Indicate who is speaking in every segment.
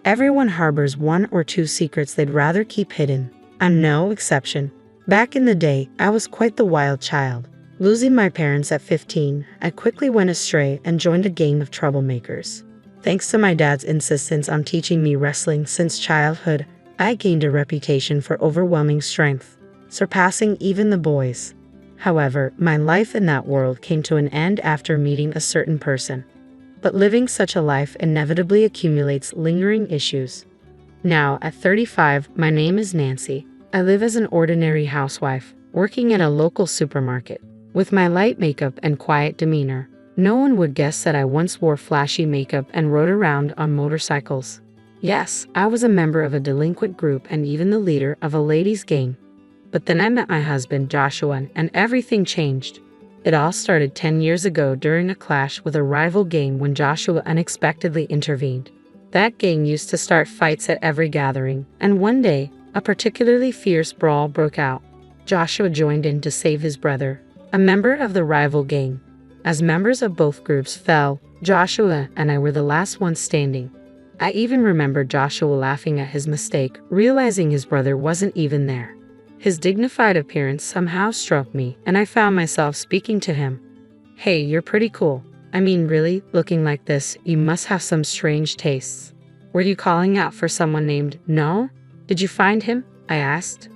Speaker 1: Everyone harbors one or two secrets they'd rather keep hidden. I'm no exception. Back in the day, I was quite the wild child. Losing my parents at 15, I quickly went astray and joined a gang of troublemakers. Thanks to my dad's insistence on teaching me wrestling since childhood, I gained a reputation for overwhelming strength, surpassing even the boys. However, my life in that world came to an end after meeting a certain person. But living such a life inevitably accumulates lingering issues. Now, at 35, my name is Nancy. I live as an ordinary housewife, working at a local supermarket. With my light makeup and quiet demeanor, no one would guess that I once wore flashy makeup and rode around on motorcycles. Yes, I was a member of a delinquent group and even the leader of a ladies' gang. But then I met my husband, Joshua, and everything changed. It all started 10 years ago during a clash with a rival gang when Joshua unexpectedly intervened. That gang used to start fights at every gathering, and one day, a particularly fierce brawl broke out. Joshua joined in to save his brother, a member of the rival gang. As members of both groups fell, Joshua and I were the last ones standing. I even remember Joshua laughing at his mistake, realizing his brother wasn't even there. His dignified appearance somehow struck me, and I found myself speaking to him. "Hey, you're pretty cool. I mean, really, looking like this, you must have some strange tastes. Were you calling out for someone named No? Did you find him?" I asked.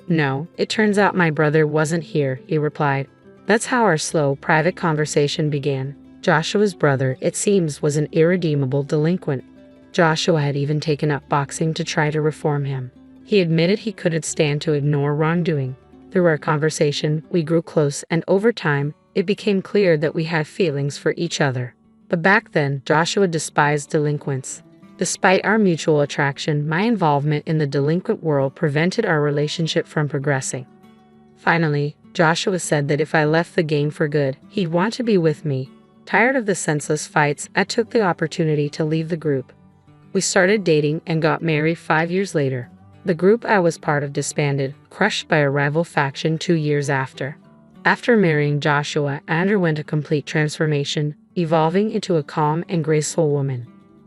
Speaker 1: "No, it turns out my brother wasn't here," he replied. That's how our slow, private conversation began. Joshua's brother, it seems, was an irredeemable delinquent. Joshua had even taken up boxing to try to reform him. He admitted he couldn't stand to ignore wrongdoing. Through our conversation, we grew close, and over time, it became clear that we had feelings for each other. But back then, Joshua despised delinquents. Despite our mutual attraction, my involvement in the delinquent world prevented our relationship from progressing. Finally, Joshua said that if I left the gang for good, he'd want to be with me. Tired of the senseless fights, I took the opportunity to leave the group. We started dating and got married 5 years later. The group I was part of disbanded, crushed by a rival faction 2 years after. After marrying Joshua, I underwent a complete transformation, evolving into a calm and graceful woman.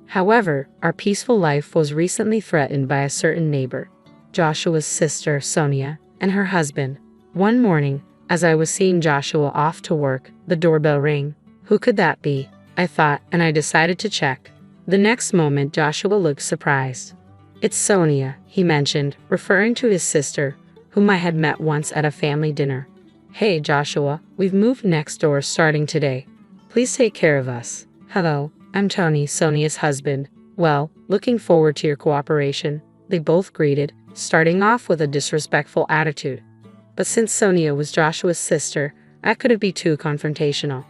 Speaker 1: However, our peaceful life was recently threatened by a certain neighbor, Joshua's sister, Sonia, and her husband. One morning, as I was seeing Joshua off to work, the doorbell rang. Who could that be? I thought, and I decided to check. The next moment, Joshua looked surprised. "It's Sonia," he mentioned, referring to his sister, whom I had met once at a family dinner. "Hey, Joshua, we've moved next door starting today. Please take care of us." "Hello, I'm Tony, Sonia's husband. Well, looking forward to your cooperation," they both greeted, starting off with a disrespectful attitude. But since Sonia was Joshua's sister, I couldn't be too confrontational.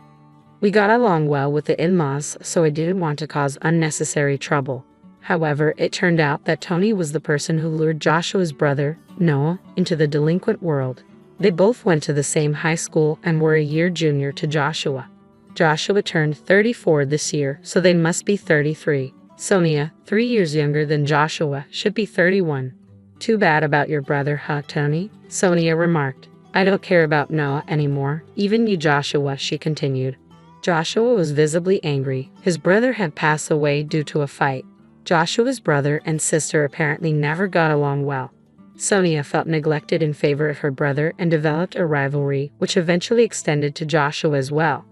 Speaker 1: We got along well with the in-laws, so I didn't want to cause unnecessary trouble. However, it turned out that Tony was the person who lured Joshua's brother, Noah, into the delinquent world. They both went to the same high school and were a year junior to Joshua. Joshua turned 34 this year, so they must be 33. Sonia, 3 years younger than Joshua, should be 31. "Too bad about your brother, huh, Tony?" Sonia remarked. "I don't care about Noah anymore, even you, Joshua," she continued. Joshua was visibly angry. His brother had passed away due to a fight. Joshua's brother and sister apparently never got along well. Sonia felt neglected in favor of her brother and developed a rivalry, which eventually extended to Joshua as well.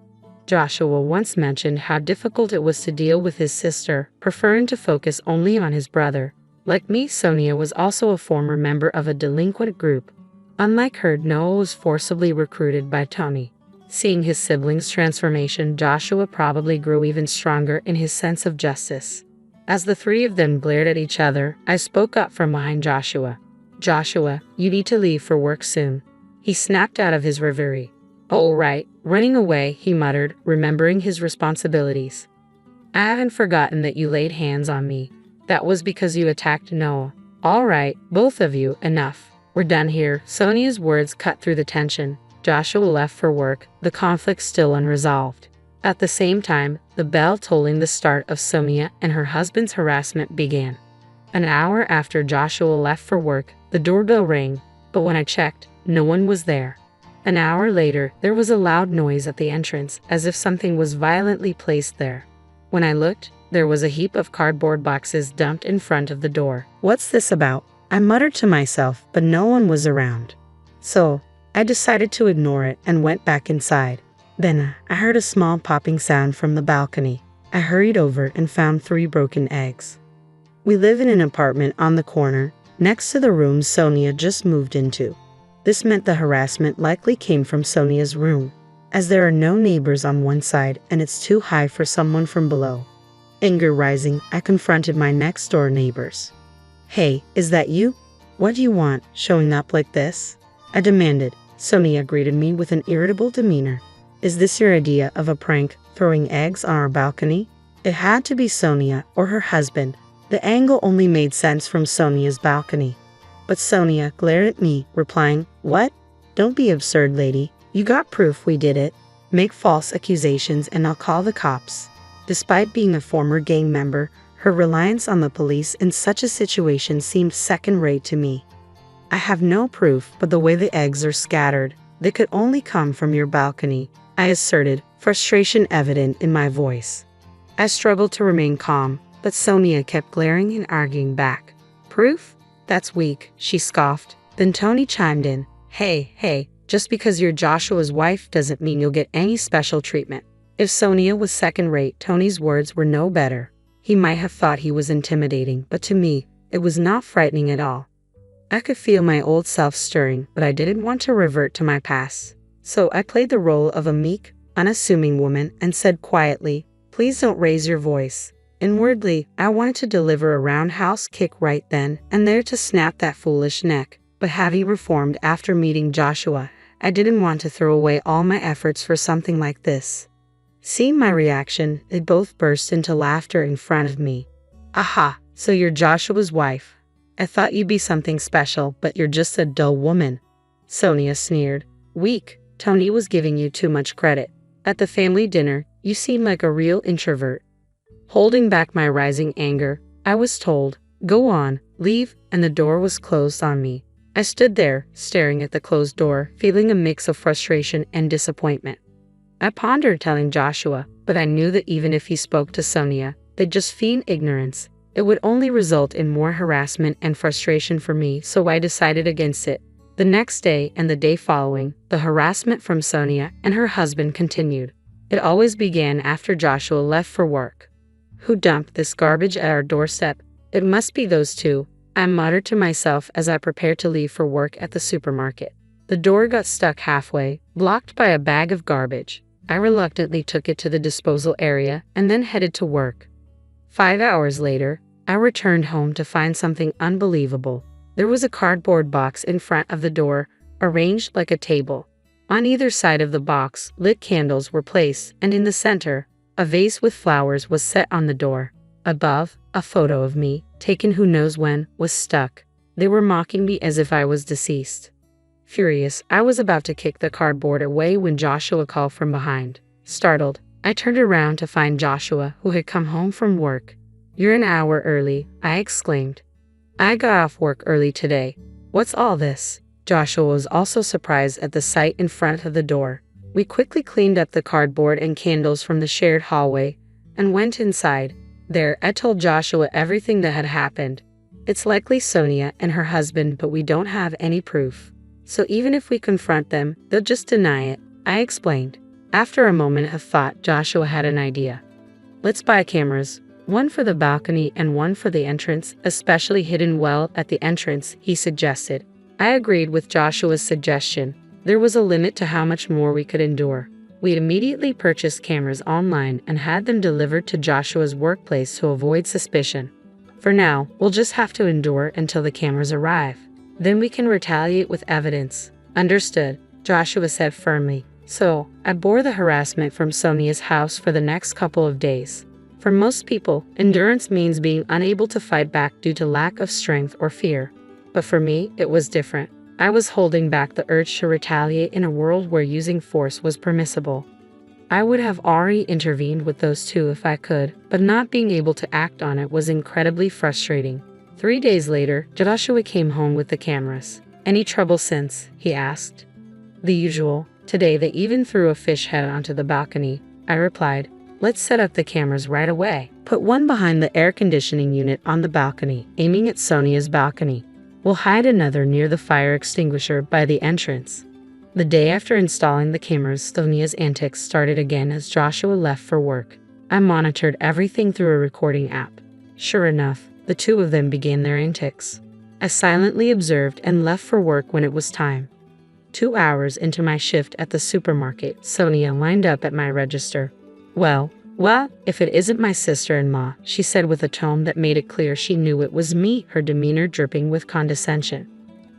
Speaker 1: Joshua once mentioned how difficult it was to deal with his sister, preferring to focus only on his brother. Like me, Sonia was also a former member of a delinquent group. Unlike her, Noah was forcibly recruited by Tony. Seeing his siblings' transformation, Joshua probably grew even stronger in his sense of justice. As the three of them glared at each other, I spoke up from behind Joshua. "Joshua, you need to leave for work soon." He snapped out of his reverie. "Oh, right, running away," he muttered, remembering his responsibilities. "I haven't forgotten that you laid hands on me. That was because you attacked Noah. All right, both of you, enough. We're done here." Sonia's words cut through the tension. Joshua left for work, the conflict still unresolved. At the same time, the bell tolling the start of Sonia and her husband's harassment began. An hour after Joshua left for work, the doorbell rang, but when I checked, no one was there. An hour later, there was a loud noise at the entrance, as if something was violently placed there. When I looked, there was a heap of cardboard boxes dumped in front of the door. What's this about? I muttered to myself, but no one was around. So, I decided to ignore it and went back inside. Then, I heard a small popping sound from the balcony. I hurried over and found 3 broken eggs. We live in an apartment on the corner, next to the room Sonia just moved into. This meant the harassment likely came from Sonia's room, as there are no neighbors on one side and it's too high for someone from below. Anger rising, I confronted my next-door neighbors. "Hey, is that you? What do you want, showing up like this?" I demanded. Sonia greeted me with an irritable demeanor. "Is this your idea of a prank, throwing eggs on our balcony?" It had to be Sonia or her husband. The angle only made sense from Sonia's balcony. But Sonia glared at me, replying, "What? Don't be absurd, lady. You got proof we did it. Make false accusations and I'll call the cops." Despite being a former gang member, her reliance on the police in such a situation seemed second-rate to me. "I have no proof, but the way the eggs are scattered, they could only come from your balcony," I asserted, frustration evident in my voice. I struggled to remain calm, but Sonia kept glaring and arguing back. "Proof? That's weak," she scoffed. Then Tony chimed in. Hey, just because you're Joshua's wife doesn't mean you'll get any special treatment." If Sonia was second-rate, Tony's words were no better. He might have thought he was intimidating, but to me, it was not frightening at all. I could feel my old self stirring, but I didn't want to revert to my past. So I played the role of a meek, unassuming woman and said quietly, "Please don't raise your voice." Inwardly, I wanted to deliver a roundhouse kick right then and there to snap that foolish neck. But having reformed after meeting Joshua, I didn't want to throw away all my efforts for something like this. Seeing my reaction, they both burst into laughter in front of me. "Aha, so you're Joshua's wife. I thought you'd be something special, but you're just a dull woman," Sonia sneered. "Weak. Tony was giving you too much credit. At the family dinner, you seemed like a real introvert." Holding back my rising anger, I was told, "Go on, leave," and the door was closed on me. I stood there, staring at the closed door, feeling a mix of frustration and disappointment. I pondered telling Joshua, but I knew that even if he spoke to Sonia, they'd just feign ignorance. It would only result in more harassment and frustration for me, so I decided against it. The next day and the day following, the harassment from Sonia and her husband continued. It always began after Joshua left for work. "Who dumped this garbage at our doorstep? It must be those two," I muttered to myself as I prepared to leave for work at the supermarket. The door got stuck halfway, blocked by a bag of garbage. I reluctantly took it to the disposal area and then headed to work. 5 hours later, I returned home to find something unbelievable. There was a cardboard box in front of the door, arranged like a table. On either side of the box, lit candles were placed, and in the center, a vase with flowers was set on the door. Above, a photo of me, taken who knows when, was stuck. They were mocking me as if I was deceased. Furious, I was about to kick the cardboard away when Joshua called from behind. Startled, I turned around to find Joshua, who had come home from work. "You're an hour early," I exclaimed. "I got off work early today. What's all this?" Joshua was also surprised at the sight in front of the door. We quickly cleaned up the cardboard and candles from the shared hallway and went inside. There, I told Joshua everything that had happened. "It's likely Sonia and her husband, but we don't have any proof. So even if we confront them, they'll just deny it," I explained. After a moment of thought, Joshua had an idea. "Let's buy cameras, one for the balcony and one for the entrance, especially hidden well at the entrance," he suggested. I agreed with Joshua's suggestion. There was a limit to how much more we could endure. We immediately purchased cameras online and had them delivered to Joshua's workplace to avoid suspicion. For now, we'll just have to endure until the cameras arrive. Then we can retaliate with evidence. "Understood," Joshua said firmly. So, I bore the harassment from Sonia's house for the next couple of days. For most people, endurance means being unable to fight back due to lack of strength or fear. But for me, it was different. I was holding back the urge to retaliate in a world where using force was permissible. I would have already intervened with those two if I could, but not being able to act on it was incredibly frustrating. 3 days later, Joshua came home with the cameras. "Any trouble since?" he asked. "The usual. Today they even threw a fish head onto the balcony," I replied. Let's set up the cameras right away. Put one behind the air conditioning unit on the balcony, aiming at Sonia's balcony. We'll hide another near the fire extinguisher by the entrance. The day after installing the cameras, Sonia's antics started again as Joshua left for work. I monitored everything through a recording app. Sure enough, the two of them began their antics. I silently observed and left for work when it was time. 2 hours into my shift at the supermarket, Sonia lined up at my register. Well, if it isn't my sister-in-law, she said with a tone that made it clear she knew it was me, her demeanor dripping with condescension.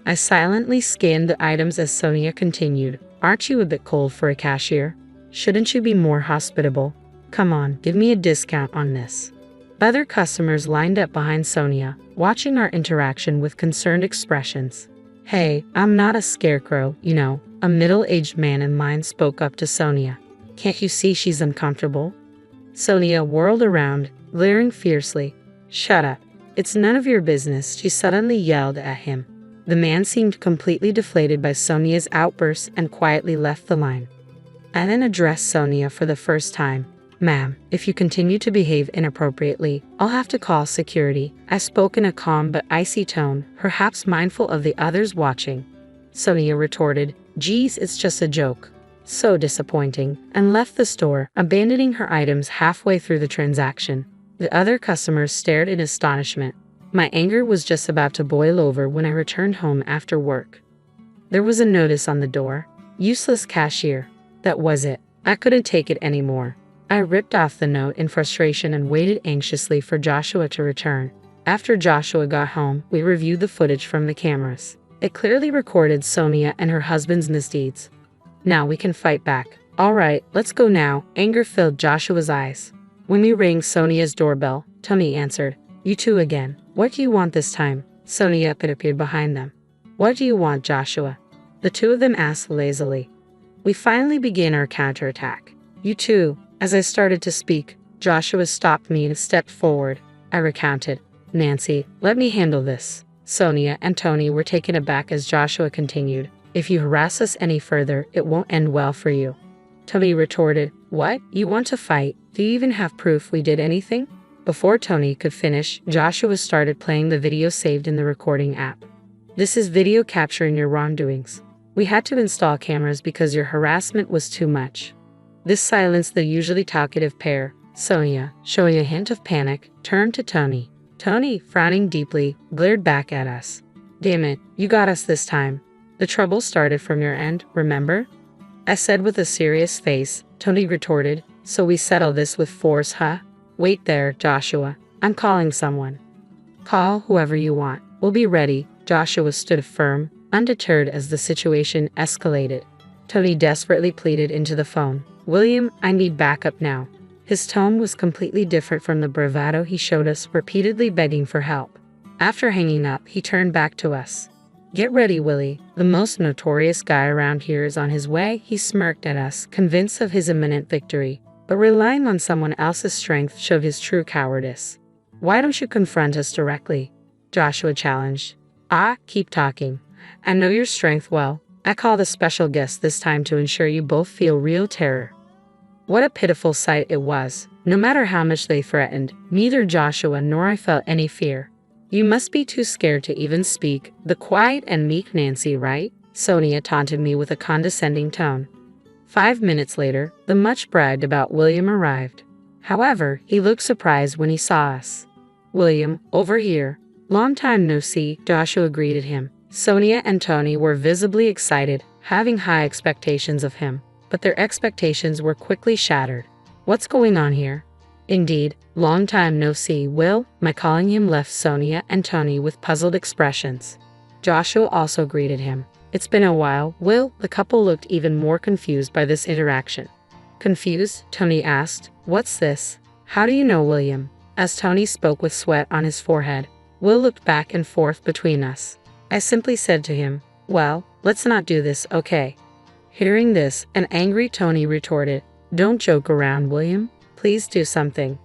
Speaker 1: I silently scanned the items as Sonia continued. Aren't you a bit cold for a cashier? Shouldn't you be more hospitable? Come on, give me a discount on this. Other customers lined up behind Sonia, watching our interaction with concerned expressions. Hey, I'm not a scarecrow, you know, a middle-aged man in line spoke up to Sonia. Can't you see she's uncomfortable? Sonia whirled around, glaring fiercely. Shut up. It's none of your business, she suddenly yelled at him. The man seemed completely deflated by Sonia's outbursts and quietly left the line. I then addressed Sonia for the first time. Ma'am, if you continue to behave inappropriately, I'll have to call security. I spoke in a calm but icy tone, perhaps mindful of the others watching. Sonia retorted, Geez, it's just a joke. So disappointing, and left the store, abandoning her items halfway through the transaction. The other customers stared in astonishment. My anger was just about to boil over when I returned home after work. There was a notice on the door. Useless cashier. That was it. I couldn't take it anymore. I ripped off the note in frustration and waited anxiously for Joshua to return. After Joshua got home, we reviewed the footage from the cameras. It clearly recorded Sonia and her husband's misdeeds. Now we can fight back. All right, let's go now. Anger filled Joshua's eyes. When we rang Sonia's doorbell, Tony answered. You two again. What do you want this time? Sonia appeared behind them. What do you want, Joshua? The two of them asked lazily. We finally began our counterattack. You two. As I started to speak, Joshua stopped me and stepped forward. I recounted. Nancy, let me handle this. Sonia and Tony were taken aback as Joshua continued. If you harass us any further, it won't end well for you. Tony retorted. What? You want to fight? Do you even have proof we did anything? Before Tony could finish, Joshua started playing the video saved in the recording app. This is video capturing your wrongdoings. We had to install cameras because your harassment was too much. This silenced the usually talkative pair. Sonia, showing a hint of panic, turned to Tony. Tony, frowning deeply, glared back at us. Damn it, you got us this time. The trouble started from your end, remember? I said with a serious face. Tony retorted, so we settle this with force, huh? Wait there, Joshua. I'm calling someone. Call whoever you want. We'll be ready. Joshua stood firm, undeterred as the situation escalated. Tony desperately pleaded into the phone. William, I need backup now. His tone was completely different from the bravado he showed us, repeatedly begging for help. After hanging up, he turned back to us. Get ready, Willie. The most notorious guy around here is on his way. He smirked at us, convinced of his imminent victory. But relying on someone else's strength showed his true cowardice. Why don't you confront us directly? Joshua challenged. Keep talking. I know your strength well. I called a special guest this time to ensure you both feel real terror. What a pitiful sight it was. No matter how much they threatened, neither Joshua nor I felt any fear. You must be too scared to even speak. The quiet and meek Nancy, right? Sonia taunted me with a condescending tone. 5 minutes later, the much bragged about William arrived. However, he looked surprised when he saw us. William, over here. Long time no see, Joshua greeted him. Sonia and Tony were visibly excited, having high expectations of him, but their expectations were quickly shattered. What's going on here? Indeed, long time no see, Will. My calling him left Sonia and Tony with puzzled expressions. Joshua also greeted him. It's been a while, Will. The couple looked even more confused by this interaction. Confused? Tony asked. What's this? How do you know William? As Tony spoke with sweat on his forehead, Will looked back and forth between us. I simply said to him, well, let's not do this, okay? Hearing this, an angry Tony retorted, don't joke around, William. Please do something.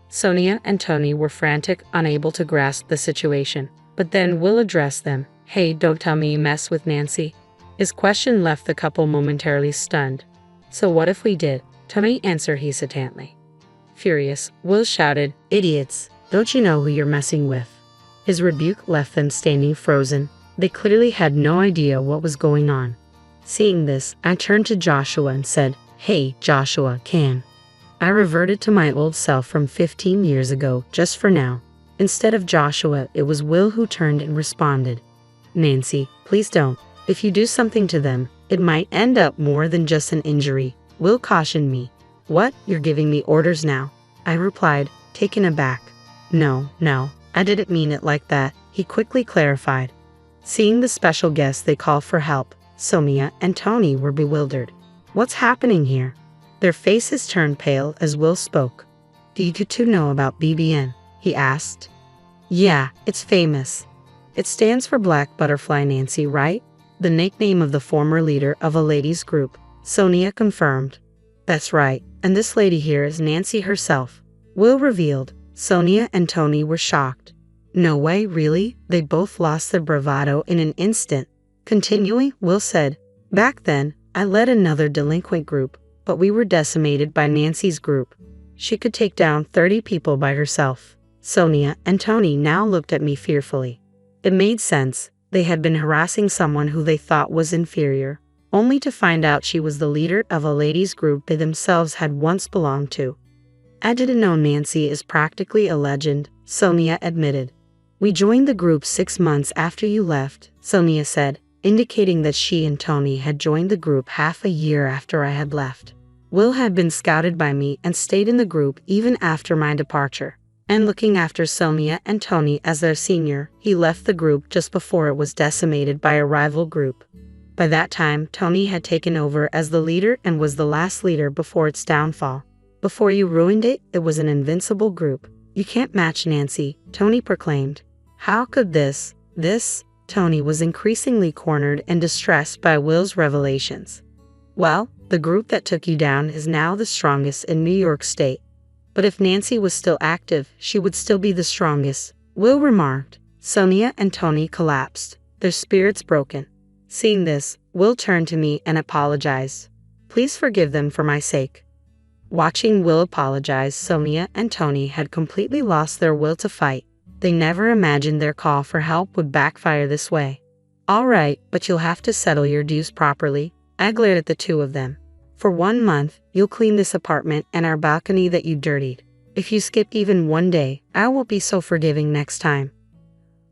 Speaker 1: Sonia and Tony were frantic, unable to grasp the situation. But then Will addressed them. Hey, don't tell me you mess with Nancy. His question left the couple momentarily stunned. So what if we did? Tony answered hesitantly. Furious, Will shouted, "Idiots! Don't you know who you're messing with?" His rebuke left them standing frozen. They clearly had no idea what was going on. Seeing this, I turned to Joshua and said, "Hey, Joshua, can I reverted to my old self from 15 years ago, just for now?" Instead of Joshua, it was Will who turned and responded, "Nancy, please don't. If you do something to them, it might end up more than just an injury." Will cautioned me. "What, you're giving me orders now?" I replied, taken aback. No, I didn't mean it like that," he quickly clarified. Seeing the special guests they called for help, Sonia and Tony were bewildered. "What's happening here?" Their faces turned pale as Will spoke. "Do you two know about BBN?" he asked. "Yeah, it's famous. It stands for Black Butterfly Nancy, right? The nickname of the former leader of a ladies' group," Sonia confirmed. "That's right, and this lady here is Nancy herself," Will revealed. Sonia and Tony were shocked. "No way, really?" They both lost their bravado in an instant. Continuing, Will said, "Back then, I led another delinquent group, but we were decimated by Nancy's group. She could take down 30 people by herself." Sonia and Tony now looked at me fearfully. It made sense. They had been harassing someone who they thought was inferior, only to find out she was the leader of a ladies' group they themselves had once belonged to. "I didn't know Nancy is practically a legend," Sonia admitted. "We joined the group 6 months after you left," Sonia said, indicating that she and Tony had joined the group half a year after I had left. "Will had been scouted by me and stayed in the group even after my departure. And looking after Sonia and Tony as their senior, he left the group just before it was decimated by a rival group. By that time, Tony had taken over as the leader and was the last leader before its downfall. Before you ruined it, it was an invincible group. You can't match Nancy," Tony proclaimed. "How could this? Tony was increasingly cornered and distressed by Will's revelations. "Well, the group that took you down is now the strongest in New York State. But if Nancy was still active, she would still be the strongest," Will remarked. Sonia and Tony collapsed, their spirits broken. Seeing this, Will turned to me and apologized. "Please forgive them for my sake." Watching Will apologize, Sonia and Tony had completely lost their will to fight. They never imagined their call for help would backfire this way. "All right, but you'll have to settle your dues properly," I glared at the two of them. "For 1 month, you'll clean this apartment and our balcony that you dirtied. If you skip even one day, I won't be so forgiving next time."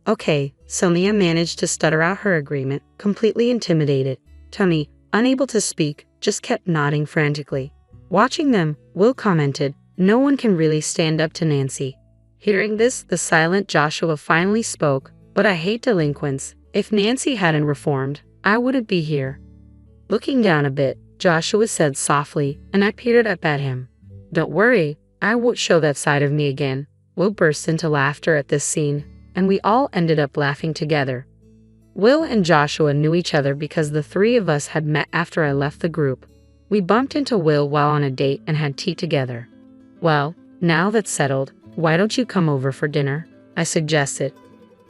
Speaker 1: "Okay," Sonia managed to stutter out her agreement, completely intimidated. Tony, unable to speak, just kept nodding frantically. Watching them, Will commented, "No one can really stand up to Nancy." Hearing this, the silent Joshua finally spoke, "But I hate delinquents. If Nancy hadn't reformed, I wouldn't be here." Looking down a bit, Joshua said softly, and I peered up at him. "Don't worry, I won't show that side of me again." Will burst into laughter at this scene, and we all ended up laughing together. Will and Joshua knew each other because the three of us had met after I left the group. We bumped into Will while on a date and had tea together. "Well, now that's settled, why don't you come over for dinner?" I suggested.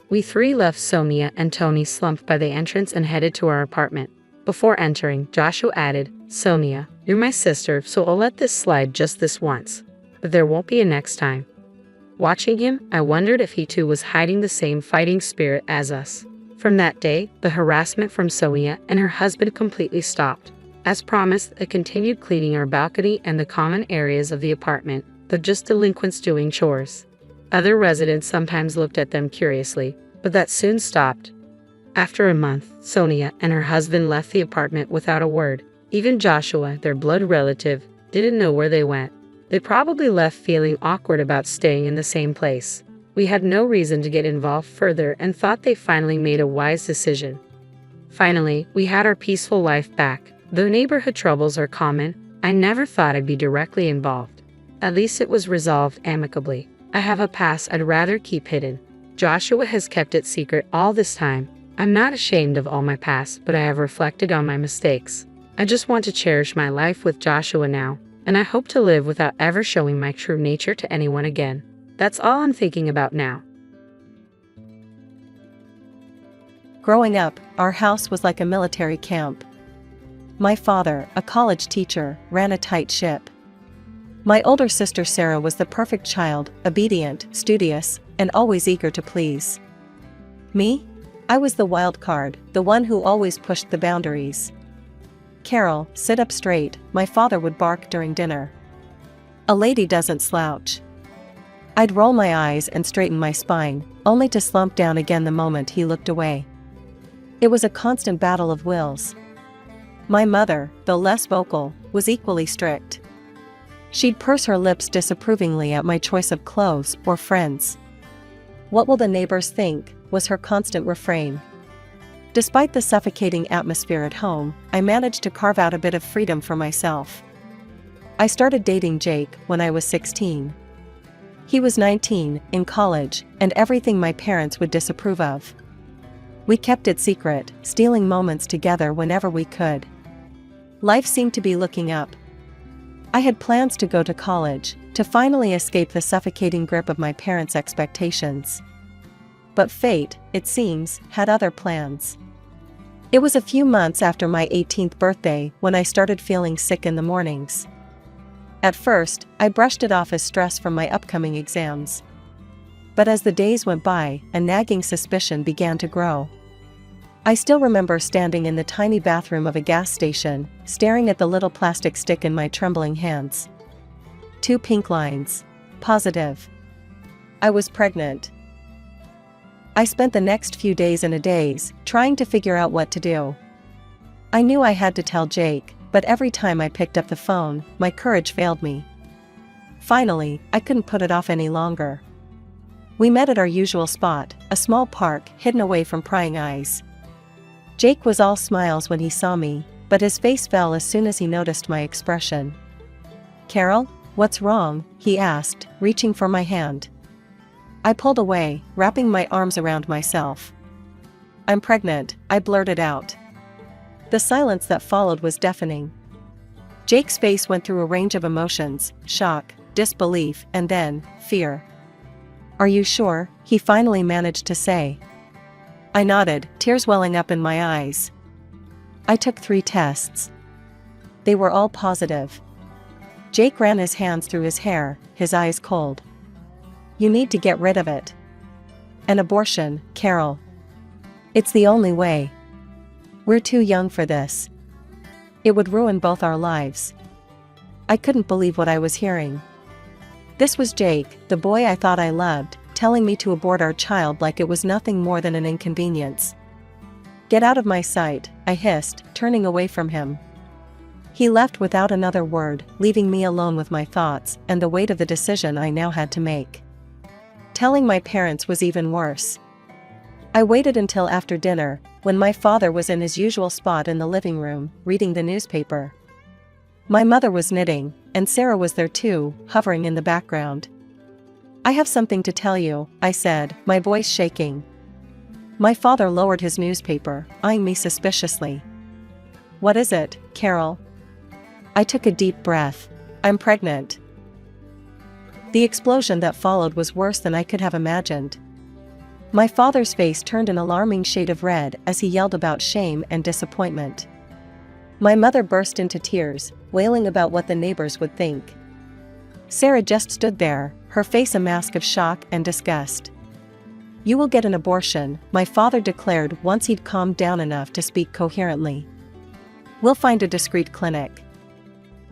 Speaker 1: We three left Sonia and Tony slumped by the entrance and headed to our apartment. Before entering, Joshua added, "Sonia, you're my sister, so I'll let this slide just this once. But there won't be a next time." Watching him, I wondered if he too was hiding the same fighting spirit as us. From that day, the harassment from Sonia and her husband completely stopped. As promised, I continued cleaning our balcony and the common areas of the apartment, but just delinquents doing chores. Other residents sometimes looked at them curiously, but that soon stopped. After a month, Sonia and her husband left the apartment without a word. Even Joshua, their blood relative, didn't know where they went. They probably left feeling awkward about staying in the same place. We had no reason to get involved further and thought they finally made a wise decision. Finally, we had our peaceful life back. Though neighborhood troubles are common, I never thought I'd be directly involved. At least it was resolved amicably. I have a past I'd rather keep hidden. Joshua has kept it secret all this time. I'm not ashamed of all my past, but I have reflected on my mistakes. I just want to cherish my life with Joshua now, and I hope to live without ever showing my true nature to anyone again. That's all I'm thinking about now.
Speaker 2: Growing up, our house was like a military camp. My father, a college teacher, ran a tight ship. My older sister Sarah was the perfect child, obedient, studious, and always eager to please. Me? I was the wild card, the one who always pushed the boundaries. "Carol, sit up straight," my father would bark during dinner. "A lady doesn't slouch." I'd roll my eyes and straighten my spine, only to slump down again the moment he looked away. It was a constant battle of wills. My mother, though less vocal, was equally strict. She'd purse her lips disapprovingly at my choice of clothes or friends. "What will the neighbors think?" was her constant refrain. Despite the suffocating atmosphere at home, I managed to carve out a bit of freedom for myself. I started dating Jake when I was 16. He was 19, in college, and everything my parents would disapprove of. We kept it secret, stealing moments together whenever we could. Life seemed to be looking up. I had plans to go to college, to finally escape the suffocating grip of my parents' expectations. But fate, it seems, had other plans. It was a few months after my 18th birthday when I started feeling sick in the mornings. At first, I brushed it off as stress from my upcoming exams. But as the days went by, a nagging suspicion began to grow. I still remember standing in the tiny bathroom of a gas station, staring at the little plastic stick in my trembling hands. 2 pink lines. Positive. I was pregnant. I spent the next few days in a daze, trying to figure out what to do. I knew I had to tell Jake, but every time I picked up the phone, my courage failed me. Finally, I couldn't put it off any longer. We met at our usual spot, a small park hidden away from prying eyes. Jake was all smiles when he saw me, but his face fell as soon as he noticed my expression. "Carol, what's wrong?" he asked, reaching for my hand. I pulled away, wrapping my arms around myself. "I'm pregnant," I blurted out. The silence that followed was deafening. Jake's face went through a range of emotions: shock, disbelief, and then, fear. "Are you sure?" he finally managed to say. I nodded, tears welling up in my eyes. I took 3 tests. They were all positive. Jake ran his hands through his hair, his eyes cold. "You need to get rid of it." "An abortion, Carol. It's the only way. We're too young for this. It would ruin both our lives." I couldn't believe what I was hearing. This was Jake, the boy I thought I loved, telling me to abort our child like it was nothing more than an inconvenience. "Get out of my sight," I hissed, turning away from him. He left without another word, leaving me alone with my thoughts and the weight of the decision I now had to make. Telling my parents was even worse. I waited until after dinner, when my father was in his usual spot in the living room, reading the newspaper. My mother was knitting, and Sarah was there too, hovering in the background. "I have something to tell you," I said, my voice shaking. My father lowered his newspaper, eyeing me suspiciously. "What is it, Carol?" I took a deep breath. "I'm pregnant." The explosion that followed was worse than I could have imagined. My father's face turned an alarming shade of red as he yelled about shame and disappointment. My mother burst into tears, wailing about what the neighbors would think. Sarah just stood there, her face a mask of shock and disgust. "You will get an abortion," my father declared once he'd calmed down enough to speak coherently. "We'll find a discreet clinic.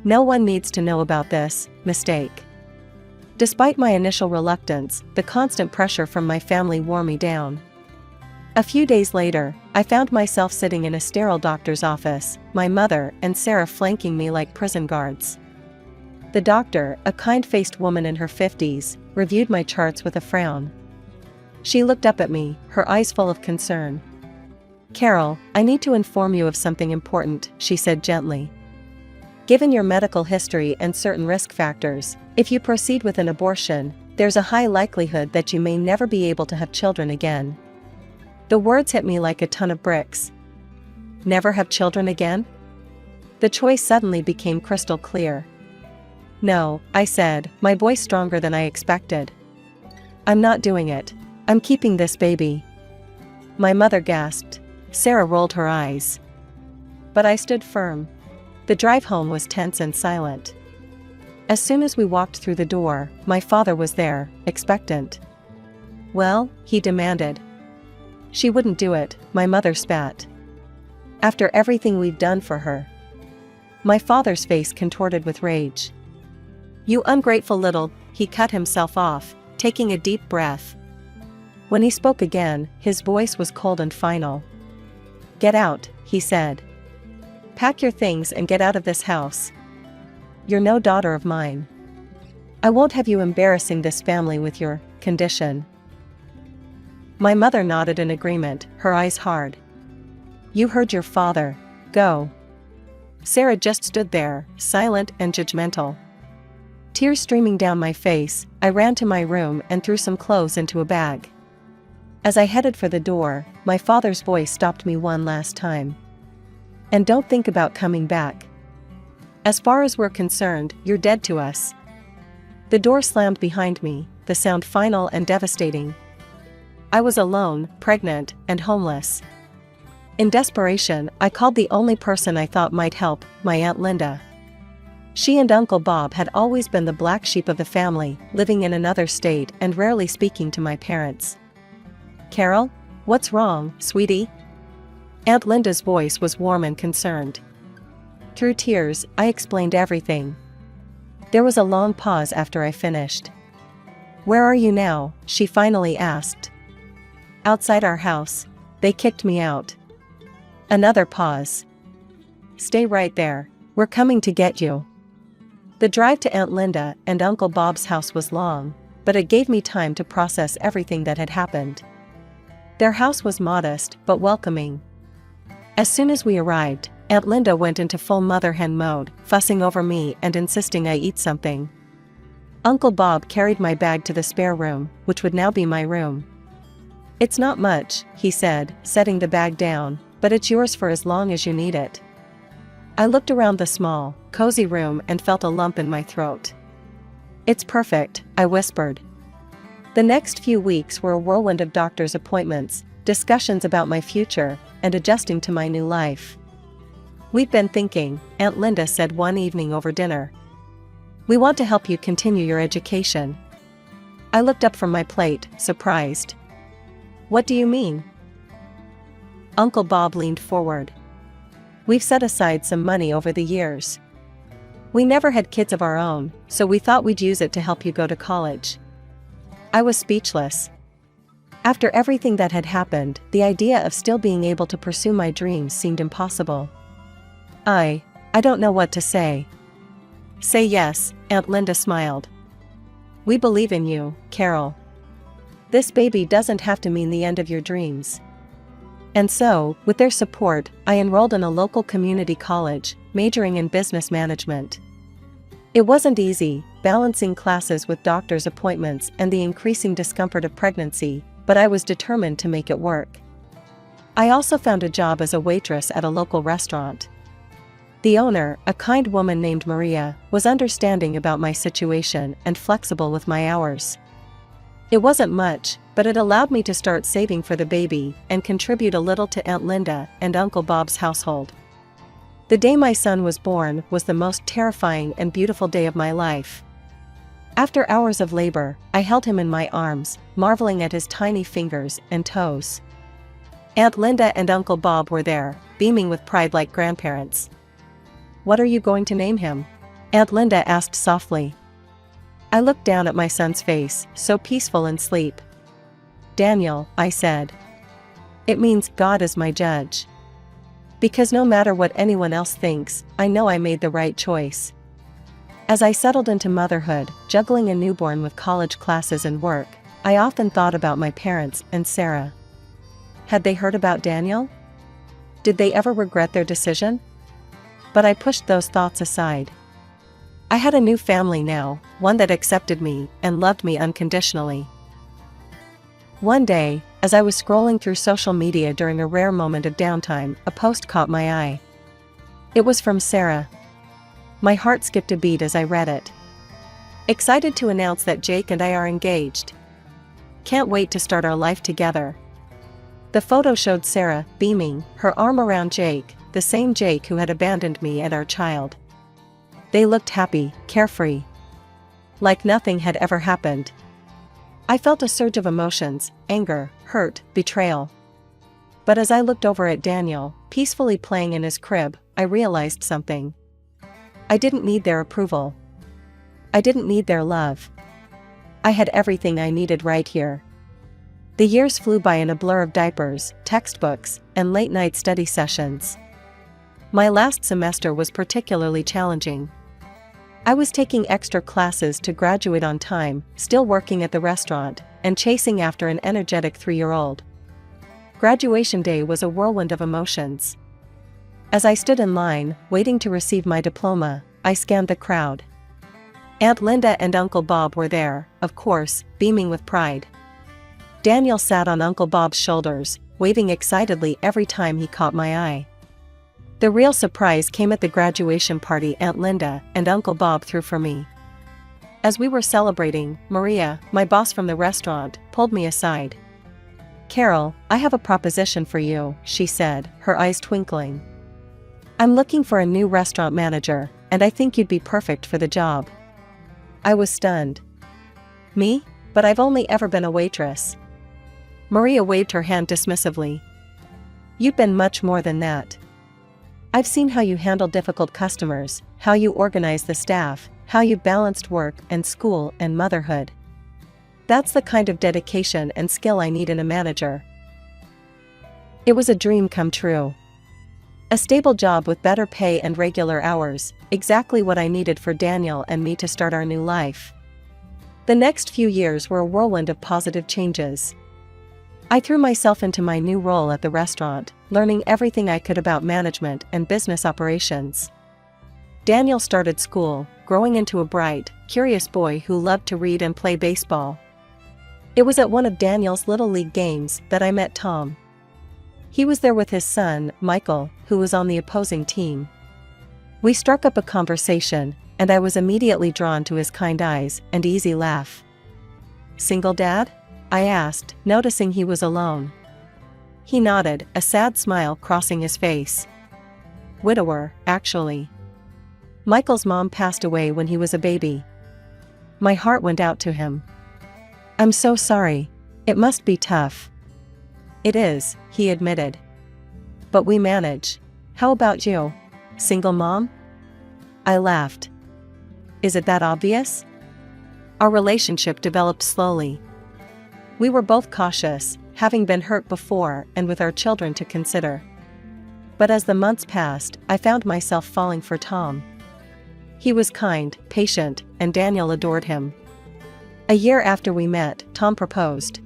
Speaker 2: No one needs to know about this mistake." Despite my initial reluctance, the constant pressure from my family wore me down. A few days later, I found myself sitting in a sterile doctor's office, my mother and Sarah flanking me like prison guards. The doctor, a kind-faced woman in her 50s, reviewed my charts with a frown. She looked up at me, her eyes full of concern. "Carol, I need to inform you of something important," she said gently. "Given your medical history and certain risk factors, if you proceed with an abortion, there's a high likelihood that you may never be able to have children again." The words hit me like a ton of bricks. Never have children again? The choice suddenly became crystal clear. "No," I said, my voice stronger than I expected. "I'm not doing it. I'm keeping this baby." My mother gasped. Sarah rolled her eyes. But I stood firm. The drive home was tense and silent. As soon as we walked through the door, my father was there, expectant. "Well?" he demanded. "She wouldn't do it," my mother spat. "After everything we've done for her." My father's face contorted with rage. "You ungrateful little," he cut himself off, taking a deep breath. When he spoke again, his voice was cold and final. "Get out," he said. "Pack your things and get out of this house. You're no daughter of mine. I won't have you embarrassing this family with your condition." My mother nodded in agreement, her eyes hard. "You heard your father. Go." Sarah just stood there, silent and judgmental. Tears streaming down my face, I ran to my room and threw some clothes into a bag. As I headed for the door, my father's voice stopped me one last time. "And don't think about coming back. As far as we're concerned, you're dead to us." The door slammed behind me, the sound final and devastating. I was alone, pregnant, and homeless. In desperation, I called the only person I thought might help, my Aunt Linda. She and Uncle Bob had always been the black sheep of the family, living in another state and rarely speaking to my parents. "Carol? What's wrong, sweetie?" Aunt Linda's voice was warm and concerned. Through tears, I explained everything. There was a long pause after I finished. "Where are you now?" she finally asked. "Outside our house. They kicked me out." Another pause. "Stay right there. We're coming to get you." The drive to Aunt Linda and Uncle Bob's house was long, but it gave me time to process everything that had happened. Their house was modest but welcoming. As soon as we arrived, Aunt Linda went into full mother hen mode, fussing over me and insisting I eat something. Uncle Bob carried my bag to the spare room, which would now be my room. "It's not much," he said, setting the bag down, "but it's yours for as long as you need it." I looked around the small, cozy room and felt a lump in my throat. "It's perfect," I whispered. The next few weeks were a whirlwind of doctor's appointments, discussions about my future, and adjusting to my new life. "We've been thinking," Aunt Linda said one evening over dinner. "We want to help you continue your education." I looked up from my plate, surprised. "What do you mean?" Uncle Bob leaned forward. "We've set aside some money over the years. We never had kids of our own, so we thought we'd use it to help you go to college." I was speechless. After everything that had happened, the idea of still being able to pursue my dreams seemed impossible. I don't know what to say." "Say yes," Aunt Linda smiled. "We believe in you, Carol. This baby doesn't have to mean the end of your dreams." And so, with their support, I enrolled in a local community college, majoring in business management. It wasn't easy, balancing classes with doctor's appointments and the increasing discomfort of pregnancy, but I was determined to make it work. I also found a job as a waitress at a local restaurant. The owner, a kind woman named Maria, was understanding about my situation and flexible with my hours. It wasn't much, but it allowed me to start saving for the baby and contribute a little to Aunt Linda and Uncle Bob's household. The day my son was born was the most terrifying and beautiful day of my life. After hours of labor, I held him in my arms, marveling at his tiny fingers and toes. Aunt Linda and Uncle Bob were there, beaming with pride like grandparents. "What are you going to name him?" Aunt Linda asked softly. I looked down at my son's face, so peaceful in sleep. "Daniel," I said. "It means God is my judge. Because no matter what anyone else thinks, I know I made the right choice." As I settled into motherhood, juggling a newborn with college classes and work, I often thought about my parents and Sarah. Had they heard about Daniel? Did they ever regret their decision? But I pushed those thoughts aside. I had a new family now, one that accepted me and loved me unconditionally. One day, as I was scrolling through social media during a rare moment of downtime, a post caught my eye. It was from Sarah. My heart skipped a beat as I read it. "Excited to announce that Jake and I are engaged. Can't wait to start our life together." The photo showed Sarah, beaming, her arm around Jake, the same Jake who had abandoned me and our child. They looked happy, carefree, like nothing had ever happened. I felt a surge of emotions, anger, hurt, betrayal. But as I looked over at Daniel, peacefully playing in his crib, I realized something. I didn't need their approval. I didn't need their love. I had everything I needed right here. The years flew by in a blur of diapers, textbooks, and late-night study sessions. My last semester was particularly challenging. I was taking extra classes to graduate on time, still working at the restaurant, and chasing after an energetic 3-year-old. Graduation day was a whirlwind of emotions. As I stood in line, waiting to receive my diploma, I scanned the crowd. Aunt Linda and Uncle Bob were there, of course, beaming with pride. Daniel sat on Uncle Bob's shoulders, waving excitedly every time he caught my eye. The real surprise came at the graduation party Aunt Linda and Uncle Bob threw for me. As we were celebrating, Maria, my boss from the restaurant, pulled me aside. "Carol, I have a proposition for you," she said, her eyes twinkling. "I'm looking for a new restaurant manager, and I think you'd be perfect for the job." I was stunned. "Me? But I've only ever been a waitress." Maria waved her hand dismissively. "You've been much more than that. I've seen how you handle difficult customers, how you organize the staff, how you balanced work and school and motherhood. That's the kind of dedication and skill I need in a manager." It was a dream come true. A stable job with better pay and regular hours, exactly what I needed for Daniel and me to start our new life. The next few years were a whirlwind of positive changes. I threw myself into my new role at the restaurant, learning everything I could about management and business operations. Daniel started school, growing into a bright, curious boy who loved to read and play baseball. It was at one of Daniel's Little League games that I met Tom. He was there with his son, Michael, who was on the opposing team. We struck up a conversation, and I was immediately drawn to his kind eyes and easy laugh. "Single dad?" I asked, noticing he was alone. He nodded, a sad smile crossing his face. "Widower, actually. Michael's mom passed away when he was a baby." My heart went out to him. "I'm so sorry. It must be tough." "It is," he admitted. "But we manage. How about you? Single mom?" I laughed. "Is it that obvious?" Our relationship developed slowly. We were both cautious, having been hurt before and with our children to consider. But as the months passed, I found myself falling for Tom. He was kind, patient, and Daniel adored him. A year after we met, Tom proposed.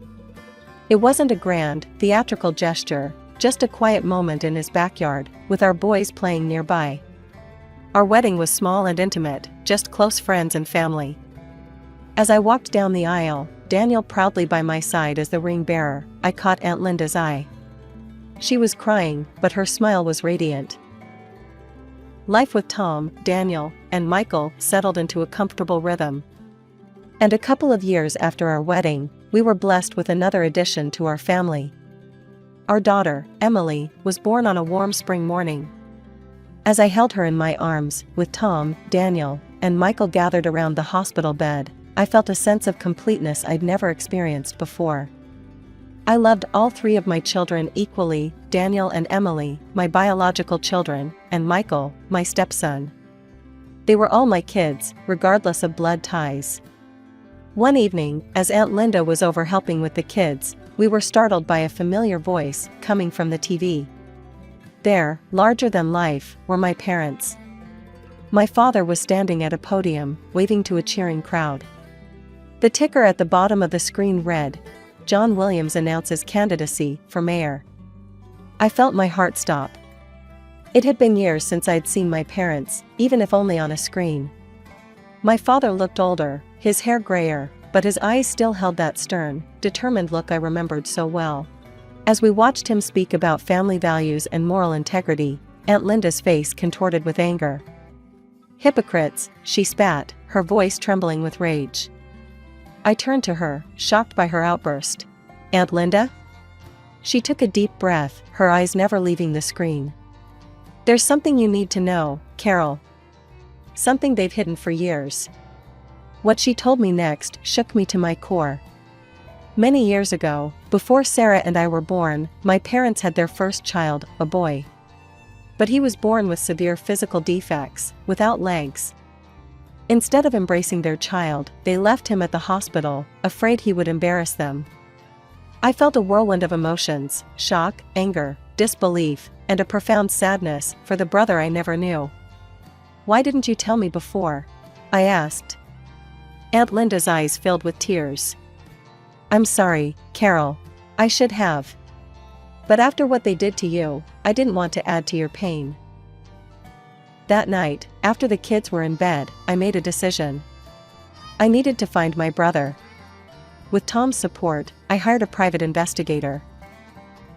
Speaker 2: It wasn't a grand, theatrical gesture, just a quiet moment in his backyard, with our boys playing nearby. Our wedding was small and intimate, just close friends and family. As I walked down the aisle, Daniel proudly by my side as the ring bearer, I caught Aunt Linda's eye. She was crying, but her smile was radiant. Life with Tom, Daniel, and Michael settled into a comfortable rhythm. And a couple of years after our wedding, we were blessed with another addition to our family. Our daughter, Emily, was born on a warm spring morning. As I held her in my arms, with Tom, Daniel, and Michael gathered around the hospital bed, I felt a sense of completeness I'd never experienced before. I loved all three of my children equally, Daniel and Emily, my biological children, and Michael, my stepson. They were all my kids, regardless of blood ties. One evening, as Aunt Linda was over helping with the kids, we were startled by a familiar voice coming from the TV. There, larger than life, were my parents. My father was standing at a podium, waving to a cheering crowd. The ticker at the bottom of the screen read, "John Williams announces candidacy for mayor." I felt my heart stop. It had been years since I'd seen my parents, even if only on a screen. My father looked older, his hair grayer, but his eyes still held that stern, determined look I remembered so well. As we watched him speak about family values and moral integrity, Aunt Linda's face contorted with anger. "Hypocrites," she spat, her voice trembling with rage. I turned to her, shocked by her outburst. "Aunt Linda?" She took a deep breath, her eyes never leaving the screen. "There's something you need to know, Carol. Something they've hidden for years." What she told me next shook me to my core. Many years ago, before Sarah and I were born, my parents had their first child, a boy. But he was born with severe physical defects, without legs. Instead of embracing their child, they left him at the hospital, afraid he would embarrass them. I felt a whirlwind of emotions: shock, anger, disbelief, and a profound sadness for the brother I never knew. "Why didn't you tell me before?" I asked. Aunt Linda's eyes filled with tears. "I'm sorry, Carol. I should have. But after what they did to you, I didn't want to add to your pain." That night, after the kids were in bed, I made a decision. I needed to find my brother. With Tom's support, I hired a private investigator.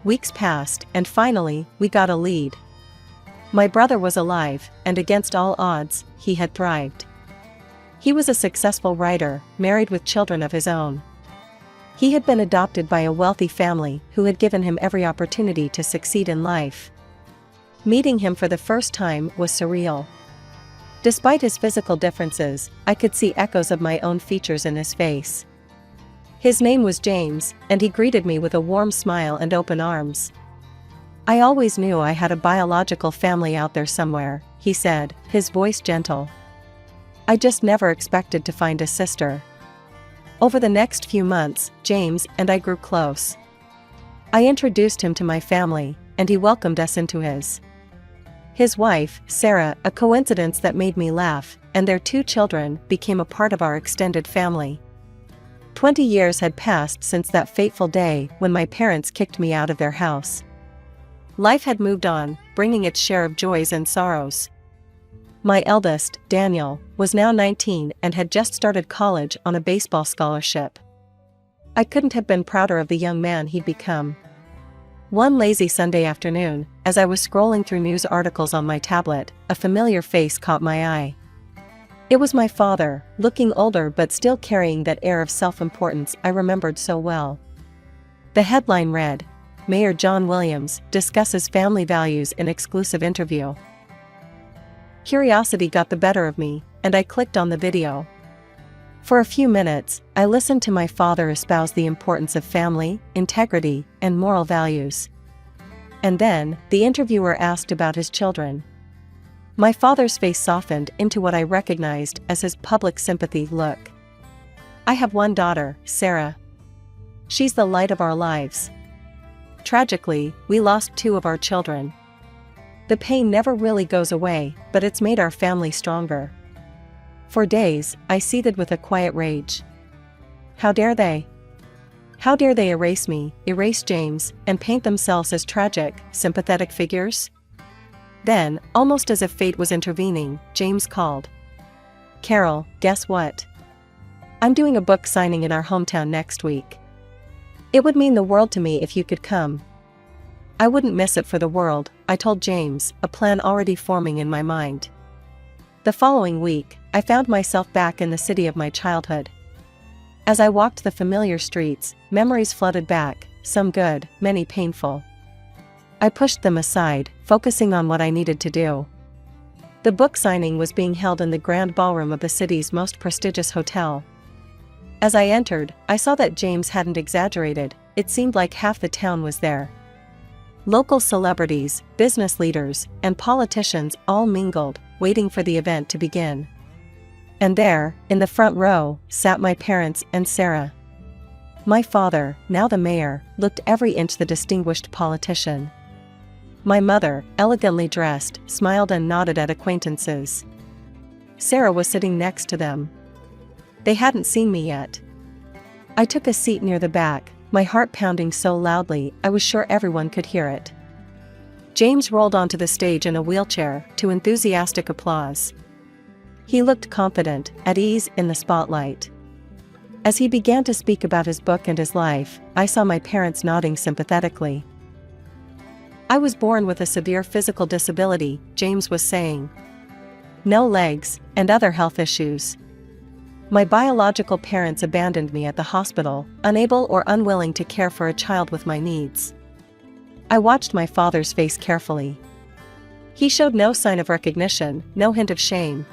Speaker 2: Weeks passed, and finally, we got a lead. My brother was alive, and against all odds, he had thrived. He was a successful writer, married with children of his own. He had been adopted by a wealthy family who had given him every opportunity to succeed in life. Meeting him for the first time was surreal. Despite his physical differences, I could see echoes of my own features in his face. His name was James, and he greeted me with a warm smile and open arms. "I always knew I had a biological family out there somewhere," he said, his voice gentle. "I just never expected to find a sister." Over the next few months, James and I grew close. I introduced him to my family, and he welcomed us into his. His wife, Sarah, a coincidence that made me laugh, and their 2 children became a part of our extended family. 20 years had passed since that fateful day when my parents kicked me out of their house. Life had moved on, bringing its share of joys and sorrows. My eldest, Daniel, was now 19 and had just started college on a baseball scholarship. I couldn't have been prouder of the young man he'd become. One lazy Sunday afternoon, as I was scrolling through news articles on my tablet, a familiar face caught my eye. It was my father, looking older but still carrying that air of self-importance I remembered so well. The headline read, "Mayor John Williams discusses family values in exclusive interview." Curiosity got the better of me, and I clicked on the video. For a few minutes, I listened to my father espouse the importance of family, integrity, and moral values. And then, the interviewer asked about his children. My father's face softened into what I recognized as his public sympathy look. "I have one daughter, Sarah. She's the light of our lives. Tragically, we lost 2 of our children. The pain never really goes away, but it's made our family stronger." For days, I seethed with a quiet rage. How dare they? How dare they erase me, erase James, and paint themselves as tragic, sympathetic figures? Then, almost as if fate was intervening, James called. "Carol, guess what? I'm doing a book signing in our hometown next week. It would mean the world to me if you could come." "I wouldn't miss it for the world," I told James, a plan already forming in my mind. The following week, I found myself back in the city of my childhood. As I walked the familiar streets, memories flooded back, some good, many painful. I pushed them aside, focusing on what I needed to do. The book signing was being held in the grand ballroom of the city's most prestigious hotel. As I entered, I saw that James hadn't exaggerated, it seemed like half the town was there. Local celebrities, business leaders, and politicians all mingled, waiting for the event to begin. And there, in the front row, sat my parents and Sarah. My father, now the mayor, looked every inch the distinguished politician. My mother, elegantly dressed, smiled and nodded at acquaintances. Sarah was sitting next to them. They hadn't seen me yet. I took a seat near the back, my heart pounding so loudly I was sure everyone could hear it. James rolled onto the stage in a wheelchair, to enthusiastic applause. He looked confident, at ease in the spotlight. As he began to speak about his book and his life, I saw my parents nodding sympathetically. "I was born with a severe physical disability," James was saying. "No legs, and other health issues. My biological parents abandoned me at the hospital, unable or unwilling to care for a child with my needs." I watched my father's face carefully. He showed no sign of recognition, no hint of shame.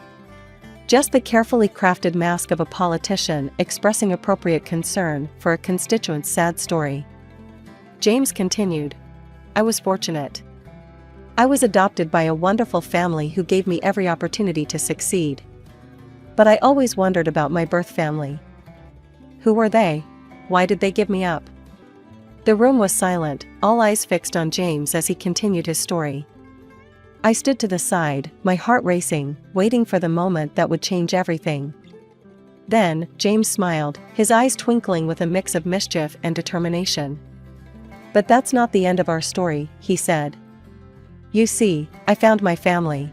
Speaker 2: Just the carefully crafted mask of a politician expressing appropriate concern for a constituent's sad story. James continued. I was fortunate. I was adopted by a wonderful family who gave me every opportunity to succeed. But I always wondered about my birth family. Who were they? Why did they give me up? The room was silent, all eyes fixed on James as he continued his story. I stood to the side, my heart racing, waiting for the moment that would change everything. Then, James smiled, his eyes twinkling with a mix of mischief and determination. But that's not the end of our story, he said. You see, I found my family.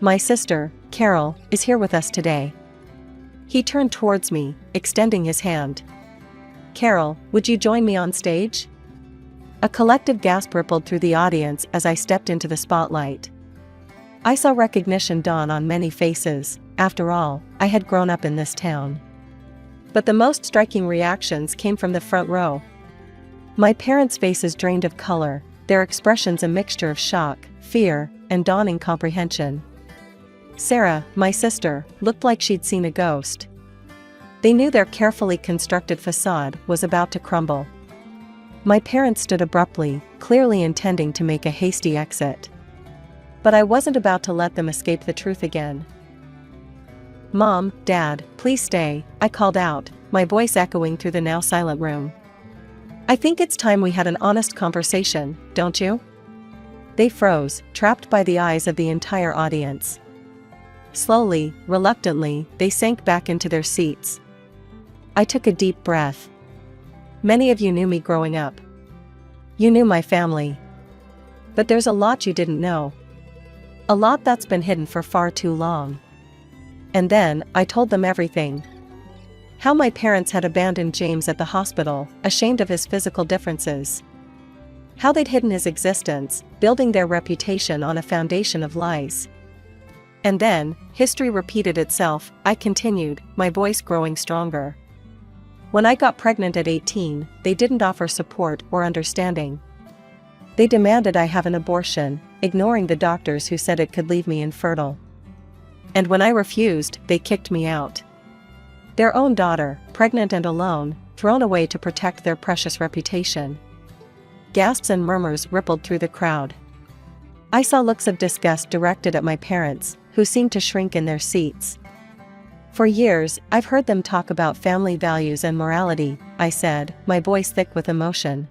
Speaker 2: My sister, Carol, is here with us today. He turned towards me, extending his hand. Carol, would you join me on stage? A collective gasp rippled through the audience as I stepped into the spotlight. I saw recognition dawn on many faces. After all, I had grown up in this town. But the most striking reactions came from the front row. My parents' faces drained of color, their expressions a mixture of shock, fear, and dawning comprehension. Sarah, my sister, looked like she'd seen a ghost. They knew their carefully constructed facade was about to crumble. My parents stood abruptly, clearly intending to make a hasty exit. But I wasn't about to let them escape the truth again. Mom, Dad, please stay, I called out, my voice echoing through the now silent room. I think it's time we had an honest conversation, don't you? They froze, trapped by the eyes of the entire audience. Slowly, reluctantly, they sank back into their seats. I took a deep breath. Many of you knew me growing up. You knew my family. But there's a lot you didn't know. A lot that's been hidden for far too long. And then, I told them everything. How my parents had abandoned James at the hospital, ashamed of his physical differences. How they'd hidden his existence, building their reputation on a foundation of lies. And then, history repeated itself, I continued, my voice growing stronger. When I got pregnant at 18, they didn't offer support or understanding. They demanded I have an abortion, ignoring the doctors who said it could leave me infertile. And when I refused, they kicked me out. Their own daughter, pregnant and alone, thrown away to protect their precious reputation. Gasps and murmurs rippled through the crowd. I saw looks of disgust directed at my parents, who seemed to shrink in their seats. For years, I've heard them talk about family values and morality, I said, my voice thick with emotion.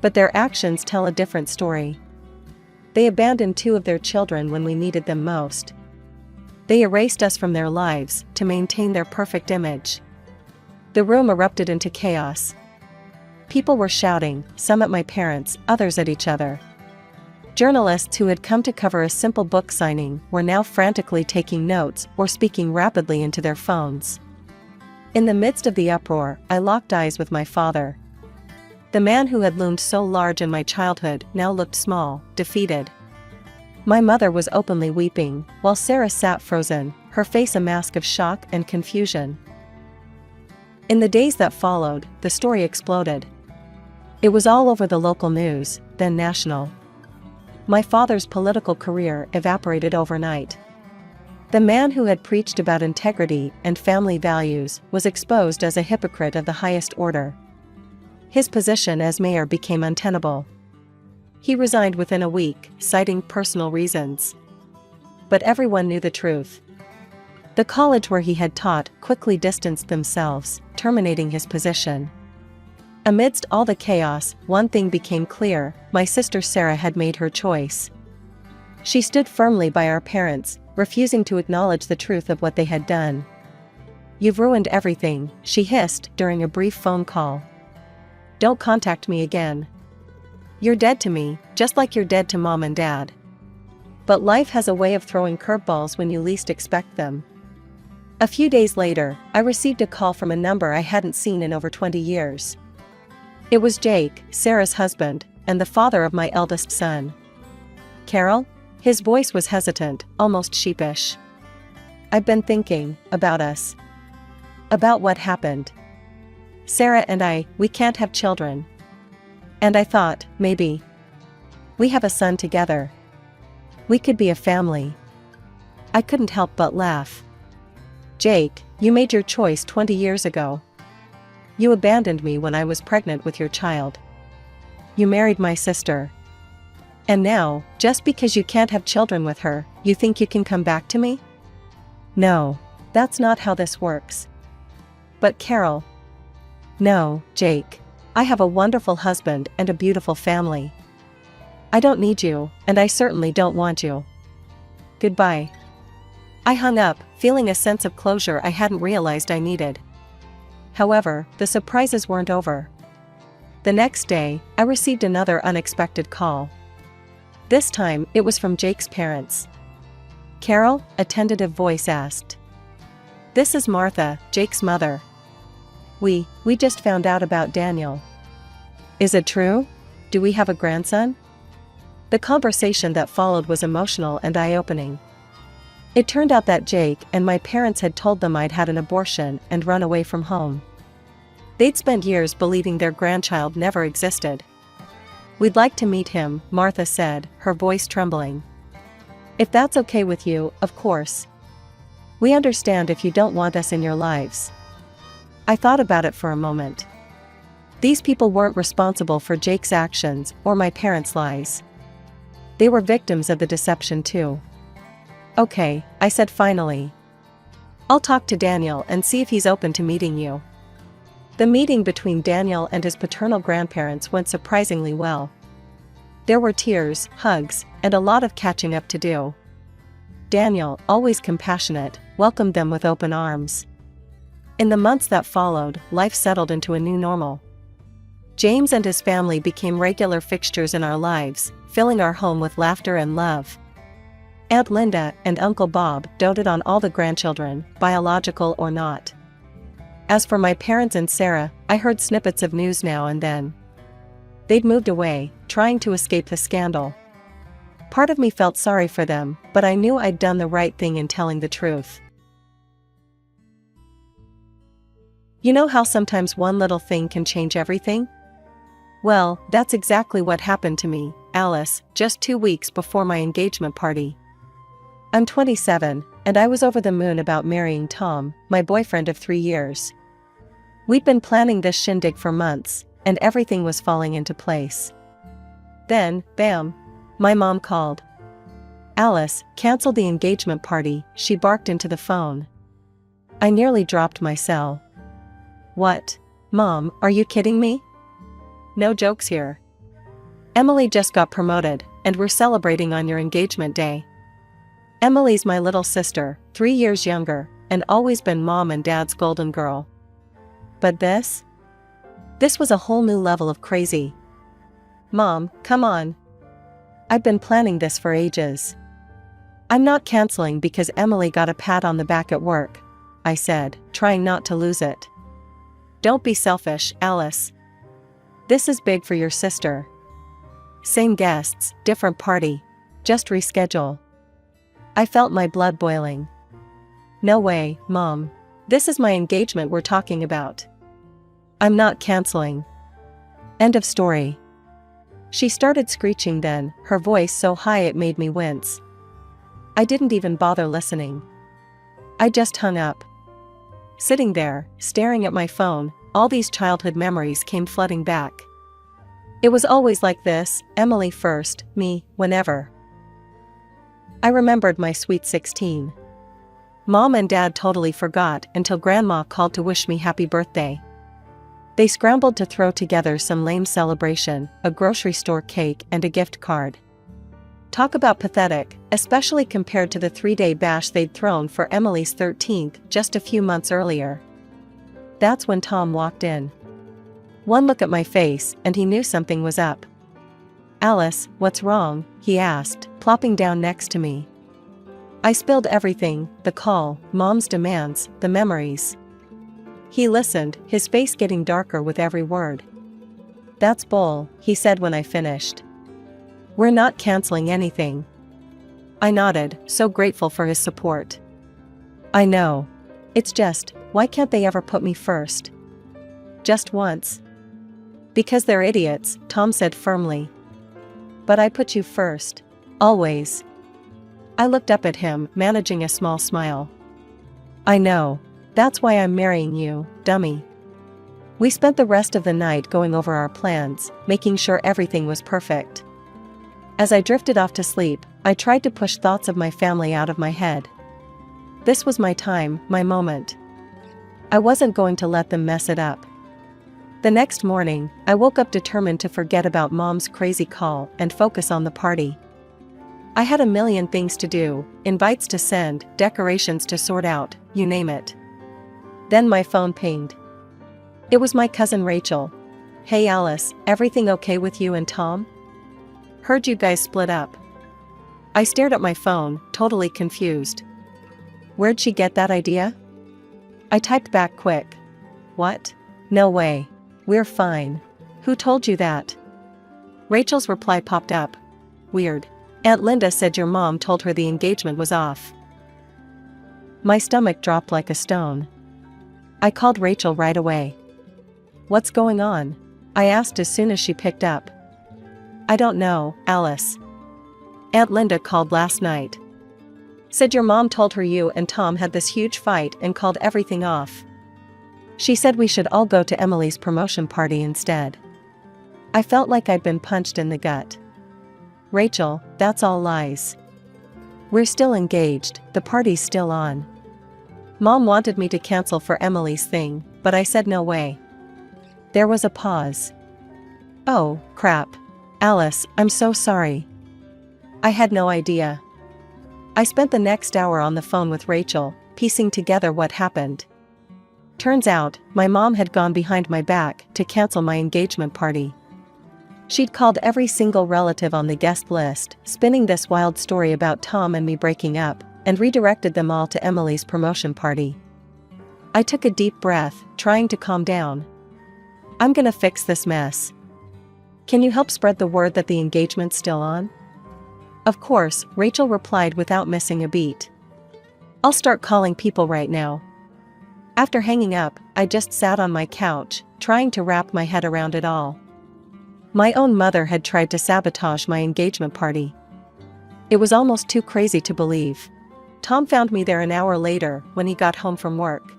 Speaker 2: But their actions tell a different story. They abandoned 2 of their children when we needed them most. They erased us from their lives to maintain their perfect image. The room erupted into chaos. People were shouting, some at my parents, others at each other. Journalists who had come to cover a simple book signing were now frantically taking notes or speaking rapidly into their phones. In the midst of the uproar, I locked eyes with my father. The man who had loomed so large in my childhood now looked small, defeated. My mother was openly weeping, while Sarah sat frozen, her face a mask of shock and confusion. In the days that followed, the story exploded. It was all over the local news, then national. My father's political career evaporated overnight. The man who had preached about integrity and family values was exposed as a hypocrite of the highest order. His position as mayor became untenable. He resigned within a week, citing personal reasons. But everyone knew the truth. The college where he had taught quickly distanced themselves, terminating his position. Amidst all the chaos, one thing became clear, my sister Sarah had made her choice. She stood firmly by our parents, refusing to acknowledge the truth of what they had done. You've ruined everything, she hissed during a brief phone call. Don't contact me again. You're dead to me, just like you're dead to Mom and Dad. But life has a way of throwing curveballs when you least expect them. A few days later, I received a call from a number I hadn't seen in over 20 years. It was Jake, Sarah's husband, and the father of my eldest son. Carol? His voice was hesitant, almost sheepish. I've been thinking about us. About what happened. Sarah and we can't have children. And I thought, maybe. We have a son together. We could be a family. I couldn't help but laugh. Jake, you made your choice 20 years ago. You abandoned me when I was pregnant with your child. You married my sister. And now, just because you can't have children with her, you think you can come back to me? No, that's not how this works. But Carol. No, Jake. I have a wonderful husband and a beautiful family. I don't need you, and I certainly don't want you. Goodbye. I hung up, feeling a sense of closure I hadn't realized I needed. However, the surprises weren't over. The next day, I received another unexpected call. This time, it was from Jake's parents. Carol, a tentative voice asked. This is Martha, Jake's mother. We just found out about Daniel. Is it true? Do we have a grandson? The conversation that followed was emotional and eye-opening. It turned out that Jake and my parents had told them I'd had an abortion and run away from home. They'd spent years believing their grandchild never existed. We'd like to meet him, Martha said, her voice trembling. If that's okay with you, of course. We understand if you don't want us in your lives. I thought about it for a moment. These people weren't responsible for Jake's actions or my parents' lies. They were victims of the deception too. Okay, I said finally. I'll talk to Daniel and see if he's open to meeting you. The meeting between Daniel and his paternal grandparents went surprisingly well. There were tears, hugs, and a lot of catching up to do. Daniel, always compassionate, welcomed them with open arms. In the months that followed, life settled into a new normal. James and his family became regular fixtures in our lives, filling our home with laughter and love. Aunt Linda and Uncle Bob doted on all the grandchildren, biological or not. As for my parents and Sarah, I heard snippets of news now and then. They'd moved away, trying to escape the scandal. Part of me felt sorry for them, but I knew I'd done the right thing in telling the truth. You know how sometimes one little thing can change everything? Well, that's exactly what happened to me, Alice, just 2 weeks before my engagement party. I'm 27, and I was over the moon about marrying Tom, my boyfriend of 3 years. We'd been planning this shindig for months, and everything was falling into place. Then, bam, my mom called. Alice, cancel the engagement party, she barked into the phone. I nearly dropped my cell. What? Mom, are you kidding me? No jokes here. Emily just got promoted, and we're celebrating on your engagement day. Emily's my little sister, 3 years younger, and always been Mom and Dad's golden girl. But this? This was a whole new level of crazy. Mom, come on. I've been planning this for ages. I'm not canceling because Emily got a pat on the back at work, I said, trying not to lose it. Don't be selfish, Alice. This is big for your sister. Same guests, different party. Just reschedule. I felt my blood boiling. No way, Mom. This is my engagement we're talking about. I'm not canceling. End of story. She started screeching then, her voice so high it made me wince. I didn't even bother listening. I just hung up. Sitting there, staring at my phone, all these childhood memories came flooding back. It was always like this, Emily first, me, whenever. I remembered my sweet 16. Mom and Dad totally forgot until Grandma called to wish me happy birthday. They scrambled to throw together some lame celebration, a grocery store cake and a gift card. Talk about pathetic, especially compared to the 3-day bash they'd thrown for Emily's 13th just a few months earlier. That's when Tom walked in. One look at my face and he knew something was up. Alice, what's wrong? He asked, plopping down next to me. I spilled everything, the call, Mom's demands, the memories. He listened, his face getting darker with every word. That's bull, he said when I finished. We're not canceling anything. I nodded, so grateful for his support. I know. It's just, why can't they ever put me first? Just once. Because they're idiots, Tom said firmly. But I put you first. Always. I looked up at him, managing a small smile. I know. That's why I'm marrying you, dummy. We spent the rest of the night going over our plans, making sure everything was perfect. As I drifted off to sleep, I tried to push thoughts of my family out of my head. This was my time, my moment. I wasn't going to let them mess it up. The next morning, I woke up determined to forget about Mom's crazy call and focus on the party. I had a million things to do, invites to send, decorations to sort out, you name it. Then my phone pinged. It was my cousin Rachel. Hey Alice, everything okay with you and Tom? Heard you guys split up. I stared at my phone, totally confused. Where'd she get that idea? I typed back quick. What? No way. We're fine. Who told you that? Rachel's reply popped up. Weird. Aunt Linda said your mom told her the engagement was off. My stomach dropped like a stone. I called Rachel right away. What's going on? I asked as soon as she picked up. I don't know, Alice. Aunt Linda called last night. Said your mom told her you and Tom had this huge fight and called everything off. She said we should all go to Emily's promotion party instead. I felt like I'd been punched in the gut. Rachel, that's all lies. We're still engaged, the party's still on. Mom wanted me to cancel for Emily's thing, but I said no way. There was a pause. Oh, crap. Alice, I'm so sorry. I had no idea. I spent the next hour on the phone with Rachel, piecing together what happened. Turns out, my mom had gone behind my back to cancel my engagement party. She'd called every single relative on the guest list, spinning this wild story about Tom and me breaking up, and redirected them all to Emily's promotion party. I took a deep breath, trying to calm down. I'm gonna fix this mess. Can you help spread the word that the engagement's still on? Of course, Rachel replied without missing a beat. I'll start calling people right now. After hanging up, I just sat on my couch, trying to wrap my head around it all. My own mother had tried to sabotage my engagement party. It was almost too crazy to believe. Tom found me there an hour later when he got home from work.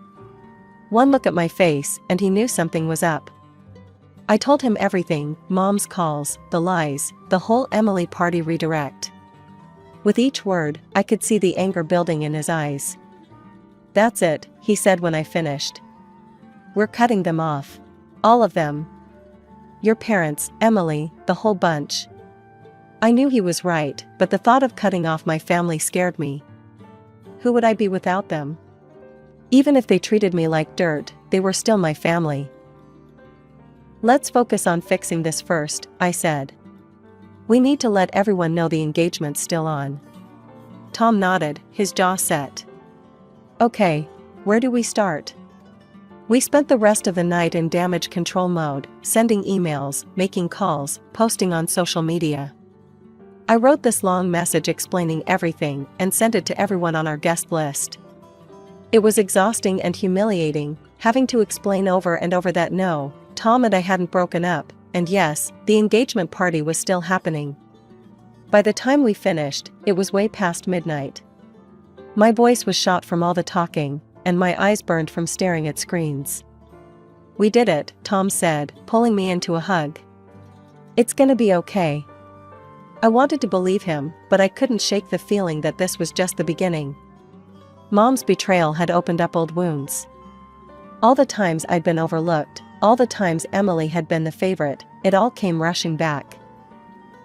Speaker 2: One look at my face and he knew something was up. I told him everything, Mom's calls, the lies, the whole Emily party redirect. With each word, I could see the anger building in his eyes. That's it, he said when I finished. We're cutting them off. All of them. Your parents, Emily, the whole bunch. I knew he was right, but the thought of cutting off my family scared me. Who would I be without them? Even if they treated me like dirt, they were still my family. Let's focus on fixing this first, I said. We need to let everyone know the engagement's still on. Tom nodded, his jaw set. Okay, where do we start? We spent the rest of the night in damage control mode, sending emails, making calls, posting on social media. I wrote this long message explaining everything and sent it to everyone on our guest list. It was exhausting and humiliating, having to explain over and over that no, Tom and I hadn't broken up, and yes, the engagement party was still happening. By the time we finished, it was way past midnight. My voice was shot from all the talking, and my eyes burned from staring at screens. We did it, Tom said, pulling me into a hug. It's gonna be okay. I wanted to believe him, but I couldn't shake the feeling that this was just the beginning. Mom's betrayal had opened up old wounds. All the times I'd been overlooked, all the times Emily had been the favorite, it all came rushing back.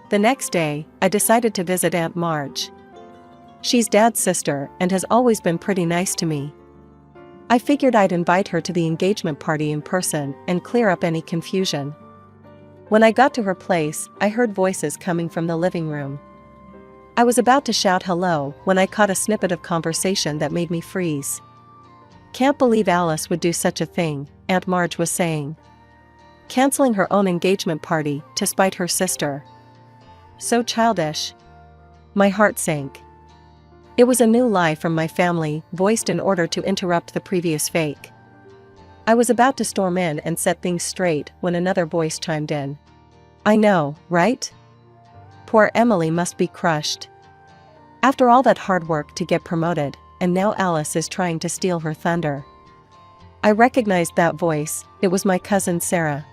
Speaker 2: The next day, I decided to visit Aunt Marge. She's Dad's sister and has always been pretty nice to me. I figured I'd invite her to the engagement party in person and clear up any confusion. When I got to her place, I heard voices coming from the living room. I was about to shout hello when I caught a snippet of conversation that made me freeze. Can't believe Alice would do such a thing, Aunt Marge was saying. Canceling her own engagement party to spite her sister. So childish. My heart sank. It was a new lie from my family, voiced in order to interrupt the previous fake. I was about to storm in and set things straight when another voice chimed in. I know, right? Poor Emily must be crushed. After all that hard work to get promoted, and now Alice is trying to steal her thunder. I recognized that voice. It was my cousin Sarah.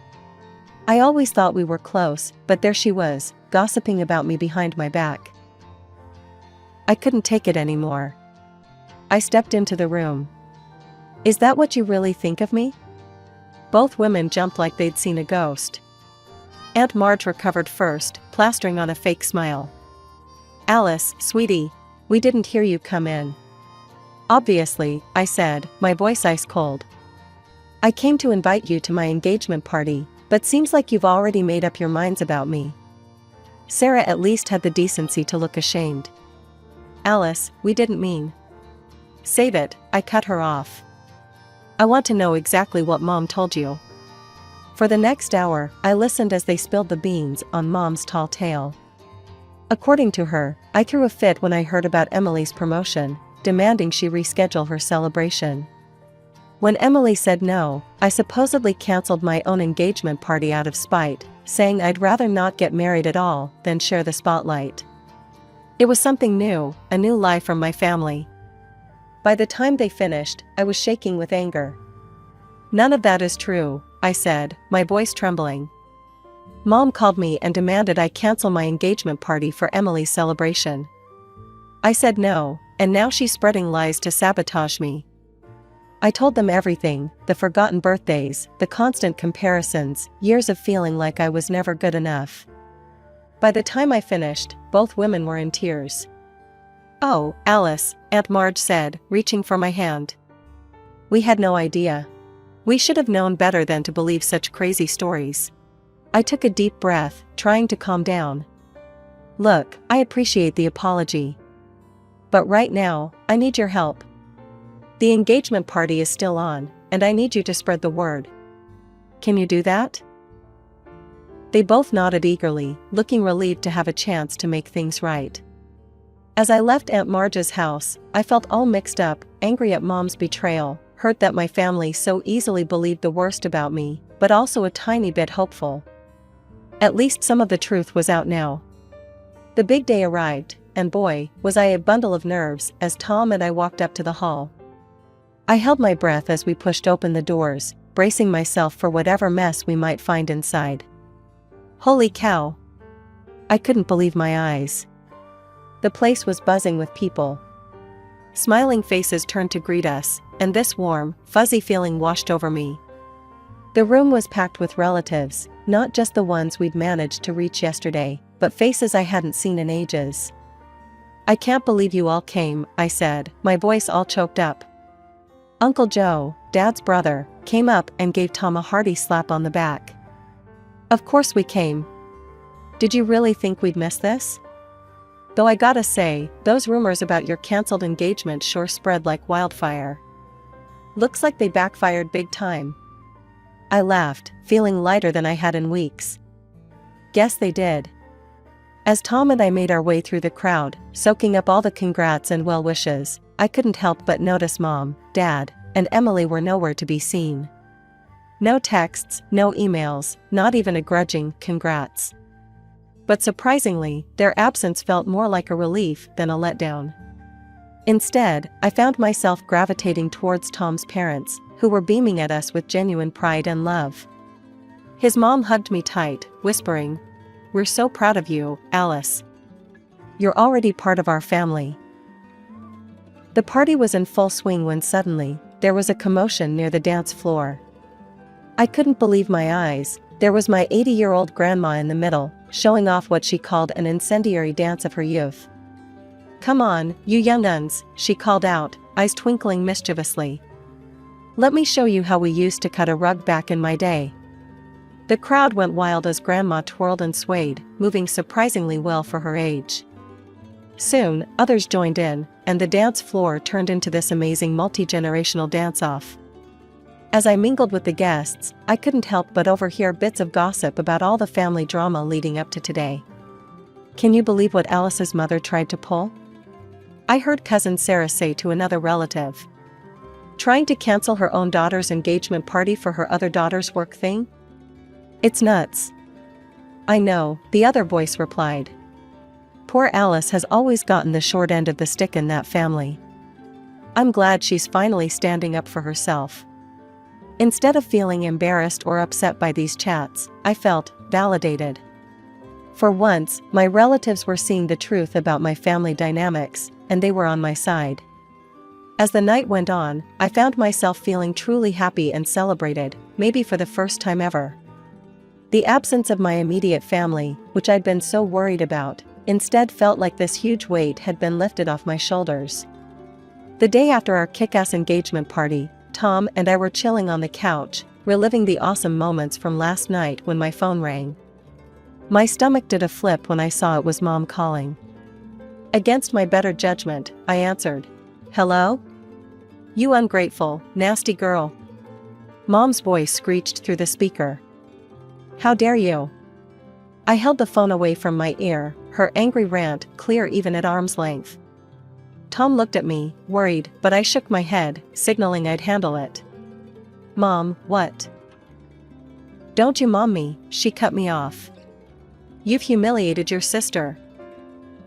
Speaker 2: I always thought we were close, but there she was, gossiping about me behind my back. I couldn't take it anymore. I stepped into the room. "Is that what you really think of me?" Both women jumped like they'd seen a ghost. Aunt Marge recovered first, plastering on a fake smile. "Alice, sweetie, we didn't hear you come in." "Obviously," I said, my voice ice cold. "I came to invite you to my engagement party, but seems like you've already made up your minds about me." Sarah at least had the decency to look ashamed. "Alice, we didn't mean." "Save it," I cut her off. "I want to know exactly what Mom told you." For the next hour, I listened as they spilled the beans on Mom's tall tale. According to her, I threw a fit when I heard about Emily's promotion, demanding she reschedule her celebration. When Emily said no, I supposedly canceled my own engagement party out of spite, saying I'd rather not get married at all than share the spotlight. It was something new, a new lie from my family. By the time they finished, I was shaking with anger. "None of that is true," I said, my voice trembling. "Mom called me and demanded I cancel my engagement party for Emily's celebration. I said no, and now she's spreading lies to sabotage me." I told them everything, the forgotten birthdays, the constant comparisons, years of feeling like I was never good enough. By the time I finished, both women were in tears. "Oh, Alice," Aunt Marge said, reaching for my hand. "We had no idea. We should have known better than to believe such crazy stories." I took a deep breath, trying to calm down. "Look, I appreciate the apology. But right now, I need your help. The engagement party is still on, and I need you to spread the word. Can you do that?" They both nodded eagerly, looking relieved to have a chance to make things right. As I left Aunt Marge's house, I felt all mixed up, angry at Mom's betrayal, hurt that my family so easily believed the worst about me, but also a tiny bit hopeful. At least some of the truth was out now. The big day arrived, and boy, was I a bundle of nerves as Tom and I walked up to the hall. I held my breath as we pushed open the doors, bracing myself for whatever mess we might find inside. Holy cow! I couldn't believe my eyes. The place was buzzing with people. Smiling faces turned to greet us, and this warm, fuzzy feeling washed over me. The room was packed with relatives, not just the ones we'd managed to reach yesterday, but faces I hadn't seen in ages. "I can't believe you all came," I said, my voice all choked up. Uncle Joe, Dad's brother, came up and gave Tom a hearty slap on the back. "Of course we came. Did you really think we'd miss this? Though I gotta say, those rumors about your canceled engagement sure spread like wildfire. Looks like they backfired big time." I laughed, feeling lighter than I had in weeks. "Guess they did." As Tom and I made our way through the crowd, soaking up all the congrats and well wishes, I couldn't help but notice Mom, Dad, and Emily were nowhere to be seen. No texts, no emails, not even a grudging "congrats." But surprisingly, their absence felt more like a relief than a letdown. Instead, I found myself gravitating towards Tom's parents, who were beaming at us with genuine pride and love. His mom hugged me tight, whispering, "We're so proud of you, Alice. You're already part of our family." The party was in full swing when suddenly, there was a commotion near the dance floor. I couldn't believe my eyes. There was my 80-year-old grandma in the middle, showing off what she called an incendiary dance of her youth. "Come on, you young uns," she called out, eyes twinkling mischievously. "Let me show you how we used to cut a rug back in my day." The crowd went wild as Grandma twirled and swayed, moving surprisingly well for her age. Soon, others joined in, and the dance floor turned into this amazing multi-generational dance-off. As I mingled with the guests, I couldn't help but overhear bits of gossip about all the family drama leading up to today. "Can you believe what Alice's mother tried to pull?" I heard Cousin Sarah say to another relative. "Trying to cancel her own daughter's engagement party for her other daughter's work thing? It's nuts." "I know," the other voice replied. "Poor Alice has always gotten the short end of the stick in that family." I'm glad she's finally standing up for herself. Instead of feeling embarrassed or upset by these chats, I felt validated. For once, my relatives were seeing the truth about my family dynamics, and they were on my side. As the night went on, I found myself feeling truly happy and celebrated, maybe for the first time ever. The absence of my immediate family, which I'd been so worried about, instead felt like this huge weight had been lifted off my shoulders. The day after our kick-ass engagement party, Tom and I were chilling on the couch, reliving the awesome moments from last night when my phone rang. My stomach did a flip when I saw it was Mom calling. Against my better judgment, I answered. "Hello? You ungrateful, nasty girl." Mom's voice screeched through the speaker. "How dare you?" I held the phone away from my ear, her angry rant clear even at arm's length. Tom looked at me, worried, but I shook my head, signaling I'd handle it. "Mom, what?" "Don't you mom me," she cut me off. "You've humiliated your sister."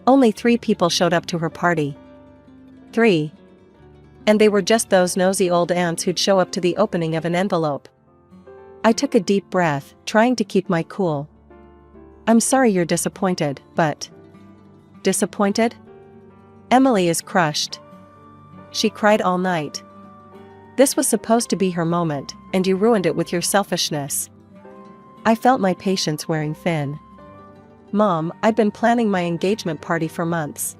Speaker 2: Only 3 people showed up to her party. 3. And they were just those nosy old aunts who'd show up to the opening of an envelope. I took a deep breath, trying to keep my cool. "I'm sorry you're disappointed, but..." "Disappointed?" "Emily is crushed. She cried all night. This was supposed to be her moment, and you ruined it with your selfishness." I felt my patience wearing thin. "Mom, I'd been planning my engagement party for months.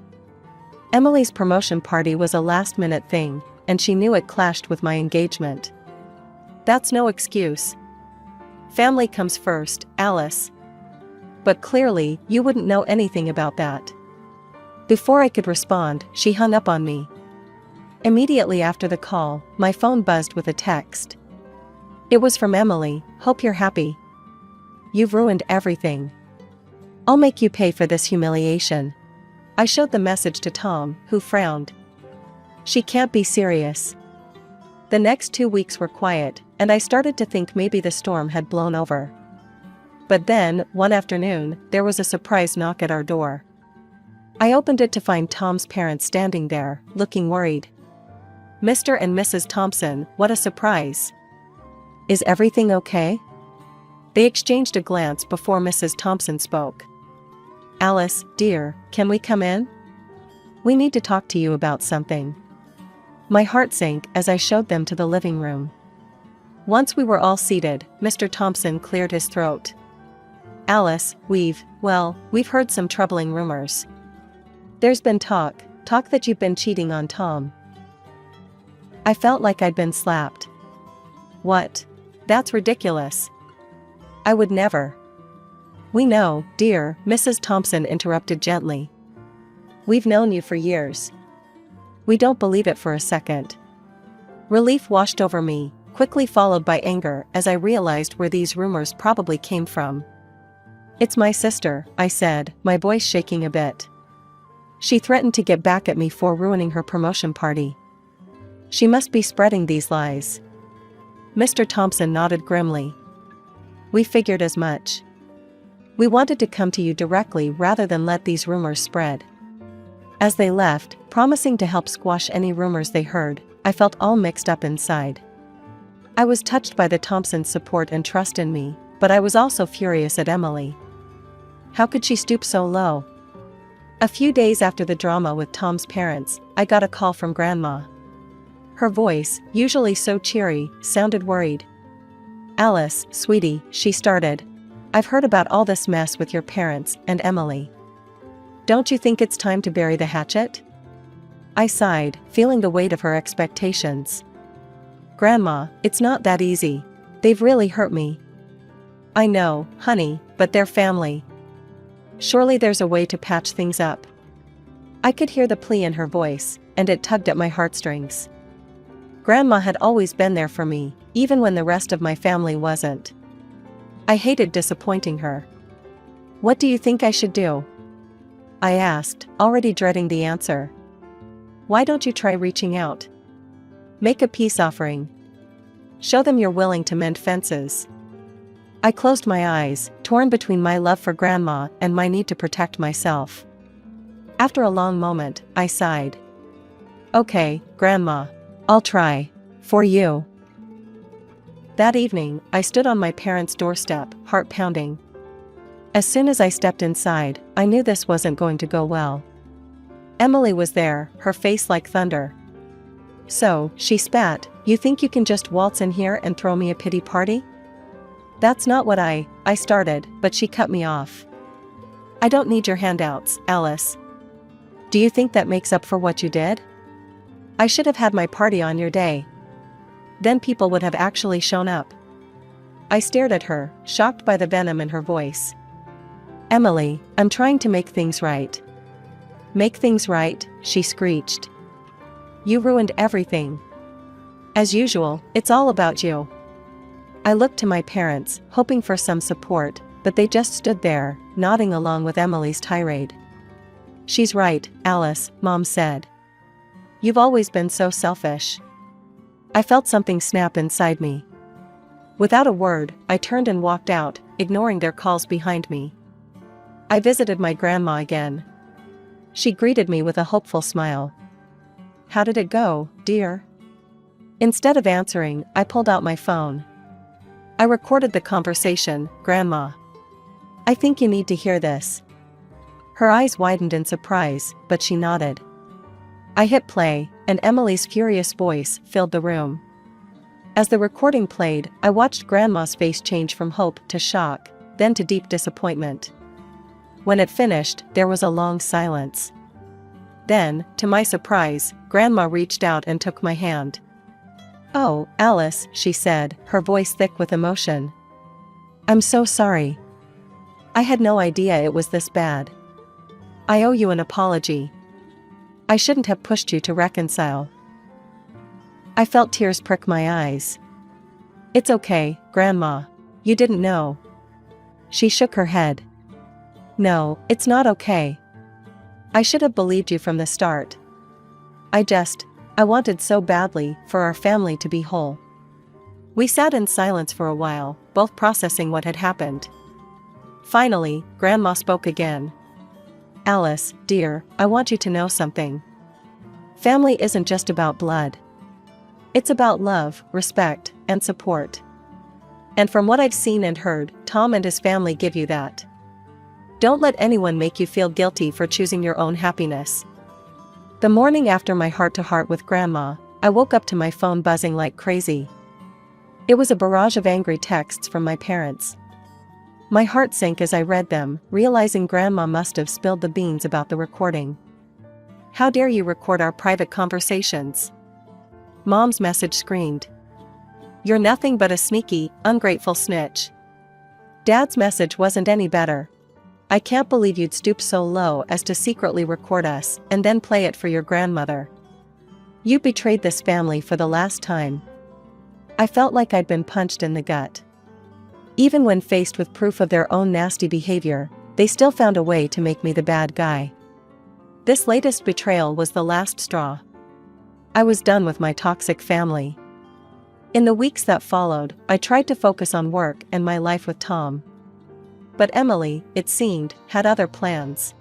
Speaker 2: Emily's promotion party was a last-minute thing, and she knew it clashed with my engagement. That's no excuse. Family comes first, Alice. But clearly, you wouldn't know anything about that." Before I could respond, she hung up on me. Immediately after the call, my phone buzzed with a text. It was from Emily. "Hope you're happy. You've ruined everything. I'll make you pay for this humiliation." I showed the message to Tom, who frowned. She can't be serious. The next 2 weeks were quiet, and I started to think maybe the storm had blown over. But then, one afternoon, there was a surprise knock at our door. I opened it to find Tom's parents standing there, looking worried. "Mr. and Mrs. Thompson, what a surprise. Is everything okay?" They exchanged a glance before Mrs. Thompson spoke. "Alice, dear, can we come in? We need to talk to you about something." My heart sank as I showed them to the living room. Once we were all seated, Mr. Thompson cleared his throat. "Alice, we've heard some troubling rumors. There's been talk that you've been cheating on Tom." I felt like I'd been slapped. "What? That's ridiculous. I would never." "We know, dear," Mrs. Thompson interrupted gently. "We've known you for years. We don't believe it for a second." Relief washed over me, quickly followed by anger as I realized where these rumors probably came from. "It's my sister," I said, my voice shaking a bit. "She threatened to get back at me for ruining her promotion party. She must be spreading these lies." Mr. Thompson nodded grimly. "We figured as much. We wanted to come to you directly rather than let these rumors spread." As they left, promising to help squash any rumors they heard, I felt all mixed up inside. I was touched by the Thompsons' support and trust in me, but I was also furious at Emily. How could she stoop so low? A few days after the drama with Tom's parents, I got a call from Grandma. Her voice, usually so cheery, sounded worried. "Alice, sweetie," she started. "I've heard about all this mess with your parents and Emily. Don't you think it's time to bury the hatchet?" I sighed, feeling the weight of her expectations. "Grandma, it's not that easy. They've really hurt me." "I know, honey, but they're family. Surely there's a way to patch things up." I could hear the plea in her voice, and it tugged at my heartstrings. Grandma had always been there for me, even when the rest of my family wasn't. I hated disappointing her. "What do you think I should do?" I asked, already dreading the answer. "Why don't you try reaching out? Make a peace offering. Show them you're willing to mend fences." I closed my eyes, torn between my love for Grandma and my need to protect myself. After a long moment, I sighed. Okay, Grandma. I'll try. For you. That evening, I stood on my parents' doorstep, heart pounding. As soon as I stepped inside, I knew this wasn't going to go well. Emily was there, her face like thunder. "So," she spat, "you think you can just waltz in here and throw me a pity party?" "That's not what I started," but she cut me off. "I don't need your handouts, Alice. Do you think that makes up for what you did? I should have had my party on your day. Then people would have actually shown up." I stared at her, shocked by the venom in her voice. "Emily, I'm trying to make things right." "Make things right?" she screeched. "You ruined everything. As usual, it's all about you." I looked to my parents, hoping for some support, but they just stood there, nodding along with Emily's tirade. "She's right, Alice," Mom said. "You've always been so selfish." I felt something snap inside me. Without a word, I turned and walked out, ignoring their calls behind me. I visited my grandma again. She greeted me with a hopeful smile. "How did it go, dear?" Instead of answering, I pulled out my phone. I recorded the conversation. "Grandma, I think you need to hear this." Her eyes widened in surprise, but she nodded. I hit play, and Emily's furious voice filled the room. As the recording played, I watched Grandma's face change from hope to shock, then to deep disappointment. When it finished, there was a long silence. Then, to my surprise, Grandma reached out and took my hand. "Oh, Alice," she said, her voice thick with emotion. "I'm so sorry. I had no idea it was this bad. I owe you an apology. I shouldn't have pushed you to reconcile." I felt tears prick my eyes. "It's okay, Grandma. You didn't know." She shook her head. "No, it's not okay. I should have believed you from the start. I wanted so badly for our family to be whole." We sat in silence for a while, both processing what had happened. Finally, Grandma spoke again. "Alice, dear, I want you to know something. Family isn't just about blood. It's about love, respect, and support. And from what I've seen and heard, Tom and his family give you that. Don't let anyone make you feel guilty for choosing your own happiness." The morning after my heart-to-heart with Grandma, I woke up to my phone buzzing like crazy. It was a barrage of angry texts from my parents. My heart sank as I read them, realizing Grandma must have spilled the beans about the recording. "How dare you record our private conversations?" Mom's message screamed. "You're nothing but a sneaky, ungrateful snitch." Dad's message wasn't any better. "I can't believe you'd stoop so low as to secretly record us and then play it for your grandmother. You betrayed this family for the last time." I felt like I'd been punched in the gut. Even when faced with proof of their own nasty behavior, they still found a way to make me the bad guy. This latest betrayal was the last straw. I was done with my toxic family. In the weeks that followed, I tried to focus on work and my life with Tom. But Emily, it seemed, had other plans.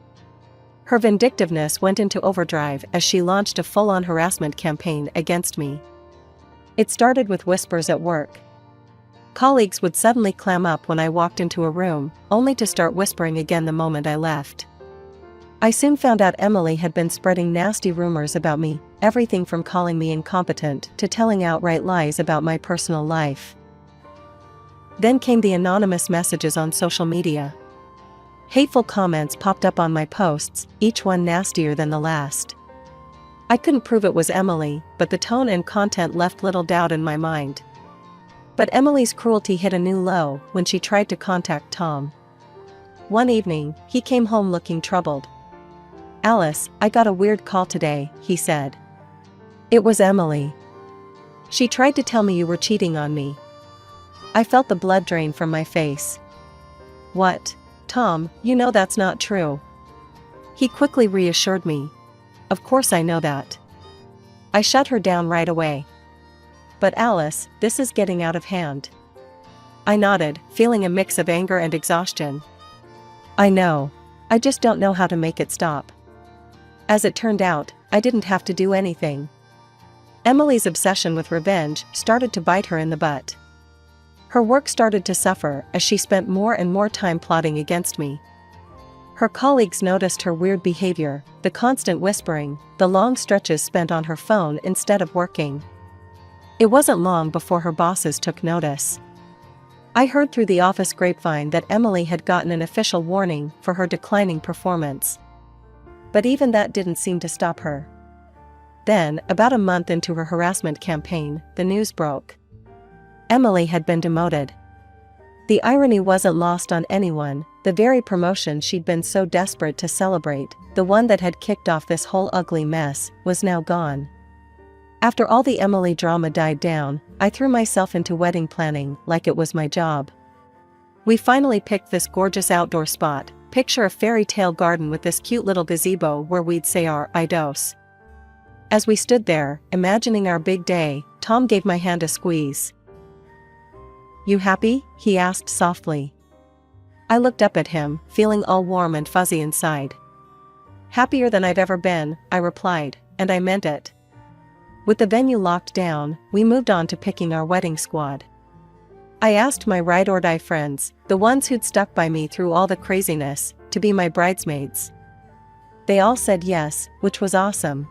Speaker 2: Her vindictiveness went into overdrive as she launched a full-on harassment campaign against me. It started with whispers at work. Colleagues would suddenly clam up when I walked into a room, only to start whispering again the moment I left. I soon found out Emily had been spreading nasty rumors about me, everything from calling me incompetent to telling outright lies about my personal life. Then came the anonymous messages on social media. Hateful comments popped up on my posts, each one nastier than the last. I couldn't prove it was Emily, but the tone and content left little doubt in my mind. But Emily's cruelty hit a new low when she tried to contact Tom. One evening, he came home looking troubled. "Alice, I got a weird call today," he said. "It was Emily. She tried to tell me you were cheating on me." I felt the blood drain from my face. "What? Tom, you know that's not true." He quickly reassured me. "Of course I know that." I shut her down right away. "But Alice, this is getting out of hand." I nodded, feeling a mix of anger and exhaustion. "I know. I just don't know how to make it stop." As it turned out, I didn't have to do anything. Emily's obsession with revenge started to bite her in the butt. Her work started to suffer as she spent more and more time plotting against me. Her colleagues noticed her weird behavior, the constant whispering, the long stretches spent on her phone instead of working. It wasn't long before her bosses took notice. I heard through the office grapevine that Emily had gotten an official warning for her declining performance. But even that didn't seem to stop her. Then, about a month into her harassment campaign, the news broke. Emily had been demoted. The irony wasn't lost on anyone. The very promotion she'd been so desperate to celebrate, the one that had kicked off this whole ugly mess, was now gone. After all the Emily drama died down, I threw myself into wedding planning like it was my job. We finally picked this gorgeous outdoor spot. Picture a fairy tale garden with this cute little gazebo where we'd say our I dos. As we stood there, imagining our big day, Tom gave my hand a squeeze. "You happy?" he asked softly. I looked up at him, feeling all warm and fuzzy inside. "Happier than I've ever been," I replied, and I meant it. With the venue locked down, we moved on to picking our wedding squad. I asked my ride-or-die friends, the ones who'd stuck by me through all the craziness, to be my bridesmaids. They all said yes, which was awesome.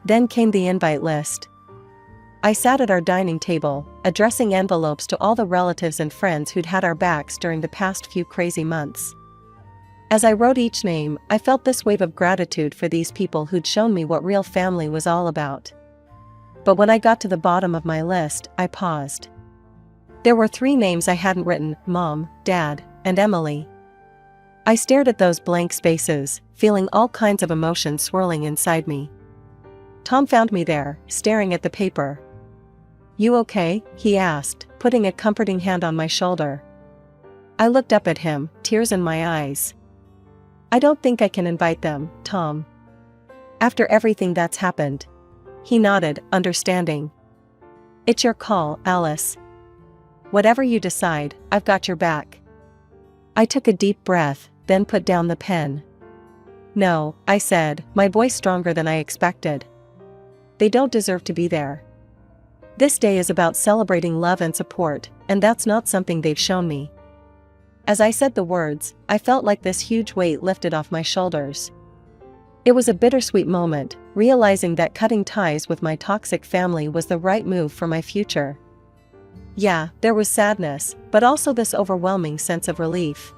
Speaker 2: Then came the invite list. I sat at our dining table, addressing envelopes to all the relatives and friends who'd had our backs during the past few crazy months. As I wrote each name, I felt this wave of gratitude for these people who'd shown me what real family was all about. But when I got to the bottom of my list, I paused. There were 3 names I hadn't written: Mom, Dad, and Emily. I stared at those blank spaces, feeling all kinds of emotions swirling inside me. Tom found me there, staring at the paper. "You okay?" he asked, putting a comforting hand on my shoulder. I looked up at him, tears in my eyes. "I don't think I can invite them, Tom. After everything that's happened." He nodded, understanding. "It's your call, Alice. Whatever you decide, I've got your back." I took a deep breath, then put down the pen. "No," I said, my voice stronger than I expected. "They don't deserve to be there. This day is about celebrating love and support, and that's not something they've shown me." As I said the words, I felt like this huge weight lifted off my shoulders. It was a bittersweet moment, realizing that cutting ties with my toxic family was the right move for my future. Yeah, there was sadness, but also this overwhelming sense of relief.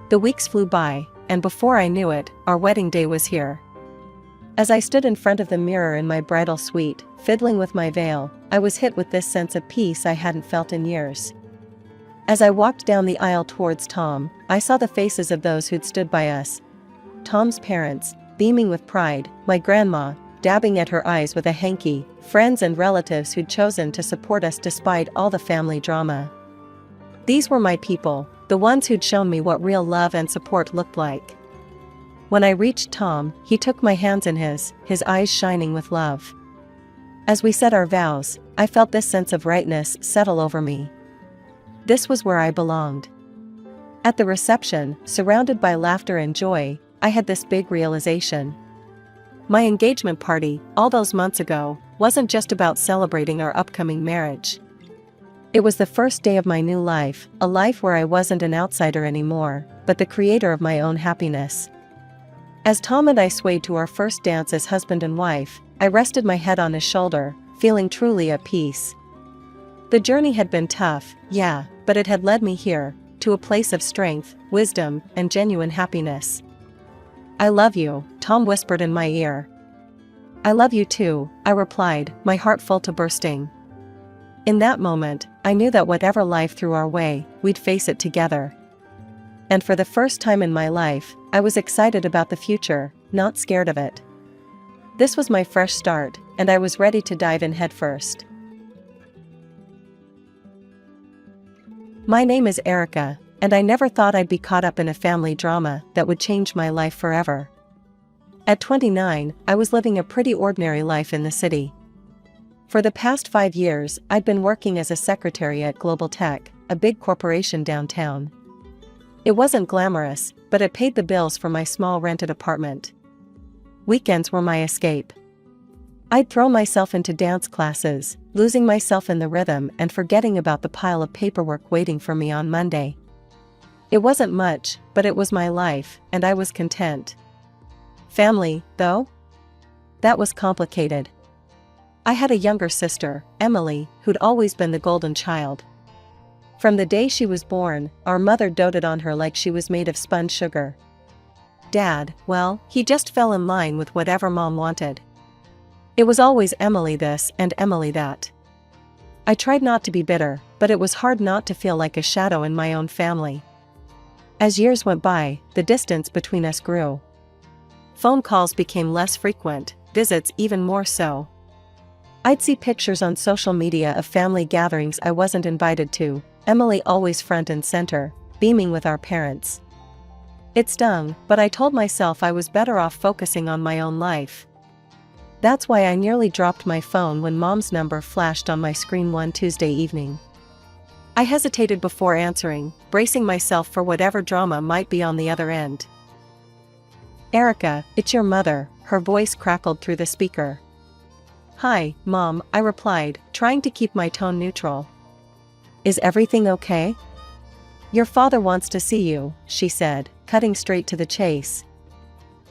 Speaker 2: The weeks flew by, and before I knew it, our wedding day was here. As I stood in front of the mirror in my bridal suite, fiddling with my veil, I was hit with this sense of peace I hadn't felt in years. As I walked down the aisle towards Tom, I saw the faces of those who'd stood by us. Tom's parents, beaming with pride, my grandma, dabbing at her eyes with a hanky, friends and relatives who'd chosen to support us despite all the family drama. These were my people, the ones who'd shown me what real love and support looked like. When I reached Tom, he took my hands in his eyes shining with love. As we said our vows, I felt this sense of rightness settle over me. This was where I belonged. At the reception, surrounded by laughter and joy, I had this big realization. My engagement party, all those months ago, wasn't just about celebrating our upcoming marriage. It was the first day of my new life, a life where I wasn't an outsider anymore, but the creator of my own happiness. As Tom and I swayed to our first dance as husband and wife, I rested my head on his shoulder, feeling truly at peace. The journey had been tough, yeah, but it had led me here, to a place of strength, wisdom, and genuine happiness. "I love you," Tom whispered in my ear. "I love you too," I replied, my heart full to bursting. In that moment, I knew that whatever life threw our way, we'd face it together. And for the first time in my life, I was excited about the future, not scared of it. This was my fresh start, and I was ready to dive in headfirst. My name is Erica, and I never thought I'd be caught up in a family drama that would change my life forever. At 29, I was living a pretty ordinary life in the city. For the past 5 years, I'd been working as a secretary at Global Tech, a big corporation downtown. It wasn't glamorous, but it paid the bills for my small rented apartment. Weekends were my escape. I'd throw myself into dance classes, losing myself in the rhythm and forgetting about the pile of paperwork waiting for me on Monday. It wasn't much, but it was my life, and I was content. Family, though? That was complicated. I had a younger sister, Emily, who'd always been the golden child. From the day she was born, our mother doted on her like she was made of spun sugar. Dad, well, he just fell in line with whatever Mom wanted. It was always Emily this and Emily that. I tried not to be bitter, but it was hard not to feel like a shadow in my own family. As years went by, the distance between us grew. Phone calls became less frequent, visits even more so. I'd see pictures on social media of family gatherings I wasn't invited to, Emily always front and center, beaming with our parents. It stung, but I told myself I was better off focusing on my own life. That's why I nearly dropped my phone when Mom's number flashed on my screen one Tuesday evening. I hesitated before answering, bracing myself for whatever drama might be on the other end. "Erica, it's your mother," her voice crackled through the speaker. "Hi, Mom," I replied, trying to keep my tone neutral. "Is everything okay?" "Your father wants to see you," she said, cutting straight to the chase.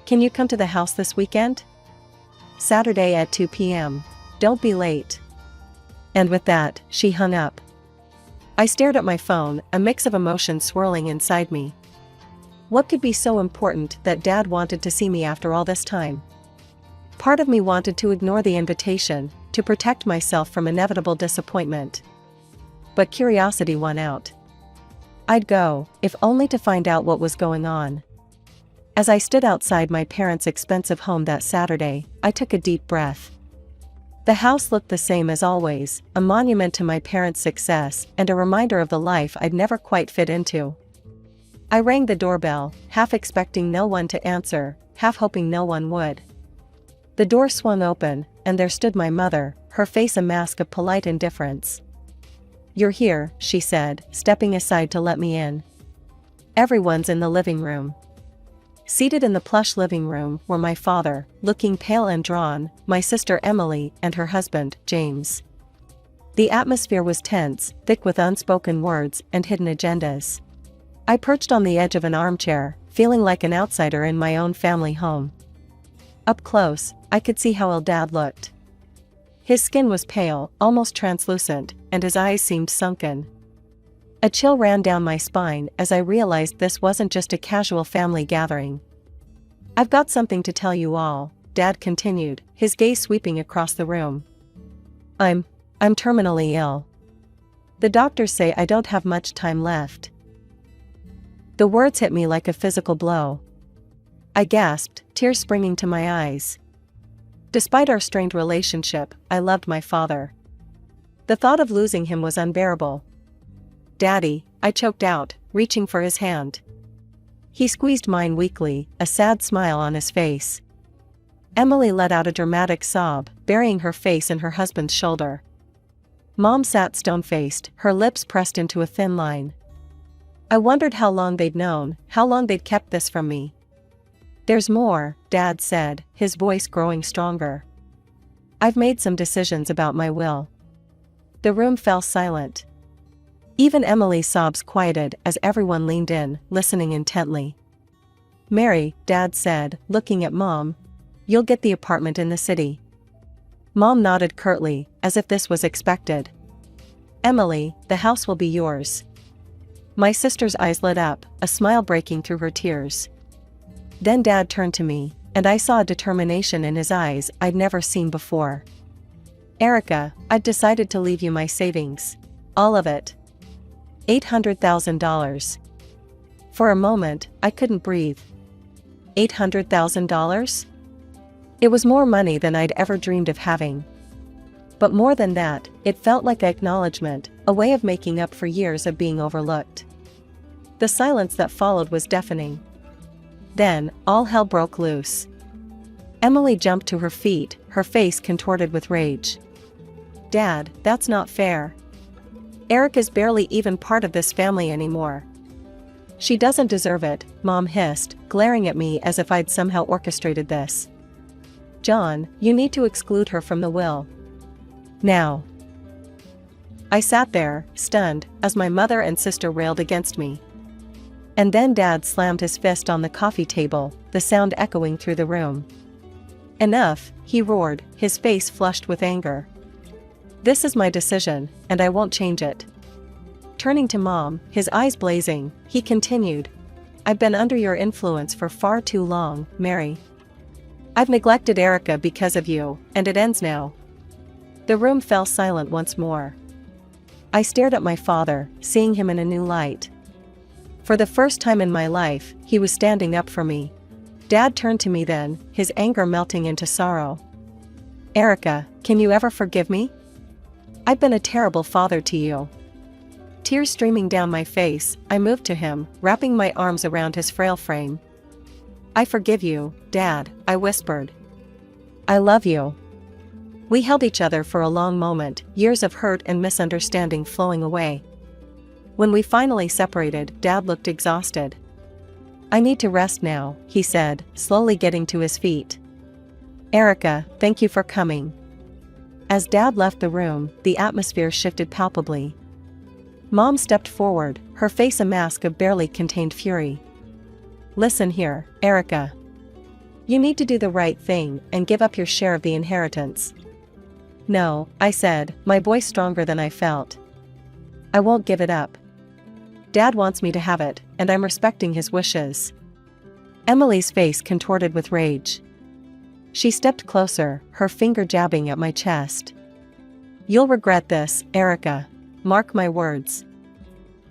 Speaker 2: "Can you come to the house this weekend?" "Saturday at 2 p.m. Don't be late." And with that, she hung up. I stared at my phone, a mix of emotions swirling inside me. What could be so important that Dad wanted to see me after all this time? Part of me wanted to ignore the invitation, to protect myself from inevitable disappointment. But curiosity won out. I'd go, if only to find out what was going on. As I stood outside my parents' expensive home that Saturday, I took a deep breath. The house looked the same as always, a monument to my parents' success and a reminder of the life I'd never quite fit into. I rang the doorbell, half expecting no one to answer, half hoping no one would. The door swung open, and there stood my mother, her face a mask of polite indifference. "You're here," she said, stepping aside to let me in. "Everyone's in the living room." Seated in the plush living room were my father, looking pale and drawn, my sister Emily, and her husband, James. The atmosphere was tense, thick with unspoken words and hidden agendas. I perched on the edge of an armchair, feeling like an outsider in my own family home. Up close, I could see how ill Dad looked. His skin was pale, almost translucent, and his eyes seemed sunken. A chill ran down my spine as I realized this wasn't just a casual family gathering. "I've got something to tell you all," Dad continued, his gaze sweeping across the room. I'm terminally ill. The doctors say I don't have much time left." The words hit me like a physical blow. I gasped, tears springing to my eyes. Despite our strained relationship, I loved my father. The thought of losing him was unbearable. "Daddy," I choked out, reaching for his hand. He squeezed mine weakly, a sad smile on his face. Emily let out a dramatic sob, burying her face in her husband's shoulder. Mom sat stone-faced, her lips pressed into a thin line. I wondered how long they'd known, how long they'd kept this from me. "There's more," Dad said, his voice growing stronger. "I've made some decisions about my will." The room fell silent. Even Emily's sobs quieted as everyone leaned in, listening intently. "Mary," Dad said, looking at Mom, "you'll get the apartment in the city." Mom nodded curtly, as if this was expected. "Emily, the house will be yours." My sister's eyes lit up, a smile breaking through her tears. Then Dad turned to me, and I saw a determination in his eyes I'd never seen before. "Erica, I've decided to leave you my savings. All of it. $800,000. For a moment, I couldn't breathe. $800,000? It was more money than I'd ever dreamed of having. But more than that, it felt like acknowledgement, a way of making up for years of being overlooked. The silence that followed was deafening. Then, all hell broke loose. Emily jumped to her feet, her face contorted with rage. "Dad, that's not fair. Eric is barely even part of this family anymore." "She doesn't deserve it," Mom hissed, glaring at me as if I'd somehow orchestrated this. John, you need to exclude her from the will. Now. I sat there, stunned, as my mother and sister railed against me. And then Dad slammed his fist on the coffee table, the sound echoing through the room. Enough, he roared, his face flushed with anger. This is my decision, and I won't change it. Turning to Mom, his eyes blazing, he continued. I've been under your influence for far too long, Mary. I've neglected Erica because of you, and it ends now. The room fell silent once more. I stared at my father, seeing him in a new light. For the first time in my life, he was standing up for me. Dad turned to me then, his anger melting into sorrow. Erica, can you ever forgive me? I've been a terrible father to you. Tears streaming down my face, I moved to him, wrapping my arms around his frail frame. I forgive you, Dad, I whispered. I love you. We held each other for a long moment, years of hurt and misunderstanding flowing away. When we finally separated, Dad looked exhausted. I need to rest now, he said, slowly getting to his feet. Erica, thank you for coming. As Dad left the room, the atmosphere shifted palpably. Mom stepped forward, her face a mask of barely contained fury. Listen here, Erica. You need to do the right thing and give up your share of the inheritance. No, I said, my voice stronger than I felt. I won't give it up. Dad wants me to have it, and I'm respecting his wishes. Emily's face contorted with rage. She stepped closer, her finger jabbing at my chest. You'll regret this, Erica. Mark my words.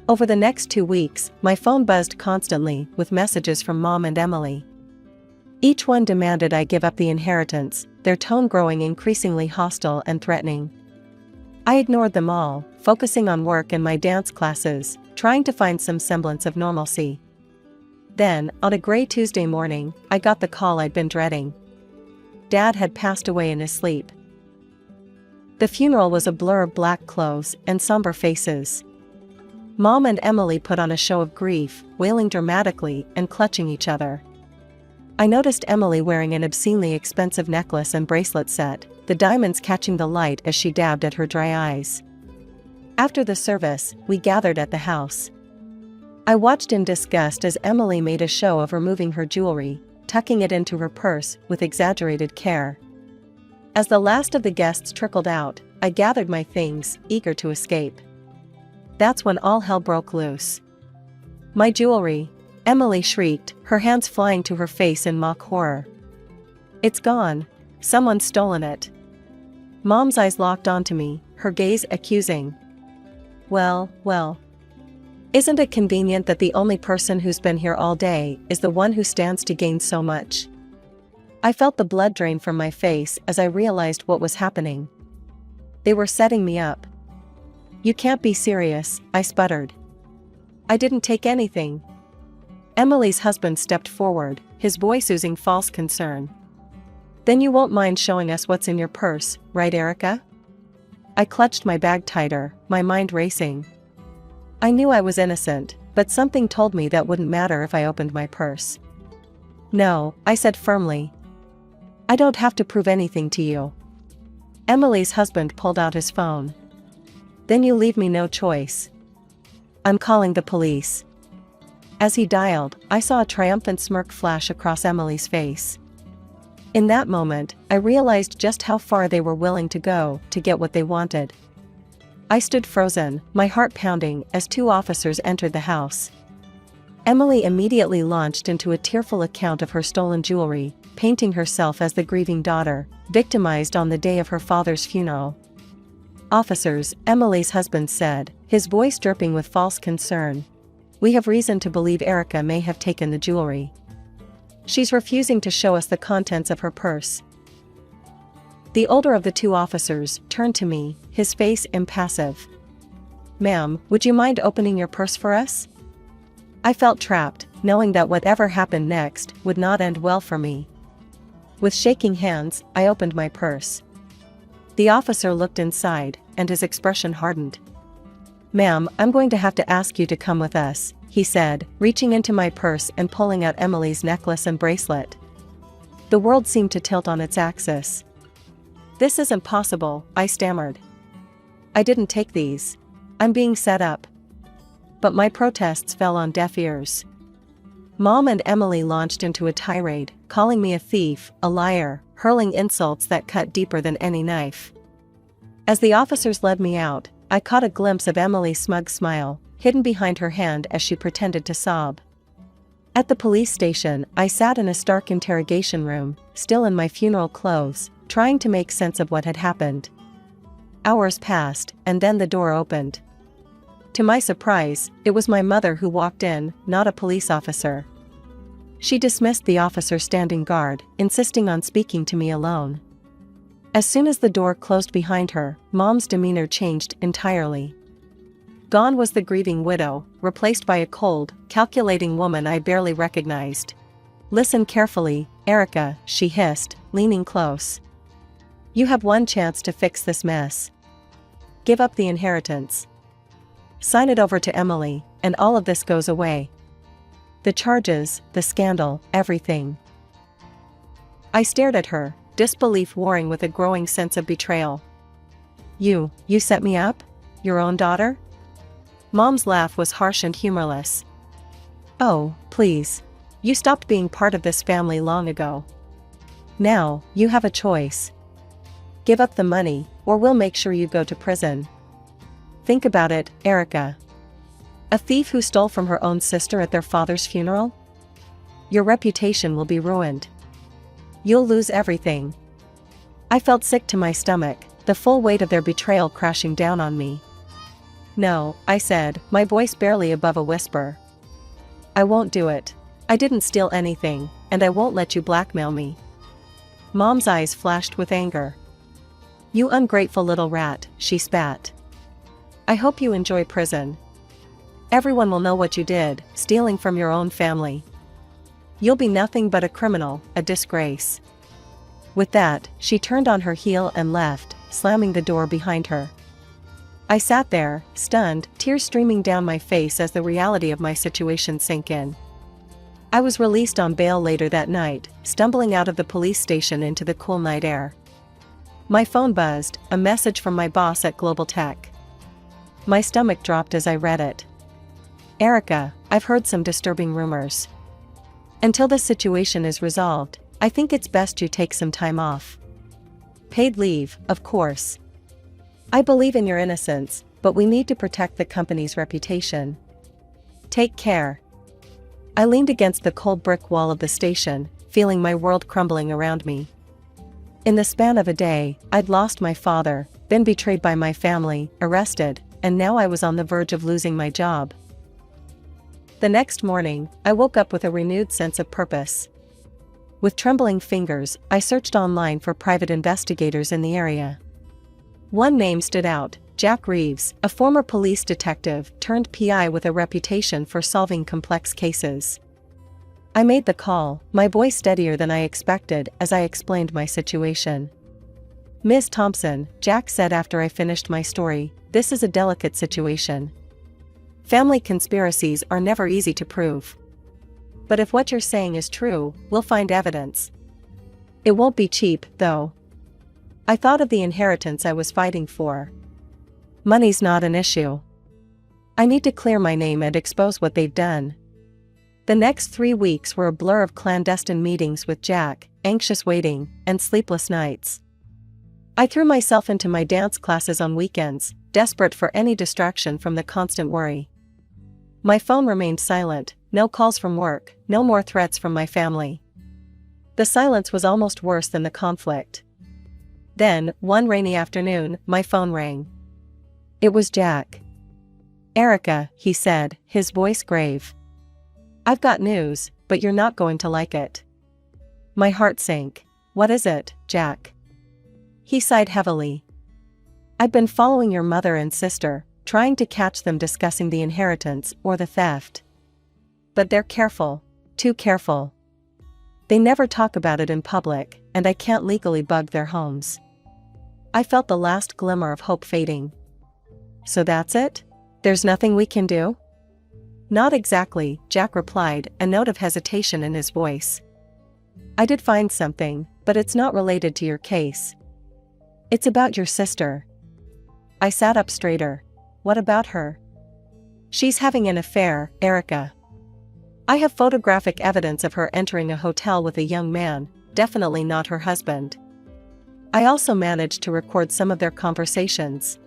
Speaker 2: Over the next 2 weeks, my phone buzzed constantly with messages from Mom and Emily. Each one demanded I give up the inheritance, their tone growing increasingly hostile and threatening. I ignored them all, focusing on work and my dance classes, trying to find some semblance of normalcy. Then, on a gray Tuesday morning, I got the call I'd been dreading. Dad had passed away in his sleep. The funeral was a blur of black clothes and somber faces. Mom and Emily put on a show of grief, wailing dramatically and clutching each other. I noticed Emily wearing an obscenely expensive necklace and bracelet set, the diamonds catching the light as she dabbed at her dry eyes. After the service, we gathered at the house. I watched in disgust as Emily made a show of removing her jewelry, tucking it into her purse with exaggerated care. As the last of the guests trickled out, I gathered my things, eager to escape. That's when all hell broke loose. My jewelry, Emily shrieked, her hands flying to her face in mock horror. It's gone. Someone's stolen it. Mom's eyes locked onto me, her gaze accusing. Well. Isn't it convenient that the only person who's been here all day is the one who stands to gain so much? I felt the blood drain from my face as I realized what was happening. They were setting me up. You can't be serious, I sputtered. I didn't take anything. Emily's husband stepped forward, his voice oozing false concern. Then you won't mind showing us what's in your purse, right, Erica? I clutched my bag tighter, my mind racing. I knew I was innocent, but something told me that wouldn't matter if I opened my purse. No, I said firmly. I don't have to prove anything to you. Emily's husband pulled out his phone. Then you leave me no choice. I'm calling the police. As he dialed, I saw a triumphant smirk flash across Emily's face. In that moment, I realized just how far they were willing to go to get what they wanted. I stood frozen, my heart pounding, as 2 officers entered the house. Emily immediately launched into a tearful account of her stolen jewelry, painting herself as the grieving daughter, victimized on the day of her father's funeral. Officers, Emily's husband said, his voice dripping with false concern. We have reason to believe Erica may have taken the jewelry. She's refusing to show us the contents of her purse. The older of the 2 officers turned to me, his face impassive. Ma'am, would you mind opening your purse for us? I felt trapped, knowing that whatever happened next would not end well for me. With shaking hands, I opened my purse. The officer looked inside, and his expression hardened. Ma'am, I'm going to have to ask you to come with us, he said, reaching into my purse and pulling out Emily's necklace and bracelet. The world seemed to tilt on its axis. "This isn't possible," I stammered. "I didn't take these. I'm being set up." But my protests fell on deaf ears. Mom and Emily launched into a tirade, calling me a thief, a liar, hurling insults that cut deeper than any knife. As the officers led me out, I caught a glimpse of Emily's smug smile, hidden behind her hand as she pretended to sob. At the police station, I sat in a stark interrogation room, still in my funeral clothes, trying to make sense of what had happened. Hours passed, and then the door opened. To my surprise, it was my mother who walked in, not a police officer. She dismissed the officer standing guard, insisting on speaking to me alone. As soon as the door closed behind her, Mom's demeanor changed entirely. Gone was the grieving widow, replaced by a cold, calculating woman I barely recognized. "Listen carefully, Erica," she hissed, leaning close. "You have one chance to fix this mess. Give up the inheritance. Sign it over to Emily, and all of this goes away. The charges, the scandal, everything." I stared at her, disbelief warring with a growing sense of betrayal. You set me up? Your own daughter?" Mom's laugh was harsh and humorless. "Oh, please. You stopped being part of this family long ago. Now, you have a choice. Give up the money, or we'll make sure you go to prison. Think about it, Erica. A thief who stole from her own sister at their father's funeral? Your reputation will be ruined. You'll lose everything." I felt sick to my stomach, the full weight of their betrayal crashing down on me. "No," I said, my voice barely above a whisper. "I won't do it. I didn't steal anything, and I won't let you blackmail me." Mom's eyes flashed with anger. "You ungrateful little rat," she spat. "I hope you enjoy prison. Everyone will know what you did, stealing from your own family. You'll be nothing but a criminal, a disgrace." With that, she turned on her heel and left, slamming the door behind her. I sat there, stunned, tears streaming down my face as the reality of my situation sank in. I was released on bail later that night, stumbling out of the police station into the cool night air. My phone buzzed, a message from my boss at Global Tech. My stomach dropped as I read it. "Erica, I've heard some disturbing rumors. Until this situation is resolved, I think it's best you take some time off. Paid leave, of course. I believe in your innocence, but we need to protect the company's reputation. Take care." I leaned against the cold brick wall of the station, feeling my world crumbling around me. In the span of a day, I'd lost my father, been betrayed by my family, arrested, and now I was on the verge of losing my job. The next morning, I woke up with a renewed sense of purpose. With trembling fingers, I searched online for private investigators in the area. One name stood out, Jack Reeves, a former police detective turned PI with a reputation for solving complex cases. I made the call, my voice steadier than I expected as I explained my situation. "Ms. Thompson," Jack said after I finished my story, "this is a delicate situation. Family conspiracies are never easy to prove. But if what you're saying is true, we'll find evidence. It won't be cheap, though." I thought of the inheritance I was fighting for. Money's not an issue. I need to clear my name and expose what they've done. The next 3 weeks were a blur of clandestine meetings with Jack, anxious waiting, and sleepless nights. I threw myself into my dance classes on weekends, desperate for any distraction from the constant worry. My phone remained silent, no calls from work, no more threats from my family. The silence was almost worse than the conflict. Then, one rainy afternoon, my phone rang. It was Jack. "Erica," he said, his voice grave. "I've got news, but you're not going to like it." My heart sank. "What is it, Jack?" He sighed heavily. "I've been following your mother and sister, trying to catch them discussing the inheritance or the theft. But they're careful, too careful. They never talk about it in public, and I can't legally bug their homes." I felt the last glimmer of hope fading. "So that's it? There's nothing we can do?" "Not exactly," Jack replied, a note of hesitation in his voice. I did find something, but it's not related to your case. It's about your sister. I sat up straighter. What about her? She's having an affair, Erica. I have photographic evidence of her entering a hotel with a young man, definitely not her husband. I also managed to record some of their conversations.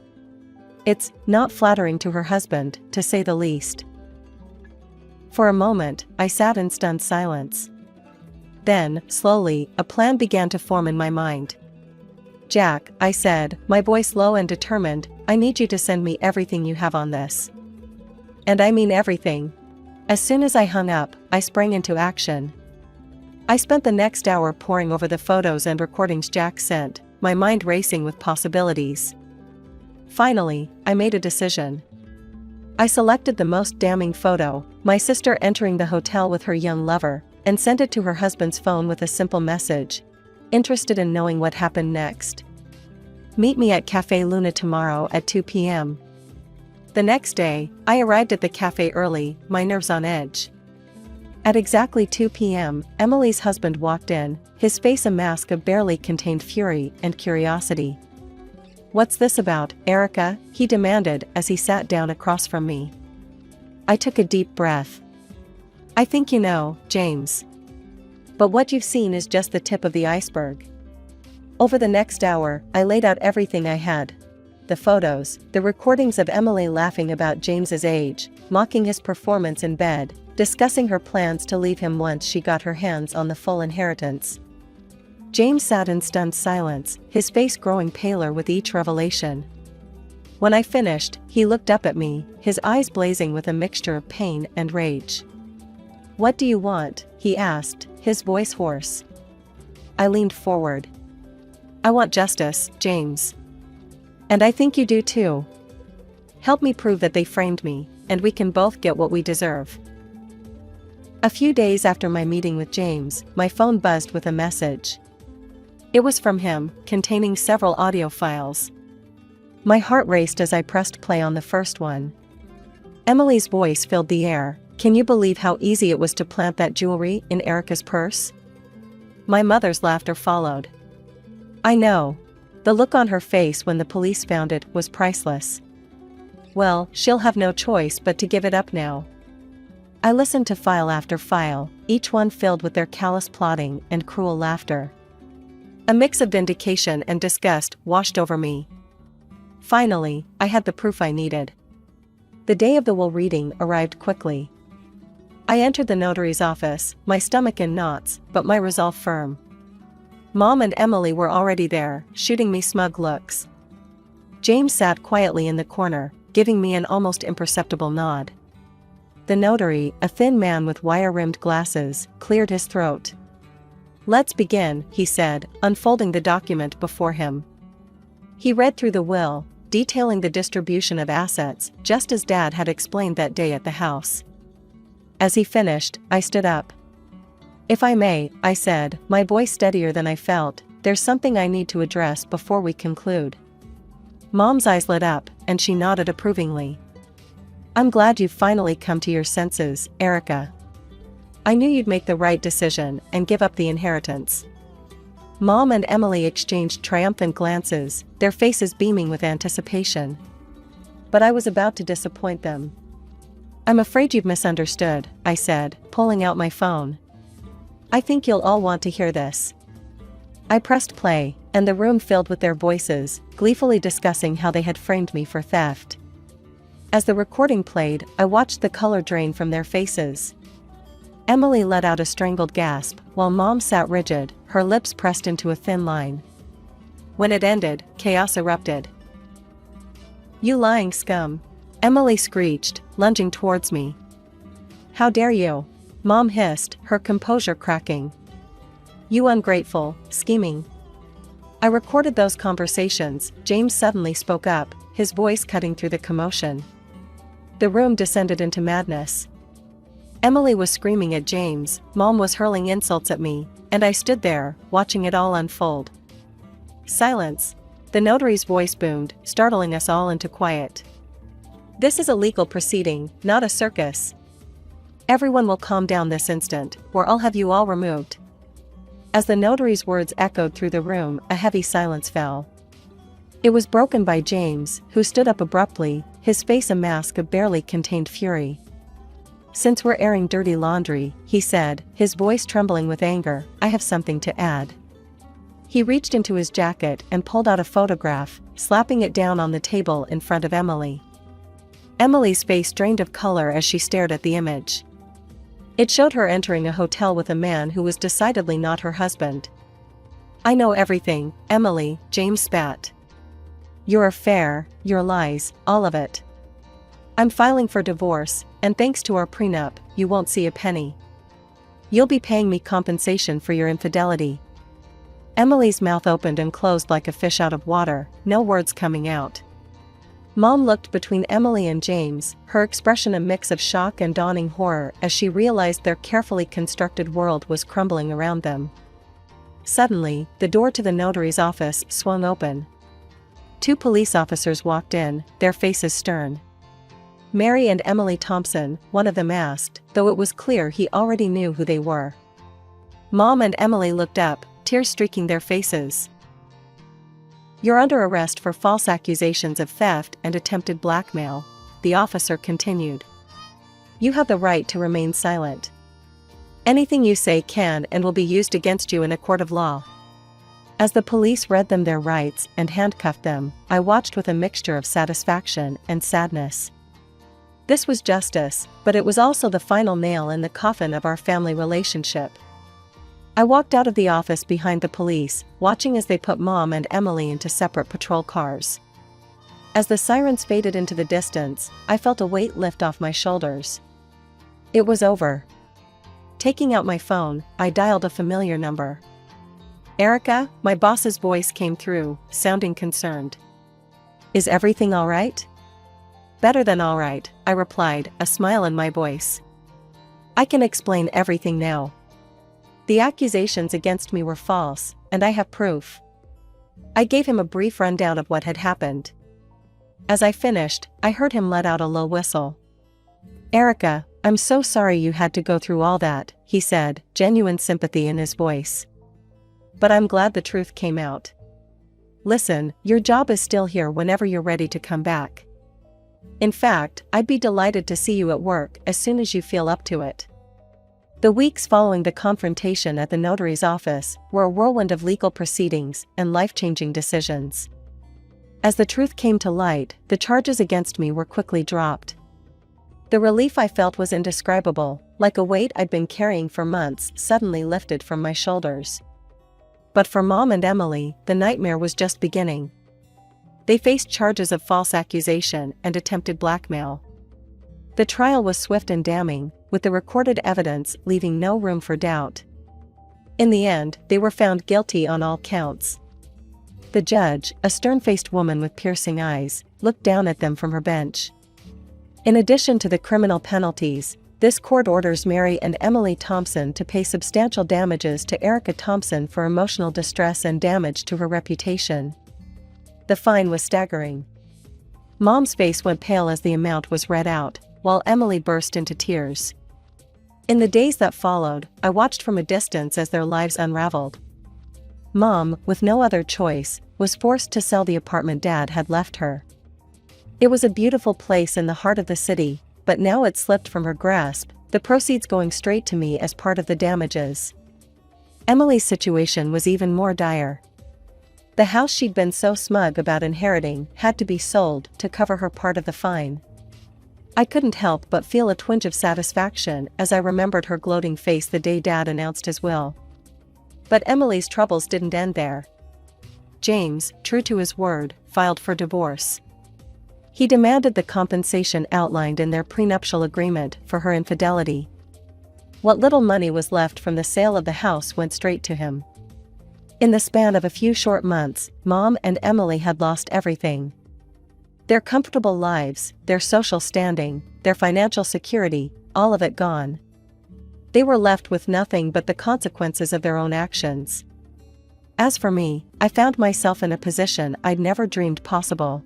Speaker 2: It's not flattering to her husband, to say the least. For a moment, I sat in stunned silence. Then, slowly, a plan began to form in my mind. Jack, I said, my voice low and determined, I need you to send me everything you have on this. And I mean everything. As soon as I hung up, I sprang into action. I spent the next hour poring over the photos and recordings Jack sent, my mind racing with possibilities. Finally, I made a decision. I selected the most damning photo, my sister entering the hotel with her young lover, and sent it to her husband's phone with a simple message. Interested in knowing what happened next? Meet me at Café Luna tomorrow at 2 p.m. The next day, I arrived at the cafe early, my nerves on edge. At exactly 2 p.m., Emily's husband walked in, his face a mask of barely contained fury and curiosity. What's this about, Erica? He demanded as he sat down across from me. I took a deep breath. I think you know, James. But what you've seen is just the tip of the iceberg. Over the next hour, I laid out everything I had. The photos, the recordings of Emily laughing about James's age, mocking his performance in bed, discussing her plans to leave him once she got her hands on the full inheritance. James sat in stunned silence, his face growing paler with each revelation. When I finished, he looked up at me, his eyes blazing with a mixture of pain and rage. What do you want? He asked, his voice hoarse. I leaned forward. I want justice, James. And I think you do too. Help me prove that they framed me, and we can both get what we deserve. A few days after my meeting with James, my phone buzzed with a message. It was from him, containing several audio files. My heart raced as I pressed play on the first one. Emily's voice filled the air. Can you believe how easy it was to plant that jewelry in Erica's purse? My mother's laughter followed. I know. The look on her face when the police found it was priceless. Well, she'll have no choice but to give it up now. I listened to file after file, each one filled with their callous plotting and cruel laughter. A mix of vindication and disgust washed over me. Finally, I had the proof I needed. The day of the will reading arrived quickly. I entered the notary's office, my stomach in knots, but my resolve firm. Mom and Emily were already there, shooting me smug looks. James sat quietly in the corner, giving me an almost imperceptible nod. The notary, a thin man with wire-rimmed glasses, cleared his throat. Let's begin, he said, unfolding the document before him. He read through the will, detailing the distribution of assets, just as Dad had explained that day at the house. As he finished, I stood up. If I may, I said, my voice steadier than I felt, there's something I need to address before we conclude. Mom's eyes lit up, and she nodded approvingly. I'm glad you've finally come to your senses, Erica. I knew you'd make the right decision and give up the inheritance. Mom and Emily exchanged triumphant glances, their faces beaming with anticipation. But I was about to disappoint them. I'm afraid you've misunderstood, I said, pulling out my phone. I think you'll all want to hear this. I pressed play, and the room filled with their voices, gleefully discussing how they had framed me for theft. As the recording played, I watched the color drain from their faces. Emily let out a strangled gasp, while Mom sat rigid, her lips pressed into a thin line. When it ended, chaos erupted. You lying scum! Emily screeched, lunging towards me. How dare you! Mom hissed, her composure cracking. You ungrateful, scheming. I recorded those conversations. James suddenly spoke up, his voice cutting through the commotion. The room descended into madness. Emily was screaming at James, Mom was hurling insults at me, and I stood there, watching it all unfold. Silence! The notary's voice boomed, startling us all into quiet. This is a legal proceeding, not a circus. Everyone will calm down this instant, or I'll have you all removed. As the notary's words echoed through the room, a heavy silence fell. It was broken by James, who stood up abruptly, his face a mask of barely contained fury. "Since we're airing dirty laundry," he said, his voice trembling with anger, "I have something to add." He reached into his jacket and pulled out a photograph, slapping it down on the table in front of Emily. Emily's face drained of color as she stared at the image. It showed her entering a hotel with a man who was decidedly not her husband. "I know everything, Emily," James spat. "Your affair, your lies, all of it. I'm filing for divorce, and thanks to our prenup, you won't see a penny. You'll be paying me compensation for your infidelity." Emily's mouth opened and closed like a fish out of water, no words coming out. Mom looked between Emily and James, her expression a mix of shock and dawning horror as she realized their carefully constructed world was crumbling around them. Suddenly, the door to the notary's office swung open. 2 police officers walked in, their faces stern. Mary and Emily Thompson, one of them asked, though it was clear he already knew who they were. Mom and Emily looked up, tears streaking their faces. "You're under arrest for false accusations of theft and attempted blackmail," the officer continued. "You have the right to remain silent. Anything you say can and will be used against you in a court of law." As the police read them their rights and handcuffed them, I watched with a mixture of satisfaction and sadness. This was justice, but it was also the final nail in the coffin of our family relationship. I walked out of the office behind the police, watching as they put Mom and Emily into separate patrol cars. As the sirens faded into the distance, I felt a weight lift off my shoulders. It was over. Taking out my phone, I dialed a familiar number. "Erica," my boss's voice came through, sounding concerned. "Is everything all right?" "Better than all right," I replied, a smile in my voice. "I can explain everything now. The accusations against me were false, and I have proof." I gave him a brief rundown of what had happened. As I finished, I heard him let out a low whistle. "Erica, I'm so sorry you had to go through all that," he said, genuine sympathy in his voice. "But I'm glad the truth came out. Listen, your job is still here whenever you're ready to come back. In fact, I'd be delighted to see you at work as soon as you feel up to it." The weeks following the confrontation at the notary's office were a whirlwind of legal proceedings and life-changing decisions. As the truth came to light, the charges against me were quickly dropped. The relief I felt was indescribable, like a weight I'd been carrying for months suddenly lifted from my shoulders. But for Mom and Emily, the nightmare was just beginning. They faced charges of false accusation and attempted blackmail. The trial was swift and damning, with the recorded evidence leaving no room for doubt. In the end, they were found guilty on all counts. The judge, a stern-faced woman with piercing eyes, looked down at them from her bench. In addition to the criminal penalties, this court orders Mary and Emily Thompson to pay substantial damages to Erica Thompson for emotional distress and damage to her reputation. The fine was staggering. Mom's face went pale as the amount was read out, while Emily burst into tears. In the days that followed, I watched from a distance as their lives unraveled. Mom, with no other choice, was forced to sell the apartment Dad had left her. It was a beautiful place in the heart of the city, but now it slipped from her grasp, the proceeds going straight to me as part of the damages. Emily's situation was even more dire. The house she'd been so smug about inheriting had to be sold to cover her part of the fine. I couldn't help but feel a twinge of satisfaction as I remembered her gloating face the day Dad announced his will. But Emily's troubles didn't end there. James, true to his word, filed for divorce. He demanded the compensation outlined in their prenuptial agreement for her infidelity. What little money was left from the sale of the house went straight to him. In the span of a few short months, Mom and Emily had lost everything. Their comfortable lives, their social standing, their financial security, all of it gone. They were left with nothing but the consequences of their own actions. As for me, I found myself in a position I'd never dreamed possible.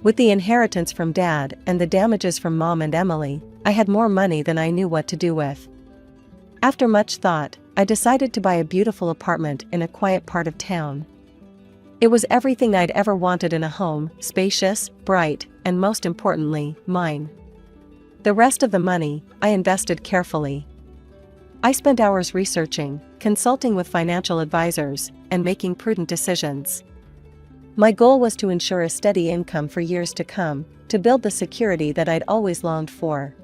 Speaker 2: With the inheritance from Dad and the damages from Mom and Emily, I had more money than I knew what to do with. After much thought, I decided to buy a beautiful apartment in a quiet part of town. It was everything I'd ever wanted in a home, spacious, bright, and most importantly, mine. The rest of the money, I invested carefully. I spent hours researching, consulting with financial advisors, and making prudent decisions. My goal was to ensure a steady income for years to come, to build the security that I'd always longed for.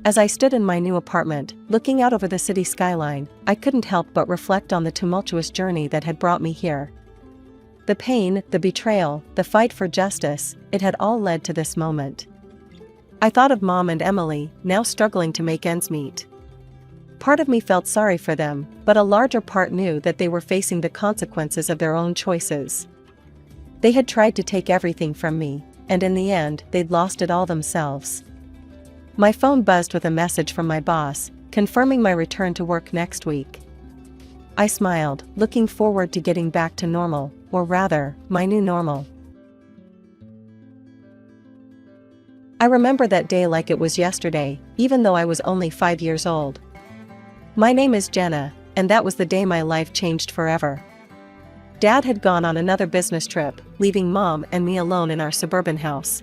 Speaker 2: As I stood in my new apartment, looking out over the city skyline, I couldn't help but reflect on the tumultuous journey that had brought me here. The pain, the betrayal, the fight for justice, it had all led to this moment. I thought of Mom and Emily, now struggling to make ends meet. Part of me felt sorry for them, but a larger part knew that they were facing the consequences of their own choices. They had tried to take everything from me, and in the end, they'd lost it all themselves. My phone buzzed with a message from my boss, confirming my return to work next week. I smiled, looking forward to getting back to normal, or rather, my new normal. I remember that day like it was yesterday, even though I was only 5 years old. My name is Jenna, and that was the day my life changed forever. Dad had gone on another business trip, leaving Mom and me alone in our suburban house.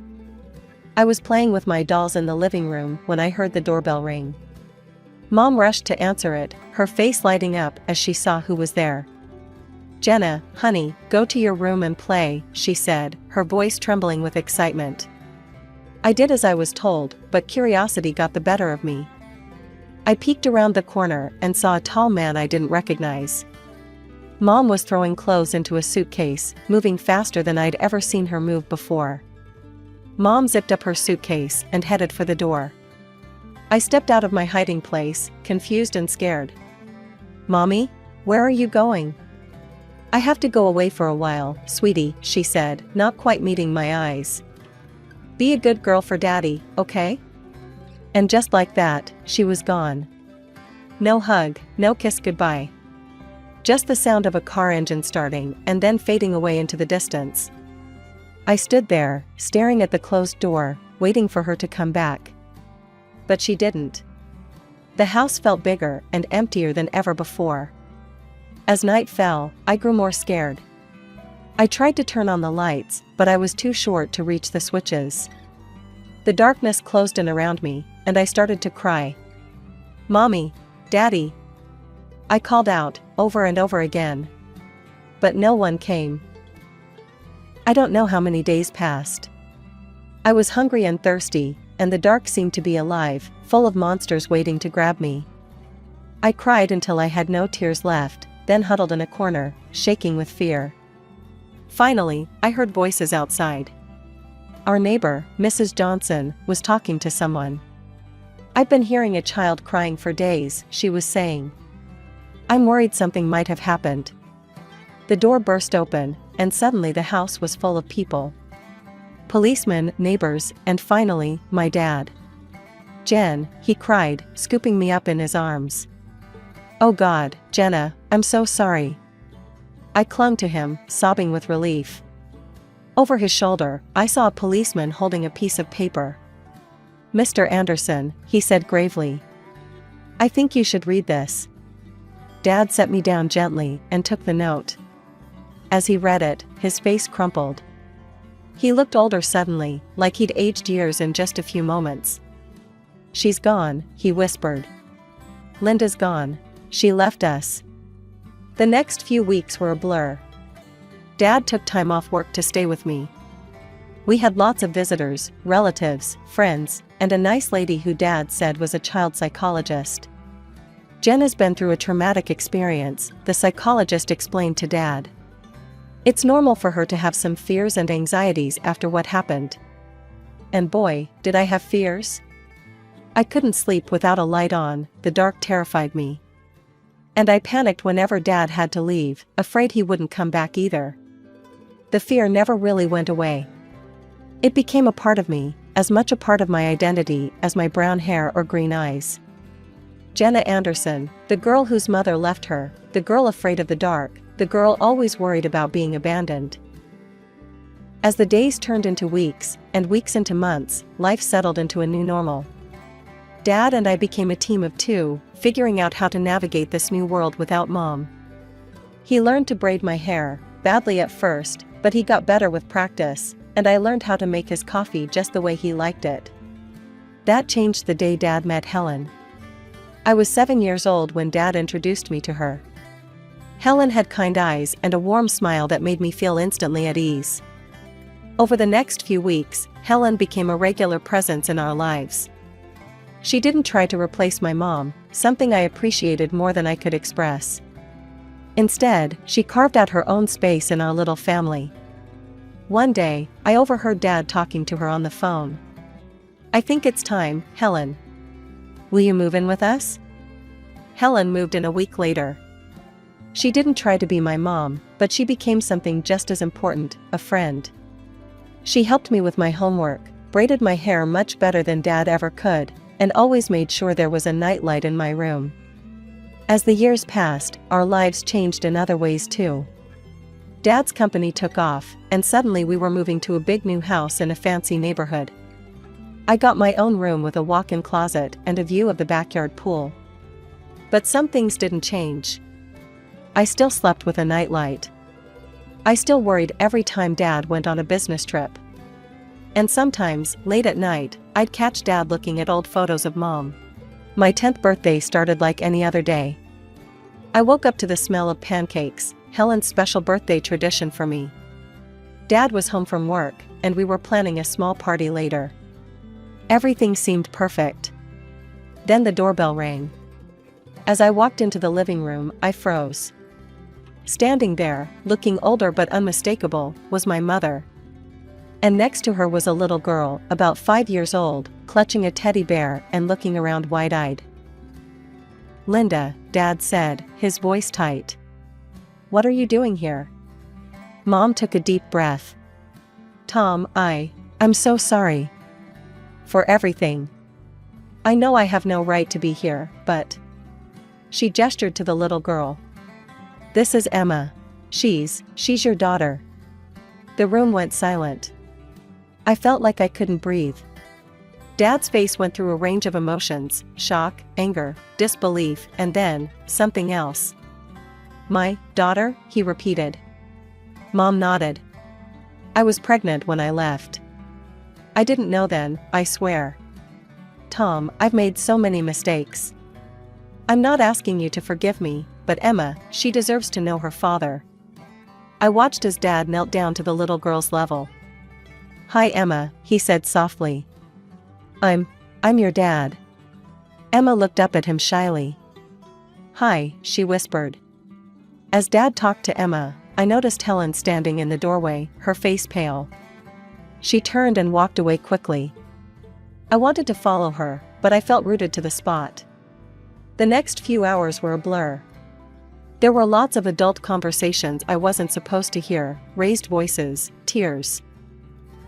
Speaker 2: I was playing with my dolls in the living room when I heard the doorbell ring. Mom rushed to answer it, her face lighting up as she saw who was there. "Jenna, honey, go to your room and play," she said, her voice trembling with excitement. I did as I was told, but curiosity got the better of me. I peeked around the corner and saw a tall man I didn't recognize. Mom was throwing clothes into a suitcase, moving faster than I'd ever seen her move before. Mom zipped up her suitcase and headed for the door. I stepped out of my hiding place, confused and scared. "Mommy, where are you going?" "I have to go away for a while, sweetie," she said, not quite meeting my eyes. "Be a good girl for Daddy, okay?" And just like that, she was gone. No hug, no kiss goodbye. Just the sound of a car engine starting and then fading away into the distance. I stood there, staring at the closed door, waiting for her to come back. But she didn't. The house felt bigger and emptier than ever before. As night fell, I grew more scared. I tried to turn on the lights, but I was too short to reach the switches. The darkness closed in around me, and I started to cry. "Mommy, Daddy." I called out, over and over again. But no one came. I don't know how many days passed. I was hungry and thirsty, and the dark seemed to be alive, full of monsters waiting to grab me. I cried until I had no tears left, then huddled in a corner, shaking with fear. Finally, I heard voices outside. Our neighbor, Mrs. Johnson, was talking to someone. "I've been hearing a child crying for days," she was saying. "I'm worried something might have happened." The door burst open, and suddenly the house was full of people. Policemen, neighbors, and finally, my dad. "Jen," he cried, scooping me up in his arms. "Oh God, Jenna, I'm so sorry." I clung to him, sobbing with relief. Over his shoulder, I saw a policeman holding a piece of paper. "Mr. Anderson," he said gravely. "I think you should read this." Dad set me down gently and took the note. As he read it, his face crumpled. He looked older suddenly, like he'd aged years in just a few moments. "She's gone," he whispered. "Linda's gone. She left us." The next few weeks were a blur. Dad took time off work to stay with me. We had lots of visitors, relatives, friends, and a nice lady who Dad said was a child psychologist. "Jen has been through a traumatic experience," the psychologist explained to Dad. "It's normal for her to have some fears and anxieties after what happened." And boy, did I have fears. I couldn't sleep without a light on, the dark terrified me. And I panicked whenever Dad had to leave, afraid he wouldn't come back either. The fear never really went away. It became a part of me, as much a part of my identity as my brown hair or green eyes. Jenna Anderson, the girl whose mother left her, the girl afraid of the dark, the girl always worried about being abandoned. As the days turned into weeks, and weeks into months, life settled into a new normal. Dad and I became a team of two, figuring out how to navigate this new world without Mom. He learned to braid my hair, badly at first, but he got better with practice, and I learned how to make his coffee just the way he liked it. That changed the day Dad met Helen. I was 7 years old when Dad introduced me to her. Helen had kind eyes and a warm smile that made me feel instantly at ease. Over the next few weeks, Helen became a regular presence in our lives. She didn't try to replace my mom, something I appreciated more than I could express. Instead, she carved out her own space in our little family. One day, I overheard Dad talking to her on the phone. "I think it's time, Helen. Will you move in with us?" Helen moved in a week later. She didn't try to be my mom, but she became something just as important, a friend. She helped me with my homework, braided my hair much better than Dad ever could, and always made sure there was a nightlight in my room. As the years passed, our lives changed in other ways too. Dad's company took off, and suddenly we were moving to a big new house in a fancy neighborhood. I got my own room with a walk-in closet and a view of the backyard pool. But some things didn't change. I still slept with a nightlight. I still worried every time Dad went on a business trip. And sometimes, late at night, I'd catch Dad looking at old photos of Mom. My 10th birthday started like any other day. I woke up to the smell of pancakes, Helen's special birthday tradition for me. Dad was home from work, and we were planning a small party later. Everything seemed perfect. Then the doorbell rang. As I walked into the living room, I froze. Standing there, looking older but unmistakable, was my mother. And next to her was a little girl, about 5 years old, clutching a teddy bear and looking around wide-eyed. "Linda," Dad said, his voice tight. "What are you doing here?" Mom took a deep breath. "Tom, I'm so sorry. For everything. I know I have no right to be here, but..." She gestured to the little girl. "This is Emma. She's your daughter." The room went silent. I felt like I couldn't breathe. Dad's face went through a range of emotions: shock, anger, disbelief, and then, something else. "My daughter?" he repeated. Mom nodded. "I was pregnant when I left. I didn't know then, I swear. Tom, I've made so many mistakes. I'm not asking you to forgive me, but Emma, she deserves to know her father." I watched as Dad knelt down to the little girl's level. "Hi Emma," he said softly. I'm your dad." Emma looked up at him shyly. "Hi," she whispered. As Dad talked to Emma, I noticed Helen standing in the doorway, her face pale. She turned and walked away quickly. I wanted to follow her, but I felt rooted to the spot. The next few hours were a blur. There were lots of adult conversations I wasn't supposed to hear, raised voices, tears.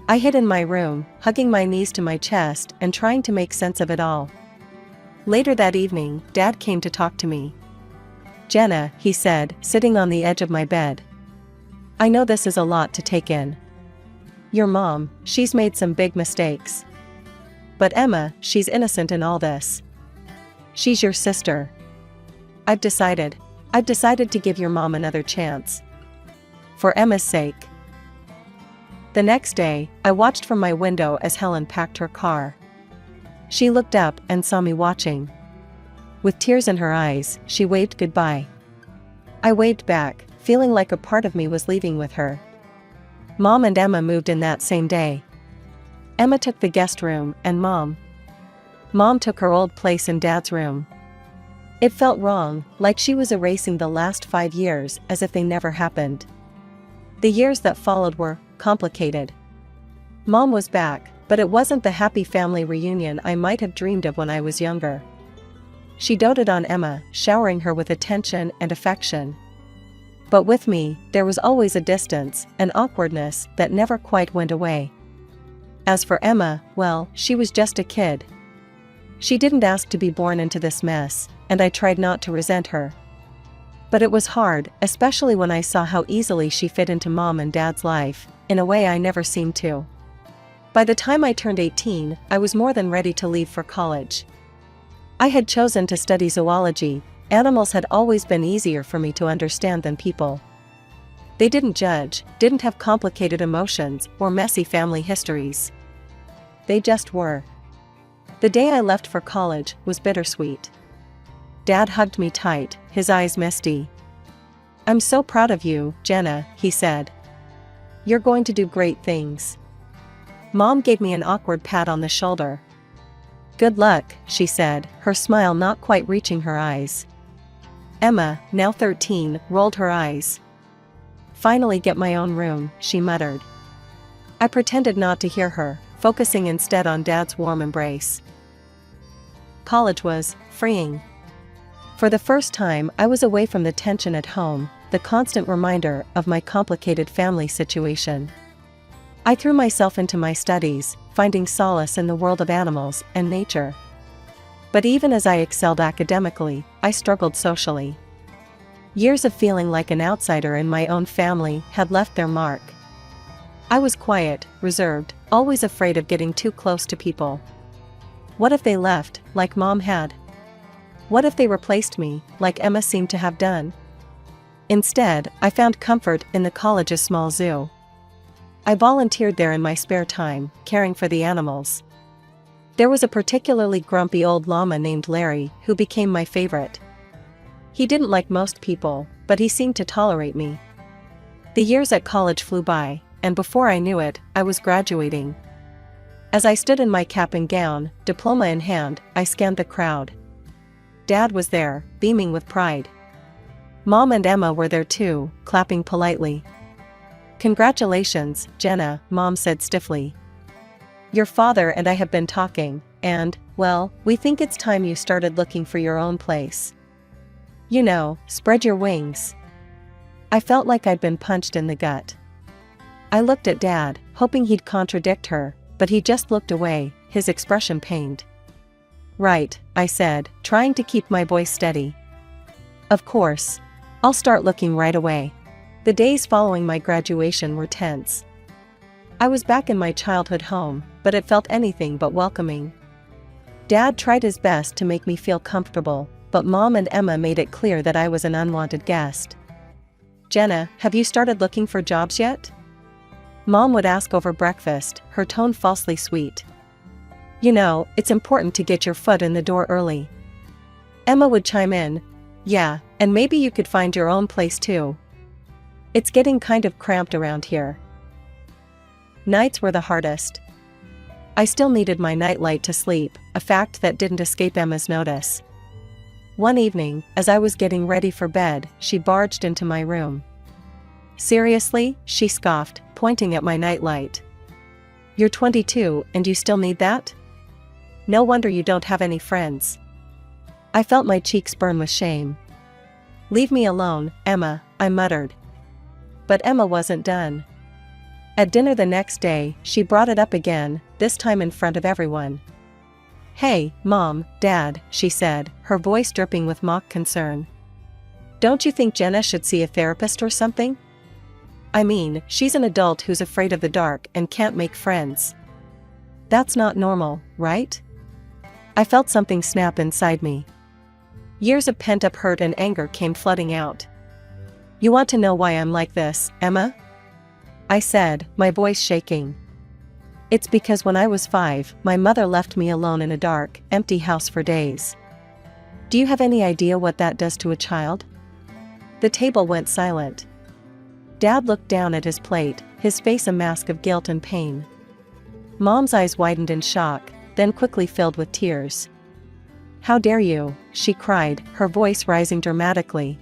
Speaker 2: I hid in my room, hugging my knees to my chest and trying to make sense of it all. Later that evening, Dad came to talk to me. "Jenna," he said, sitting on the edge of my bed. "I know this is a lot to take in. Your mom, she's made some big mistakes. But Emma, she's innocent in all this. She's your sister. I've decided to give your mom another chance. For Emma's sake." The next day, I watched from my window as Helen packed her car. She looked up and saw me watching. With tears in her eyes, she waved goodbye. I waved back, feeling like a part of me was leaving with her. Mom and Emma moved in that same day. Emma took the guest room, and Mom took her old place in Dad's room. It felt wrong, like she was erasing the last 5 years as if they never happened. The years that followed were complicated. Mom was back, but it wasn't the happy family reunion I might have dreamed of when I was younger. She doted on Emma, showering her with attention and affection. But with me, there was always a distance, an awkwardness that never quite went away. As for Emma, well, she was just a kid. She didn't ask to be born into this mess, and I tried not to resent her. But it was hard, especially when I saw how easily she fit into Mom and Dad's life, in a way I never seemed to. By the time I turned 18, I was more than ready to leave for college. I had chosen to study zoology. Animals had always been easier for me to understand than people. They didn't judge, didn't have complicated emotions or messy family histories. They just were. The day I left for college was bittersweet. Dad hugged me tight, his eyes misty. "I'm so proud of you, Jenna," he said. "You're going to do great things." Mom gave me an awkward pat on the shoulder. "Good luck," she said, her smile not quite reaching her eyes. Emma, now 13, rolled her eyes. "Finally get my own room," she muttered. I pretended not to hear her, focusing instead on Dad's warm embrace. College was freeing. For the first time, I was away from the tension at home, the constant reminder of my complicated family situation. I threw myself into my studies, finding solace in the world of animals and nature. But even as I excelled academically, I struggled socially. Years of feeling like an outsider in my own family had left their mark. I was quiet, reserved, always afraid of getting too close to people. What if they left, like Mom had? What if they replaced me, like Emma seemed to have done? Instead, I found comfort in the college's small zoo. I volunteered there in my spare time, caring for the animals. There was a particularly grumpy old llama named Larry who became my favorite. He didn't like most people, but he seemed to tolerate me. The years at college flew by, and before I knew it, I was graduating. As I stood in my cap and gown, diploma in hand, I scanned the crowd. Dad was there, beaming with pride. Mom and Emma were there too, clapping politely. "Congratulations, Jenna," Mom said stiffly. "Your father and I have been talking, and, well, we think it's time you started looking for your own place. You know, spread your wings." I felt like I'd been punched in the gut. I looked at Dad, hoping he'd contradict her, but he just looked away, his expression pained. "Right," I said, trying to keep my voice steady. "Of course. I'll start looking right away." The days following my graduation were tense. I was back in my childhood home, but it felt anything but welcoming. Dad tried his best to make me feel comfortable, but Mom and Emma made it clear that I was an unwanted guest. "Jenna, have you started looking for jobs yet?" Mom would ask over breakfast, her tone falsely sweet. "You know, it's important to get your foot in the door early." Emma would chime in, "Yeah, and maybe you could find your own place too. It's getting kind of cramped around here." Nights were the hardest. I still needed my nightlight to sleep, a fact that didn't escape Emma's notice. One evening, as I was getting ready for bed, she barged into my room. "Seriously?" she scoffed, pointing at my nightlight. "You're 22 and you still need that? No wonder you don't have any friends." I felt my cheeks burn with shame. "Leave me alone, Emma," I muttered. But Emma wasn't done. At dinner the next day, she brought it up again, this time in front of everyone. "Hey, Mom, Dad," she said, her voice dripping with mock concern. "Don't you think Jenna should see a therapist or something? I mean, she's an adult who's afraid of the dark and can't make friends. That's not normal, right?" I felt something snap inside me. Years of pent-up hurt and anger came flooding out. "You want to know why I'm like this, Emma?" I said, my voice shaking. "It's because when I was 5, my mother left me alone in a dark, empty house for days. Do you have any idea what that does to a child?" The table went silent. Dad looked down at his plate, his face a mask of guilt and pain. Mom's eyes widened in shock, then quickly filled with tears. "How dare you?" she cried, her voice rising dramatically.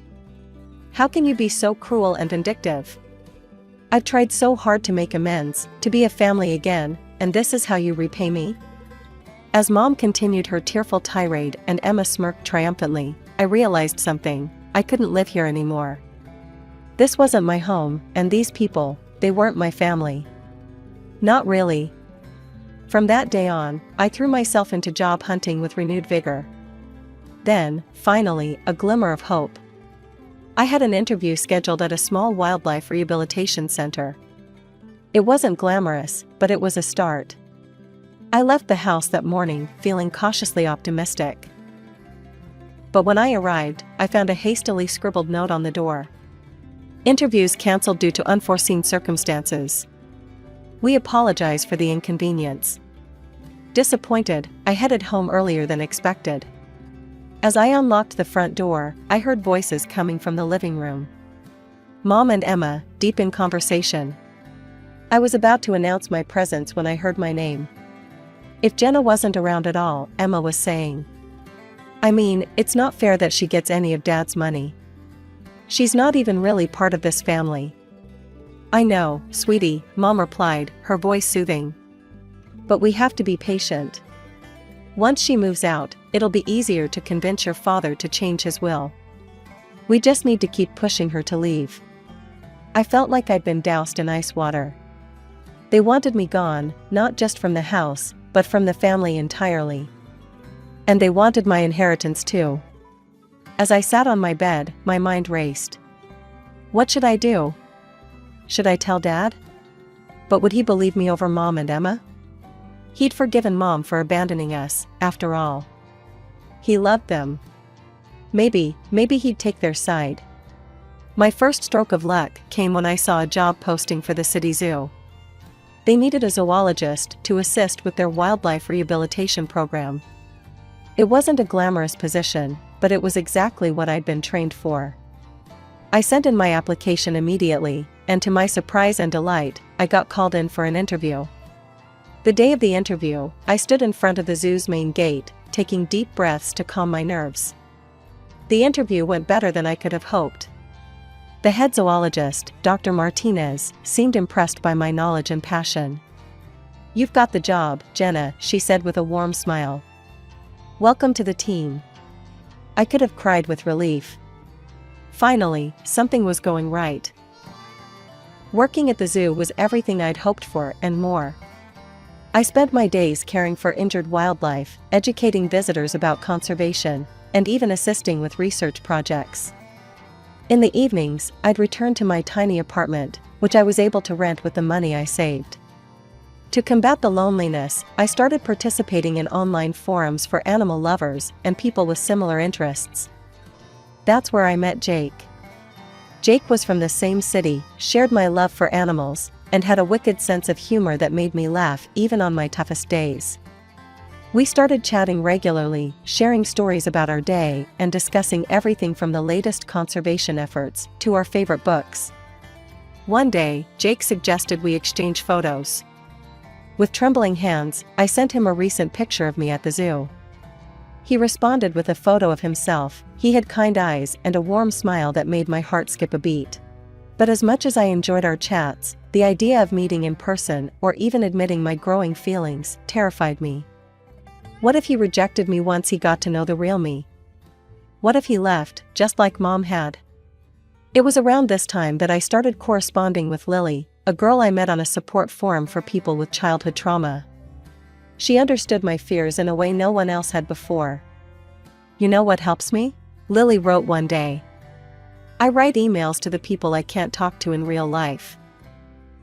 Speaker 2: "How can you be so cruel and vindictive? I've tried so hard to make amends, to be a family again, and this is how you repay me?" As Mom continued her tearful tirade and Emma smirked triumphantly, I realized something. I couldn't live here anymore. This wasn't my home, and these people, they weren't my family. Not really. From that day on, I threw myself into job hunting with renewed vigor. Then, finally, a glimmer of hope. I had an interview scheduled at a small wildlife rehabilitation center. It wasn't glamorous, but it was a start. I left the house that morning feeling cautiously optimistic. But when I arrived, I found a hastily scribbled note on the door. Interviews cancelled due to unforeseen circumstances. We apologize for the inconvenience. Disappointed, I headed home earlier than expected. As I unlocked the front door, I heard voices coming from the living room. Mom and Emma, deep in conversation. I was about to announce my presence when I heard my name. If Jenna wasn't around at all, Emma was saying. I mean, it's not fair that she gets any of Dad's money. She's not even really part of this family. I know, sweetie, Mom replied, her voice soothing. But we have to be patient. Once she moves out, it'll be easier to convince your father to change his will. We just need to keep pushing her to leave. I felt like I'd been doused in ice water. They wanted me gone, not just from the house, but from the family entirely. And they wanted my inheritance too. As I sat on my bed, my mind raced. What should I do? Should I tell Dad? But would he believe me over Mom and Emma? He'd forgiven Mom for abandoning us, after all. He loved them. Maybe he'd take their side. My first stroke of luck came when I saw a job posting for the city zoo. They needed a zoologist to assist with their wildlife rehabilitation program. It wasn't a glamorous position, but it was exactly what I'd been trained for. I sent in my application immediately, and to my surprise and delight, I got called in for an interview. The day of the interview, I stood in front of the zoo's main gate, taking deep breaths to calm my nerves. The interview went better than I could have hoped. The head zoologist, Dr. Martinez, seemed impressed by my knowledge and passion. You've got the job, Jenna, she said with a warm smile. Welcome to the team. I could have cried with relief. Finally, something was going right. Working at the zoo was everything I'd hoped for and more. I spent my days caring for injured wildlife, educating visitors about conservation, and even assisting with research projects. In the evenings, I'd return to my tiny apartment, which I was able to rent with the money I saved. To combat the loneliness, I started participating in online forums for animal lovers and people with similar interests. That's where I met Jake. Jake was from the same city, shared my love for animals, and had a wicked sense of humor that made me laugh even on my toughest days. We started chatting regularly, sharing stories about our day and discussing everything from the latest conservation efforts to our favorite books. One day, Jake suggested we exchange photos. With trembling hands, I sent him a recent picture of me at the zoo. He responded with a photo of himself. He had kind eyes and a warm smile that made my heart skip a beat. But as much as I enjoyed our chats, the idea of meeting in person or even admitting my growing feelings terrified me. What if he rejected me once he got to know the real me? What if he left, just like Mom had? It was around this time that I started corresponding with Lily, a girl I met on a support forum for people with childhood trauma. She understood my fears in a way no one else had before. You know what helps me? Lily wrote one day. I write emails to the people I can't talk to in real life.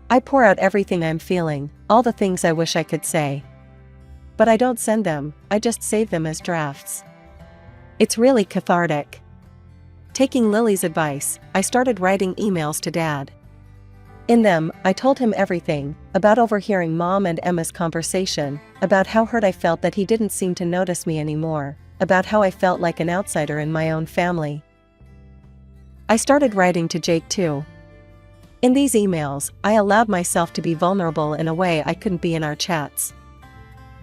Speaker 2: I pour out everything I'm feeling, all the things I wish I could say. But I don't send them, I just save them as drafts. It's really cathartic. Taking Lily's advice, I started writing emails to Dad. In them, I told him everything, about overhearing Mom and Emma's conversation, about how hurt I felt that he didn't seem to notice me anymore, about how I felt like an outsider in my own family. I started writing to Jake too. In these emails, I allowed myself to be vulnerable in a way I couldn't be in our chats.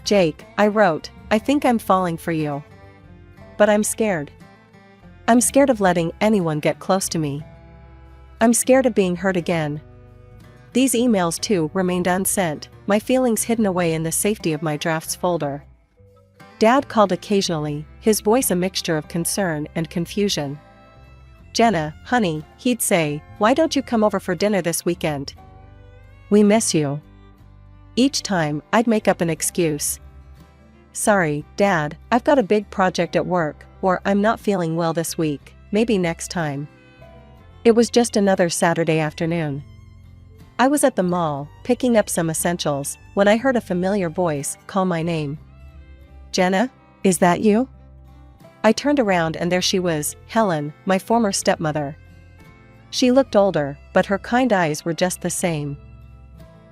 Speaker 2: Jake, I wrote, I think I'm falling for you. But I'm scared. I'm scared of letting anyone get close to me. I'm scared of being hurt again. These emails too remained unsent, my feelings hidden away in the safety of my drafts folder. Dad called occasionally, his voice a mixture of concern and confusion. Jenna, honey, he'd say, why don't you come over for dinner this weekend? We miss you. Each time, I'd make up an excuse. Sorry, Dad, I've got a big project at work, or I'm not feeling well this week, maybe next time. It was just another Saturday afternoon. I was at the mall, picking up some essentials, when I heard a familiar voice call my name. Jenna, is that you? I turned around and there she was, Helen, my former stepmother. She looked older, but her kind eyes were just the same.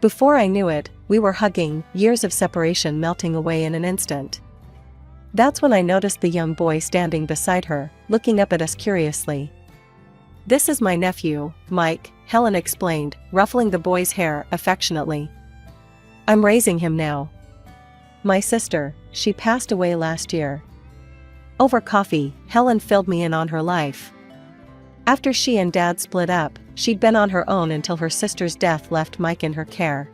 Speaker 2: Before I knew it, we were hugging, years of separation melting away in an instant. That's when I noticed the young boy standing beside her, looking up at us curiously. "This is my nephew, Mike," Helen explained, ruffling the boy's hair affectionately. "I'm raising him now. My sister, she passed away last year." Over coffee, Helen filled me in on her life. After she and Dad split up, she'd been on her own until her sister's death left Mike in her care.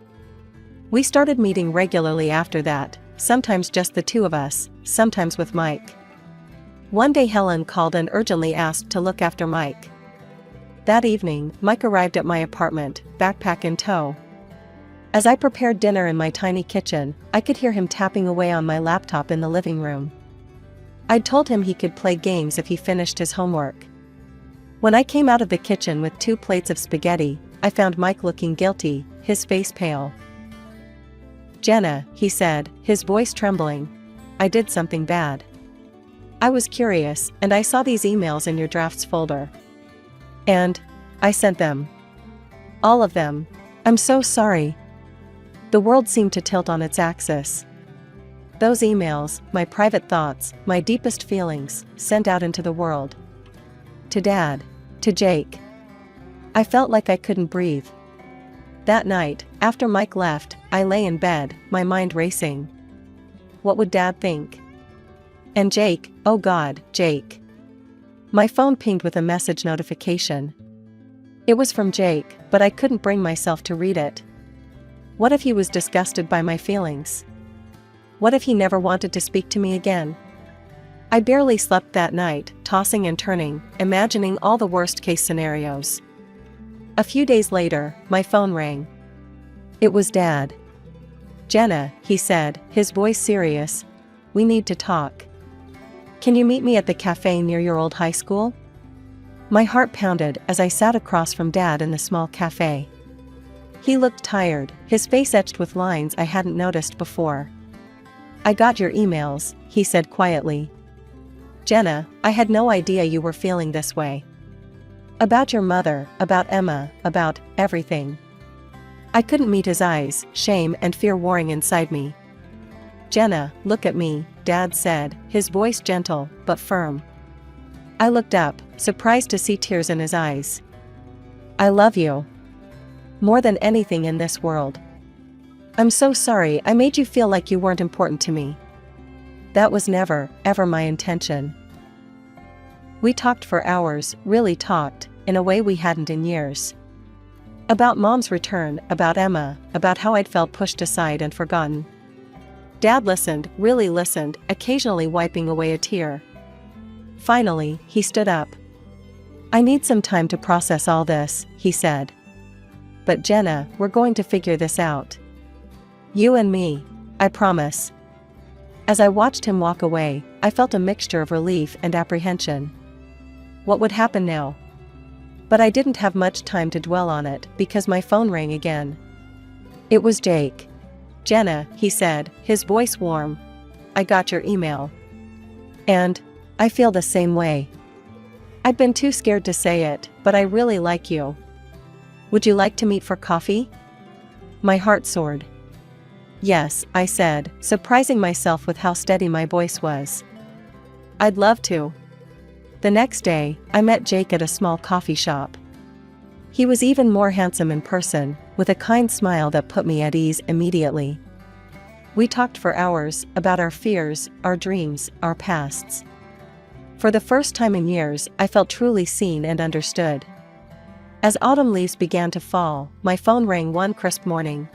Speaker 2: We started meeting regularly after that, sometimes just the two of us, sometimes with Mike. One day Helen called and urgently asked to look after Mike. That evening, Mike arrived at my apartment, backpack in tow. As I prepared dinner in my tiny kitchen, I could hear him tapping away on my laptop in the living room. I'd told him he could play games if he finished his homework. When I came out of the kitchen with 2 plates of spaghetti, I found Mike looking guilty, his face pale. "Jenna," he said, his voice trembling, "I did something bad." I was curious, and I saw these emails in your drafts folder. And I sent them. All of them. I'm so sorry. The world seemed to tilt on its axis. Those emails, my private thoughts, my deepest feelings, sent out into the world. To Dad. To Jake. I felt like I couldn't breathe. That night, after Mike left, I lay in bed, my mind racing. What would Dad think? And Jake, oh God, Jake. My phone pinged with a message notification. It was from Jake, but I couldn't bring myself to read it. What if he was disgusted by my feelings? What if he never wanted to speak to me again? I barely slept that night, tossing and turning, imagining all the worst-case scenarios. A few days later, my phone rang. It was Dad. "Jenna," he said, his voice serious, "we need to talk. Can you meet me at the cafe near your old high school?" My heart pounded as I sat across from Dad in the small cafe. He looked tired, his face etched with lines I hadn't noticed before. "I got your emails," he said quietly. "Jenna, I had no idea you were feeling this way. About your mother, about Emma, about everything." I couldn't meet his eyes, shame and fear warring inside me. "Jenna, look at me," Dad said, his voice gentle, but firm. I looked up, surprised to see tears in his eyes. "I love you. More than anything in this world. I'm so sorry I made you feel like you weren't important to me. That was never, ever my intention." We talked for hours, really talked, in a way we hadn't in years. About Mom's return, about Emma, about how I'd felt pushed aside and forgotten. Dad listened, really listened, occasionally wiping away a tear. Finally, he stood up. "I need some time to process all this," he said. "But Jenna, we're going to figure this out. You and me, I promise." As I watched him walk away, I felt a mixture of relief and apprehension. What would happen now? But I didn't have much time to dwell on it because my phone rang again. It was Jake. "Jenna," he said, his voice warm, "I got your email. And I feel the same way. I'd been too scared to say it, but I really like you. Would you like to meet for coffee?" My heart soared. "Yes," I said, surprising myself with how steady my voice was. "I'd love to." The next day, I met Jake at a small coffee shop. He was even more handsome in person, with a kind smile that put me at ease immediately. We talked for hours, about our fears, our dreams, our pasts. For the first time in years, I felt truly seen and understood. As autumn leaves began to fall, my phone rang one crisp morning.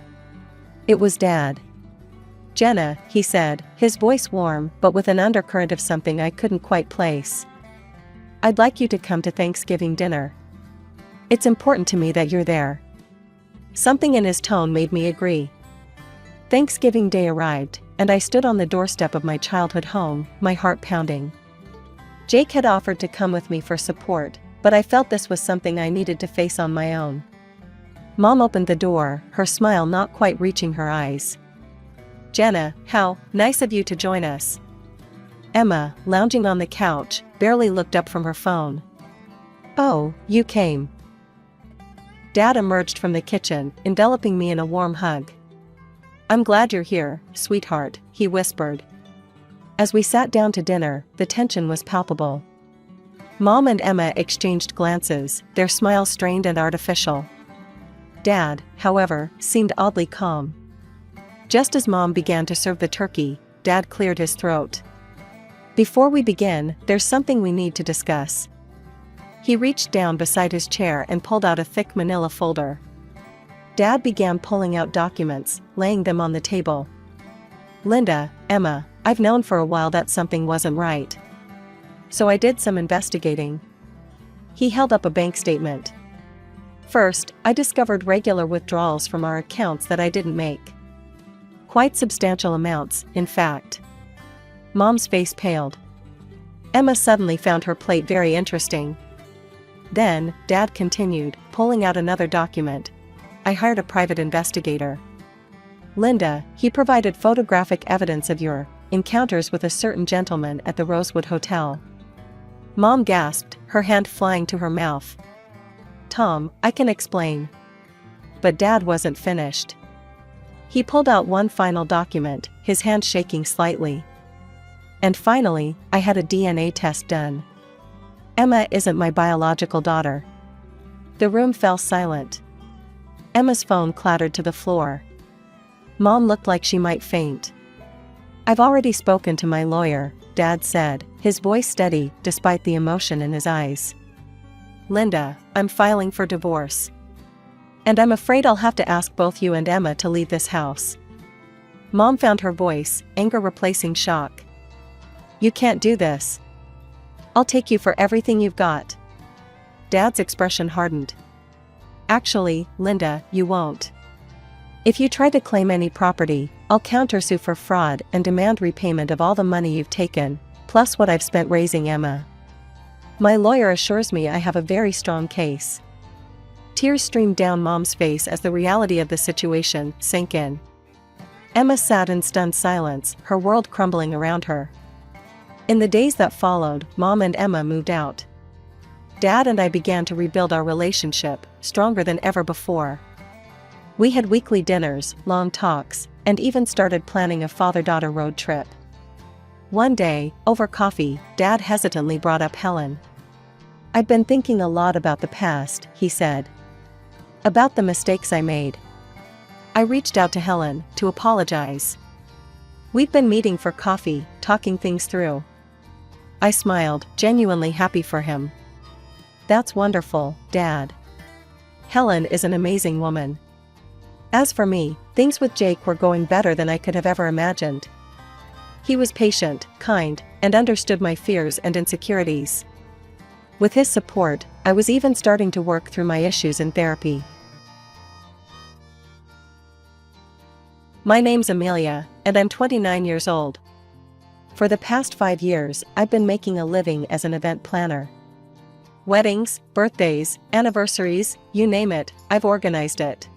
Speaker 2: It was Dad. "Jenna," he said, his voice warm but with an undercurrent of something I couldn't quite place. "I'd like you to come to Thanksgiving dinner. It's important to me that you're there." Something in his tone made me agree. Thanksgiving Day arrived, and I stood on the doorstep of my childhood home, my heart pounding. Jake had offered to come with me for support, but I felt this was something I needed to face on my own. Mom opened the door, her smile not quite reaching her eyes. "Jenna, how nice of you to join us." Emma, lounging on the couch, barely looked up from her phone. "Oh, you came." Dad emerged from the kitchen, enveloping me in a warm hug. "I'm glad you're here, sweetheart," he whispered. As we sat down to dinner, the tension was palpable. Mom and Emma exchanged glances, their smiles strained and artificial. Dad, however, seemed oddly calm. Just as Mom began to serve the turkey, Dad cleared his throat. "Before we begin, there's something we need to discuss." He reached down beside his chair and pulled out a thick manila folder. Dad began pulling out documents, laying them on the table. "Linda, Emma, I've known for a while that something wasn't right. So I did some investigating." He held up a bank statement. "First, I discovered regular withdrawals from our accounts that I didn't make. Quite substantial amounts, in fact." Mom's face paled. Emma suddenly found her plate very interesting. Then, Dad continued, pulling out another document. "I hired a private investigator. Linda, he provided photographic evidence of your encounters with a certain gentleman at the Rosewood Hotel." Mom gasped, her hand flying to her mouth. "Tom, I can explain." But Dad wasn't finished. He pulled out one final document, his hand shaking slightly. "And finally, I had a DNA test done. Emma isn't my biological daughter." The room fell silent. Emma's phone clattered to the floor. Mom looked like she might faint. "I've already spoken to my lawyer," Dad said, his voice steady despite the emotion in his eyes. "Linda, I'm filing for divorce. And I'm afraid I'll have to ask both you and Emma to leave this house." Mom found her voice, anger replacing shock. "You can't do this. I'll take you for everything you've got." Dad's expression hardened. "Actually, Linda, you won't. If you try to claim any property, I'll countersue for fraud and demand repayment of all the money you've taken, plus what I've spent raising Emma. My lawyer assures me I have a very strong case." Tears streamed down Mom's face as the reality of the situation sank in. Emma sat in stunned silence, her world crumbling around her. In the days that followed, Mom and Emma moved out. Dad and I began to rebuild our relationship, stronger than ever before. We had weekly dinners, long talks, and even started planning a father-daughter road trip. One day, over coffee, Dad hesitantly brought up Helen. "I've been thinking a lot about the past," he said. "About the mistakes I made. I reached out to Helen to apologize. We've been meeting for coffee, talking things through." I smiled, genuinely happy for him. "That's wonderful, Dad. Helen is an amazing woman." As for me, things with Jake were going better than I could have ever imagined. He was patient, kind, and understood my fears and insecurities. With his support, I was even starting to work through my issues in therapy. My name's Amelia, and I'm 29 years old. For the past 5 years, I've been making a living as an event planner. Weddings, birthdays, anniversaries, you name it, I've organized it.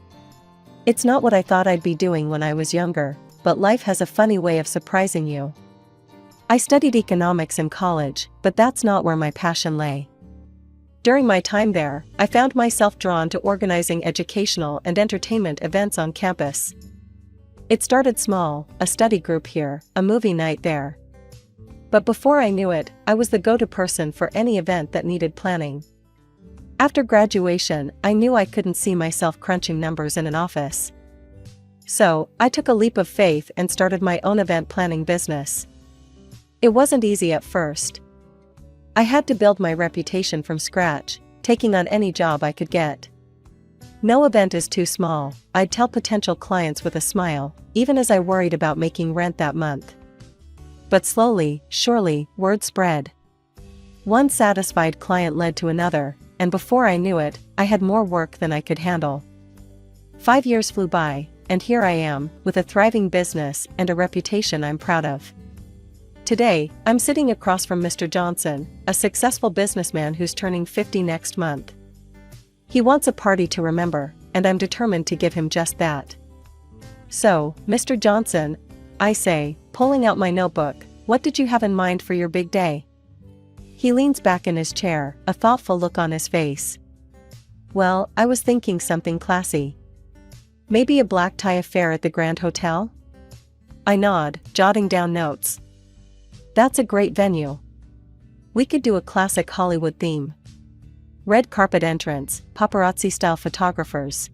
Speaker 2: It's not what I thought I'd be doing when I was younger, but life has a funny way of surprising you. I studied economics in college, but that's not where my passion lay. During my time there, I found myself drawn to organizing educational and entertainment events on campus. It started small, a study group here, a movie night there. But before I knew it, I was the go-to person for any event that needed planning. After graduation, I knew I couldn't see myself crunching numbers in an office. So, I took a leap of faith and started my own event planning business. It wasn't easy at first. I had to build my reputation from scratch, taking on any job I could get. No event is too small, I'd tell potential clients with a smile, even as I worried about making rent that month. But slowly, surely, word spread. One satisfied client led to another, and before I knew it, I had more work than I could handle. 5 years flew by, and here I am, with a thriving business and a reputation I'm proud of. Today, I'm sitting across from Mr. Johnson, a successful businessman who's turning 50 next month. He wants a party to remember, and I'm determined to give him just that. So, Mr. Johnson, I say, pulling out my notebook, What did you have in mind for your big day? He leans back in his chair, a thoughtful look on his face. Well, I was thinking something classy. Maybe a black tie affair at the Grand Hotel? I nod, jotting down notes. That's a great venue. We could do a classic Hollywood theme. Red carpet entrance, paparazzi-style photographers.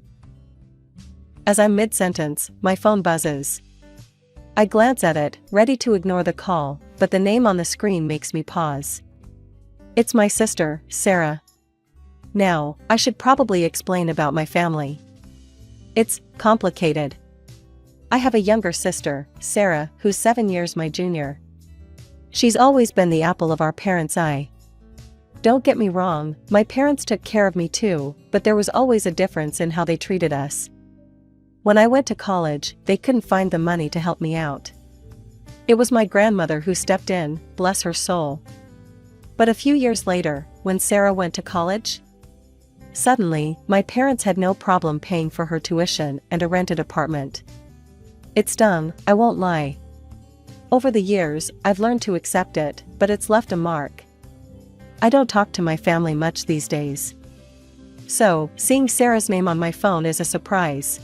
Speaker 2: As I'm mid-sentence, my phone buzzes. I glance at it, ready to ignore the call, but the name on the screen makes me pause. It's my sister, Sarah. Now, I should probably explain about my family. It's complicated. I have a younger sister, Sarah, who's 7 years my junior. She's always been the apple of our parents' eye. Don't get me wrong, my parents took care of me too, but there was always a difference in how they treated us. When I went to college, they couldn't find the money to help me out. It was my grandmother who stepped in, bless her soul. But a few years later, when Sarah went to college, suddenly, my parents had no problem paying for her tuition and a rented apartment. It stung, I won't lie. Over the years, I've learned to accept it, but it's left a mark. I don't talk to my family much these days. So, seeing Sarah's name on my phone is a surprise.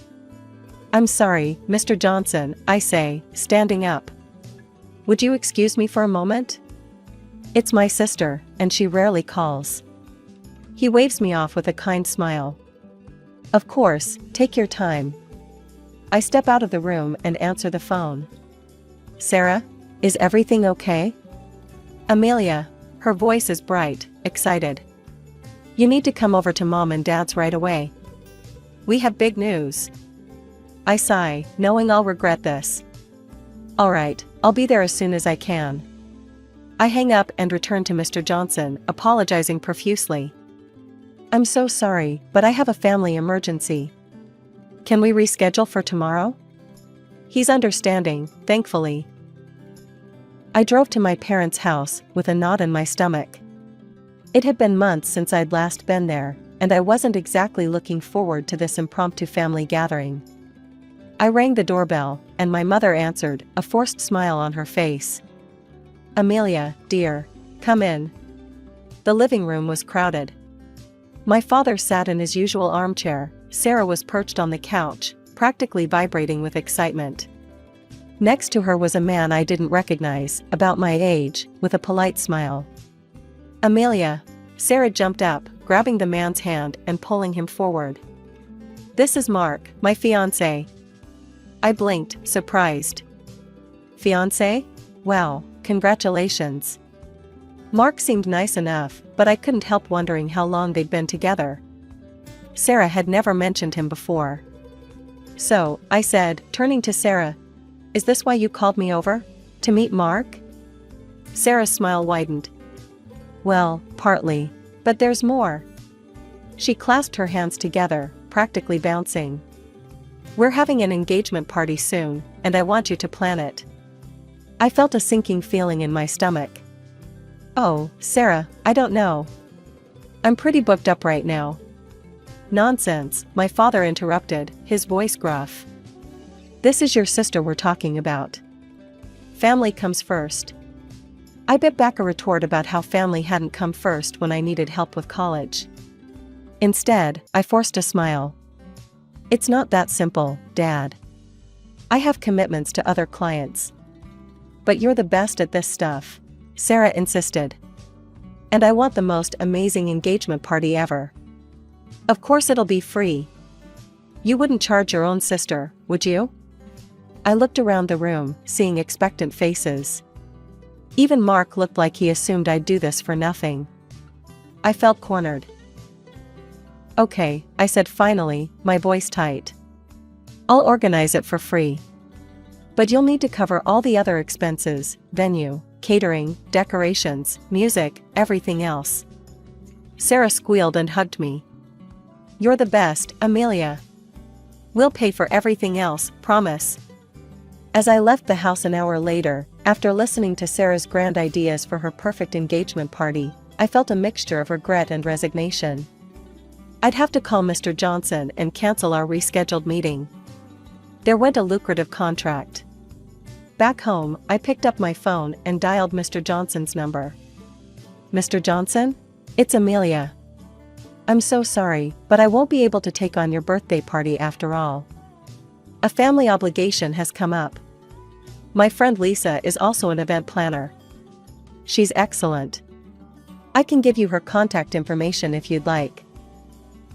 Speaker 2: I'm sorry, Mr. Johnson, I say, standing up. Would you excuse me for a moment? It's my sister, and she rarely calls. He waves me off with a kind smile. Of course, take your time. I step out of the room and answer the phone. Sarah, is everything okay? Amelia, her voice is bright, excited. You need to come over to Mom and Dad's right away. We have big news. I sigh, knowing I'll regret this. All right, I'll be there as soon as I can. I hang up and return to Mr. Johnson, apologizing profusely. I'm so sorry, but I have a family emergency. Can we reschedule for tomorrow? He's understanding, thankfully. I drove to my parents' house, with a knot in my stomach. It had been months since I'd last been there, and I wasn't exactly looking forward to this impromptu family gathering. I rang the doorbell, and my mother answered, a forced smile on her face. Amelia, dear, come in. The living room was crowded. My father sat in his usual armchair, Sarah was perched on the couch, practically vibrating with excitement. Next to her was a man I didn't recognize, about my age, with a polite smile. Amelia. Sarah jumped up, grabbing the man's hand and pulling him forward. This is Mark, my fiancé. I blinked, surprised. Fiancé? Well, congratulations. Mark seemed nice enough, but I couldn't help wondering how long they'd been together. Sarah had never mentioned him before. So, I said, turning to Sarah, is this why you called me over? To meet Mark? Sarah's smile widened. Well, partly. But there's more. She clasped her hands together, practically bouncing. We're having an engagement party soon, and I want you to plan it. I felt a sinking feeling in my stomach. Oh, Sarah, I don't know. I'm pretty booked up right now. Nonsense, my father interrupted, his voice gruff. This is your sister we're talking about. Family comes first. I bit back a retort about how family hadn't come first when I needed help with college. Instead, I forced a smile. It's not that simple, Dad. I have commitments to other clients. But you're the best at this stuff, Sarah insisted. And I want the most amazing engagement party ever. Of course it'll be free. You wouldn't charge your own sister, would you? I looked around the room, seeing expectant faces. Even Mark looked like he assumed I'd do this for nothing. I felt cornered. Okay, I said finally, my voice tight. I'll organize it for free. But you'll need to cover all the other expenses, venue, catering, decorations, music, everything else. Sarah squealed and hugged me. You're the best, Amelia. We'll pay for everything else, promise. As I left the house an hour later, after listening to Sarah's grand ideas for her perfect engagement party, I felt a mixture of regret and resignation. I'd have to call Mr. Johnson and cancel our rescheduled meeting. There went a lucrative contract. Back home, I picked up my phone and dialed Mr. Johnson's number. Mr. Johnson? It's Amelia. I'm so sorry, but I won't be able to take on your birthday party after all. A family obligation has come up. My friend Lisa is also an event planner. She's excellent. I can give you her contact information if you'd like.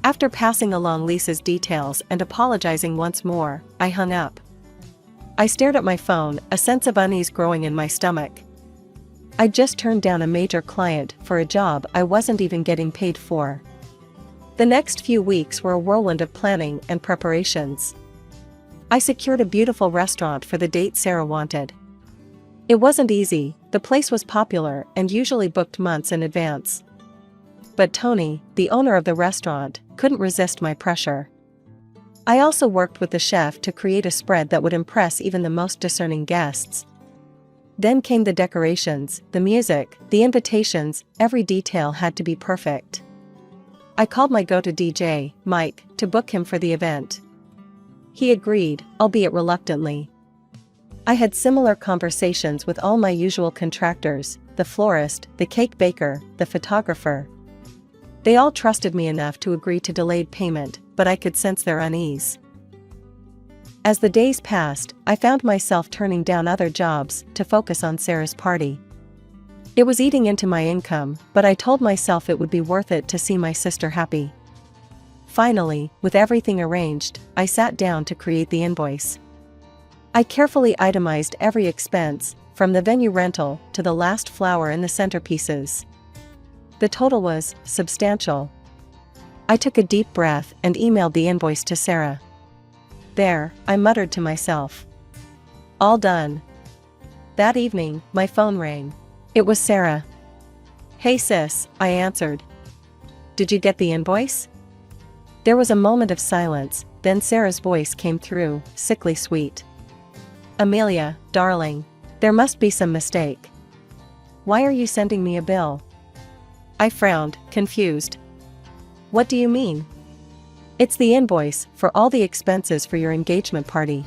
Speaker 2: After passing along Lisa's details and apologizing once more, I hung up. I stared at my phone, a sense of unease growing in my stomach. I'd just turned down a major client for a job I wasn't even getting paid for. The next few weeks were a whirlwind of planning and preparations. I secured a beautiful restaurant for the date Sarah wanted. It wasn't easy, the place was popular and usually booked months in advance. But Tony, the owner of the restaurant, couldn't resist my pressure. I also worked with the chef to create a spread that would impress even the most discerning guests. Then came the decorations, the music, the invitations, every detail had to be perfect. I called my go-to DJ, Mike, to book him for the event. He agreed, albeit reluctantly. I had similar conversations with all my usual contractors, the florist, the cake baker, the photographer. They all trusted me enough to agree to delayed payment, but I could sense their unease. As the days passed, I found myself turning down other jobs to focus on Sarah's party. It was eating into my income, but I told myself it would be worth it to see my sister happy. Finally, with everything arranged, I sat down to create the invoice. I carefully itemized every expense, from the venue rental to the last flower in the centerpieces. The total was substantial. I took a deep breath and emailed the invoice to Sarah. There, I muttered to myself. All done. That evening, my phone rang. It was Sarah. Hey sis, I answered. Did you get the invoice? There was a moment of silence, then Sarah's voice came through, sickly sweet. Amelia, darling, there must be some mistake. Why are you sending me a bill? I frowned, confused. What do you mean? It's the invoice for all the expenses for your engagement party.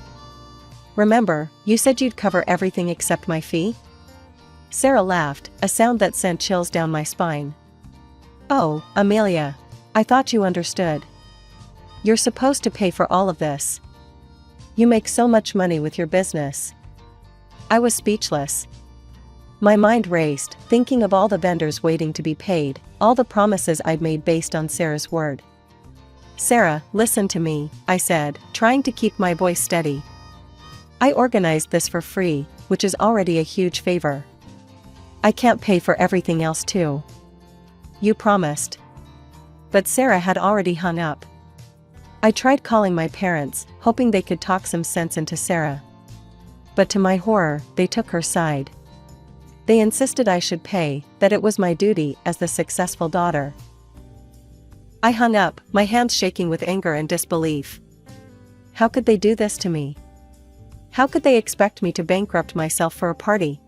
Speaker 2: Remember, you said you'd cover everything except my fee? Sarah laughed, a sound that sent chills down my spine. Oh, Amelia. I thought you understood. You're supposed to pay for all of this. You make so much money with your business. I was speechless. My mind raced, thinking of all the vendors waiting to be paid, all the promises I'd made based on Sarah's word. Sarah, listen to me, I said, trying to keep my voice steady. I organized this for free, which is already a huge favor. I can't pay for everything else too. You promised. But Sarah had already hung up. I tried calling my parents, hoping they could talk some sense into Sarah. But to my horror, they took her side. They insisted I should pay, that it was my duty as the successful daughter. I hung up, my hands shaking with anger and disbelief. How could they do this to me? How could they expect me to bankrupt myself for a party?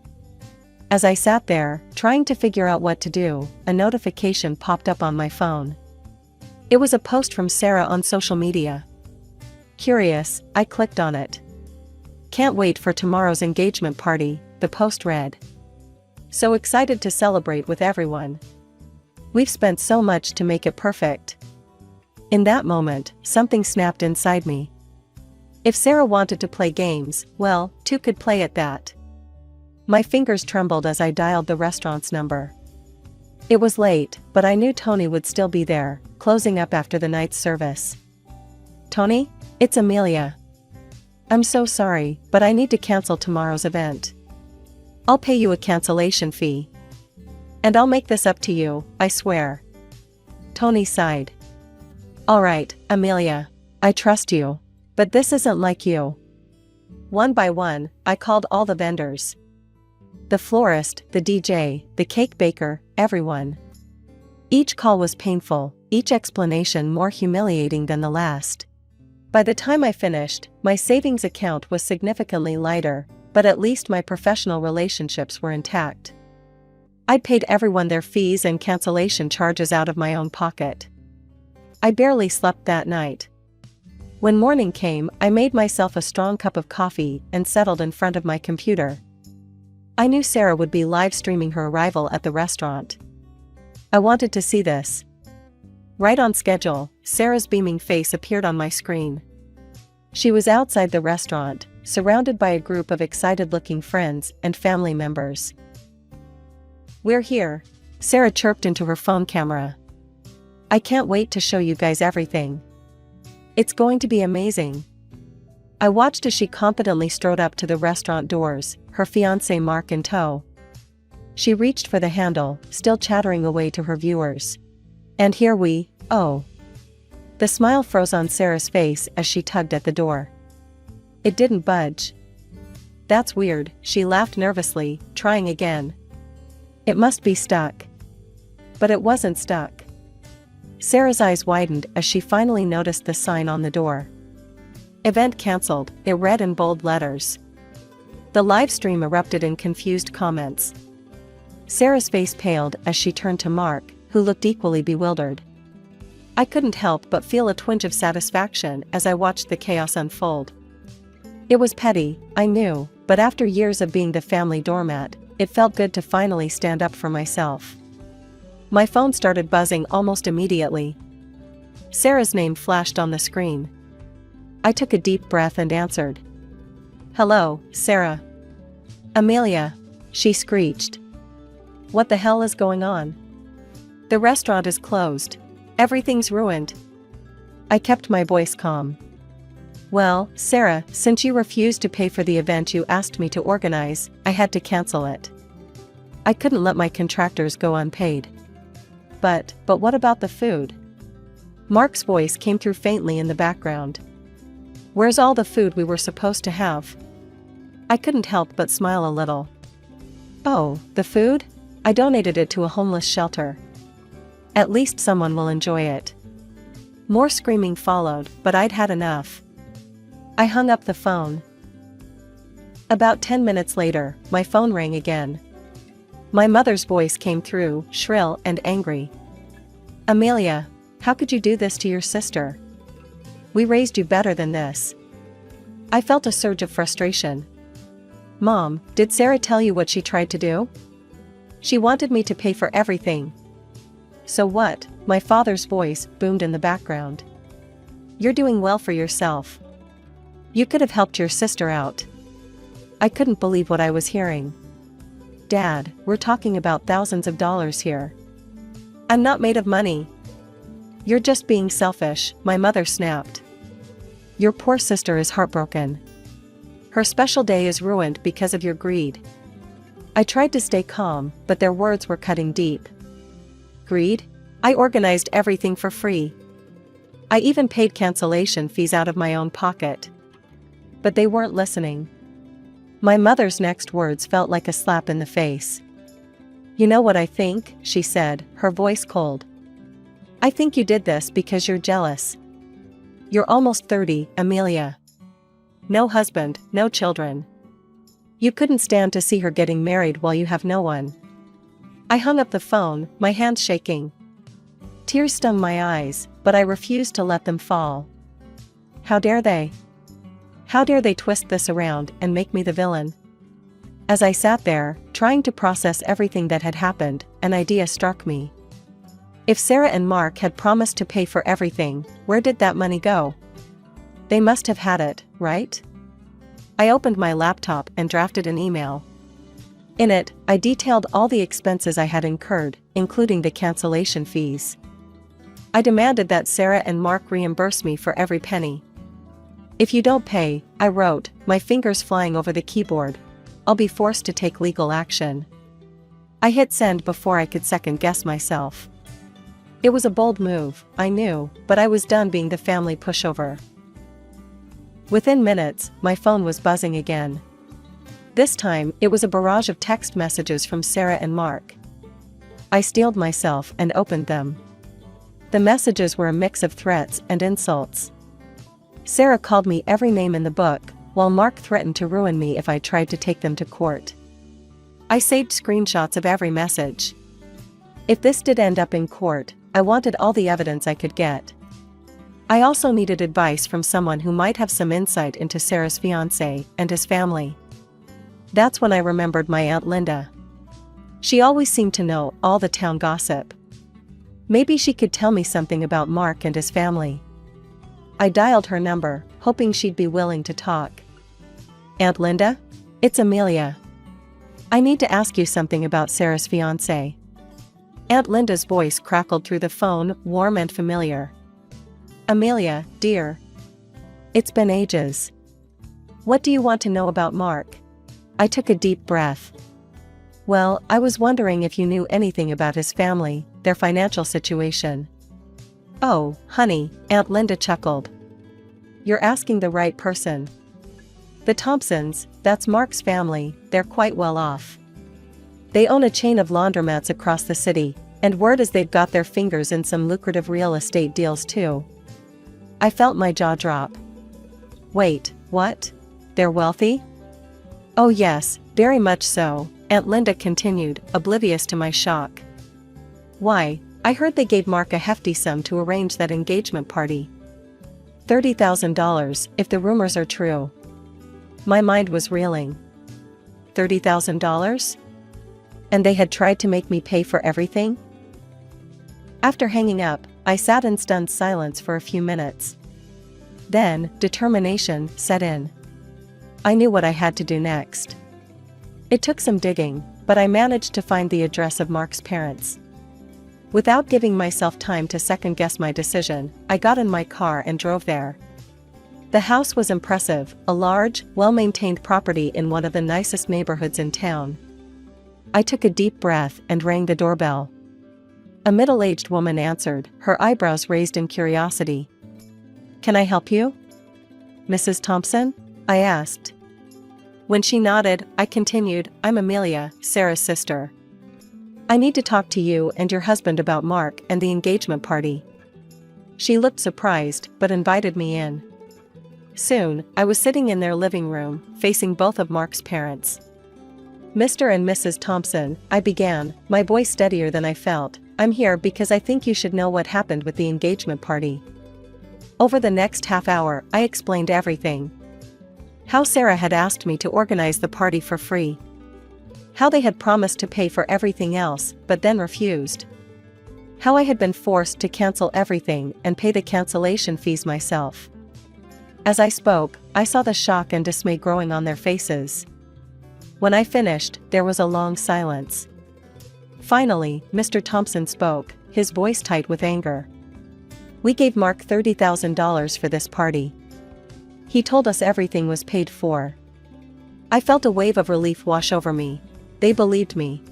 Speaker 2: As I sat there, trying to figure out what to do, a notification popped up on my phone. It was a post from Sarah on social media. Curious, I clicked on it. Can't wait for tomorrow's engagement party, the post read. So excited to celebrate with everyone. We've spent so much to make it perfect. In that moment, something snapped inside me. If Sarah wanted to play games, well, two could play at that. My fingers trembled as I dialed the restaurant's number. It was late, but I knew Tony would still be there, closing up after the night's service. Tony? It's Amelia. I'm so sorry, but I need to cancel tomorrow's event. I'll pay you a cancellation fee. And I'll make this up to you, I swear. Tony sighed. All right, Amelia. I trust you. But this isn't like you. One by one, I called all the vendors. The florist, the DJ, the cake baker, everyone. Each call was painful, each explanation more humiliating than the last. By the time I finished, my savings account was significantly lighter, but at least my professional relationships were intact. I'd paid everyone their fees and cancellation charges out of my own pocket. I barely slept that night. When morning came, I made myself a strong cup of coffee and settled in front of my computer. I knew Sarah would be live streaming her arrival at the restaurant. I wanted to see this. Right on schedule, Sarah's beaming face appeared on my screen. She was outside the restaurant, surrounded by a group of excited-looking friends and family members. "We're here," Sarah chirped into her phone camera. "I can't wait to show you guys everything. It's going to be amazing." I watched as she confidently strode up to the restaurant doors, her fiancé Mark in tow. She reached for the handle, still chattering away to her viewers. "And here we, oh." The smile froze on Sarah's face as she tugged at the door. It didn't budge. "That's weird," she laughed nervously, trying again. "It must be stuck." But it wasn't stuck. Sarah's eyes widened as she finally noticed the sign on the door. "Event cancelled," it read in bold letters. The live stream erupted in confused comments. Sarah's face paled as she turned to Mark, who looked equally bewildered. I couldn't help but feel a twinge of satisfaction as I watched the chaos unfold. It was petty, I knew, but after years of being the family doormat, it felt good to finally stand up for myself. My phone started buzzing almost immediately. Sarah's name flashed on the screen. I took a deep breath and answered. "Hello, Sarah." "Amelia," she screeched. "What the hell is going on? The restaurant is closed. Everything's ruined." I kept my voice calm. "Well, Sarah, since you refused to pay for the event you asked me to organize, I had to cancel it. I couldn't let my contractors go unpaid." But what about the food?" Mark's voice came through faintly in the background. "Where's all the food we were supposed to have?" I couldn't help but smile a little. "Oh, the food? I donated it to a homeless shelter. At least someone will enjoy it." More screaming followed, but I'd had enough. I hung up the phone. About 10 minutes later, my phone rang again. My mother's voice came through, shrill and angry. "Amelia, how could you do this to your sister? We raised you better than this." I felt a surge of frustration. "Mom, did Sarah tell you what she tried to do? She wanted me to pay for everything." "So what?" My father's voice boomed in the background. "You're doing well for yourself. You could have helped your sister out." I couldn't believe what I was hearing. "Dad, we're talking about thousands of dollars here. I'm not made of money." "You're just being selfish," my mother snapped. "Your poor sister is heartbroken. Her special day is ruined because of your greed." I tried to stay calm, but their words were cutting deep. "Greed? I organized everything for free. I even paid cancellation fees out of my own pocket." But they weren't listening. My mother's next words felt like a slap in the face. "You know what I think?" she said, her voice cold. "I think you did this because you're jealous. You're almost 30, Amelia. No husband, no children. You couldn't stand to see her getting married while you have no one." I hung up the phone, my hands shaking. Tears stung my eyes, but I refused to let them fall. How dare they? How dare they twist this around and make me the villain? As I sat there, trying to process everything that had happened, an idea struck me. If Sarah and Mark had promised to pay for everything, where did that money go? They must have had it, right? I opened my laptop and drafted an email. In it, I detailed all the expenses I had incurred, including the cancellation fees. I demanded that Sarah and Mark reimburse me for every penny. "If you don't pay," I wrote, my fingers flying over the keyboard, "I'll be forced to take legal action." I hit send before I could second-guess myself. It was a bold move, I knew, but I was done being the family pushover. Within minutes, my phone was buzzing again. This time, it was a barrage of text messages from Sarah and Mark. I steeled myself and opened them. The messages were a mix of threats and insults. Sarah called me every name in the book, while Mark threatened to ruin me if I tried to take them to court. I saved screenshots of every message. If this did end up in court, I wanted all the evidence I could get. I also needed advice from someone who might have some insight into Sarah's fiancé and his family. That's when I remembered my Aunt Linda. She always seemed to know all the town gossip. Maybe she could tell me something about Mark and his family. I dialed her number, hoping she'd be willing to talk. Aunt Linda? It's Amelia. I need to ask you something about Sarah's fiancé. Aunt Linda's voice crackled through the phone, warm and familiar. Amelia, dear. It's been ages. What do you want to know about Mark? I took a deep breath. Well, I was wondering if you knew anything about his family, their financial situation. Oh, honey, Aunt Linda chuckled. You're asking the right person. The Thompsons, that's Mark's family, they're quite well off. They own a chain of laundromats across the city, and word is they've got their fingers in some lucrative real estate deals too. I felt my jaw drop. Wait, what? They're wealthy? Oh yes, very much so, Aunt Linda continued, oblivious to my shock. Why, I heard they gave Mark a hefty sum to arrange that engagement party. $30,000, if the rumors are true. My mind was reeling. $30,000? And they had tried to make me pay for everything? After hanging up, I sat in stunned silence for a few minutes. Then, determination set in. I knew what I had to do next. It took some digging, but I managed to find the address of Mark's parents. Without giving myself time to second-guess my decision, I got in my car and drove there. The house was impressive, a large, well-maintained property in one of the nicest neighborhoods in town. I took a deep breath and rang the doorbell. A middle-aged woman answered, her eyebrows raised in curiosity. Can I help you? Mrs. Thompson? I asked. When she nodded, I continued, I'm Amelia, Sarah's sister. I need to talk to you and your husband about Mark and the engagement party. She looked surprised, but invited me in. Soon, I was sitting in their living room, facing both of Mark's parents. Mr. and Mrs. Thompson, I began, my voice steadier than I felt, I'm here because I think you should know what happened with the engagement party. Over the next half hour, I explained everything. How Sarah had asked me to organize the party for free. How they had promised to pay for everything else, but then refused. How I had been forced to cancel everything and pay the cancellation fees myself. As I spoke, I saw the shock and dismay growing on their faces. When I finished, there was a long silence. Finally, Mr. Thompson spoke, his voice tight with anger. We gave Mark $30,000 for this party. He told us everything was paid for. I felt a wave of relief wash over me. They believed me.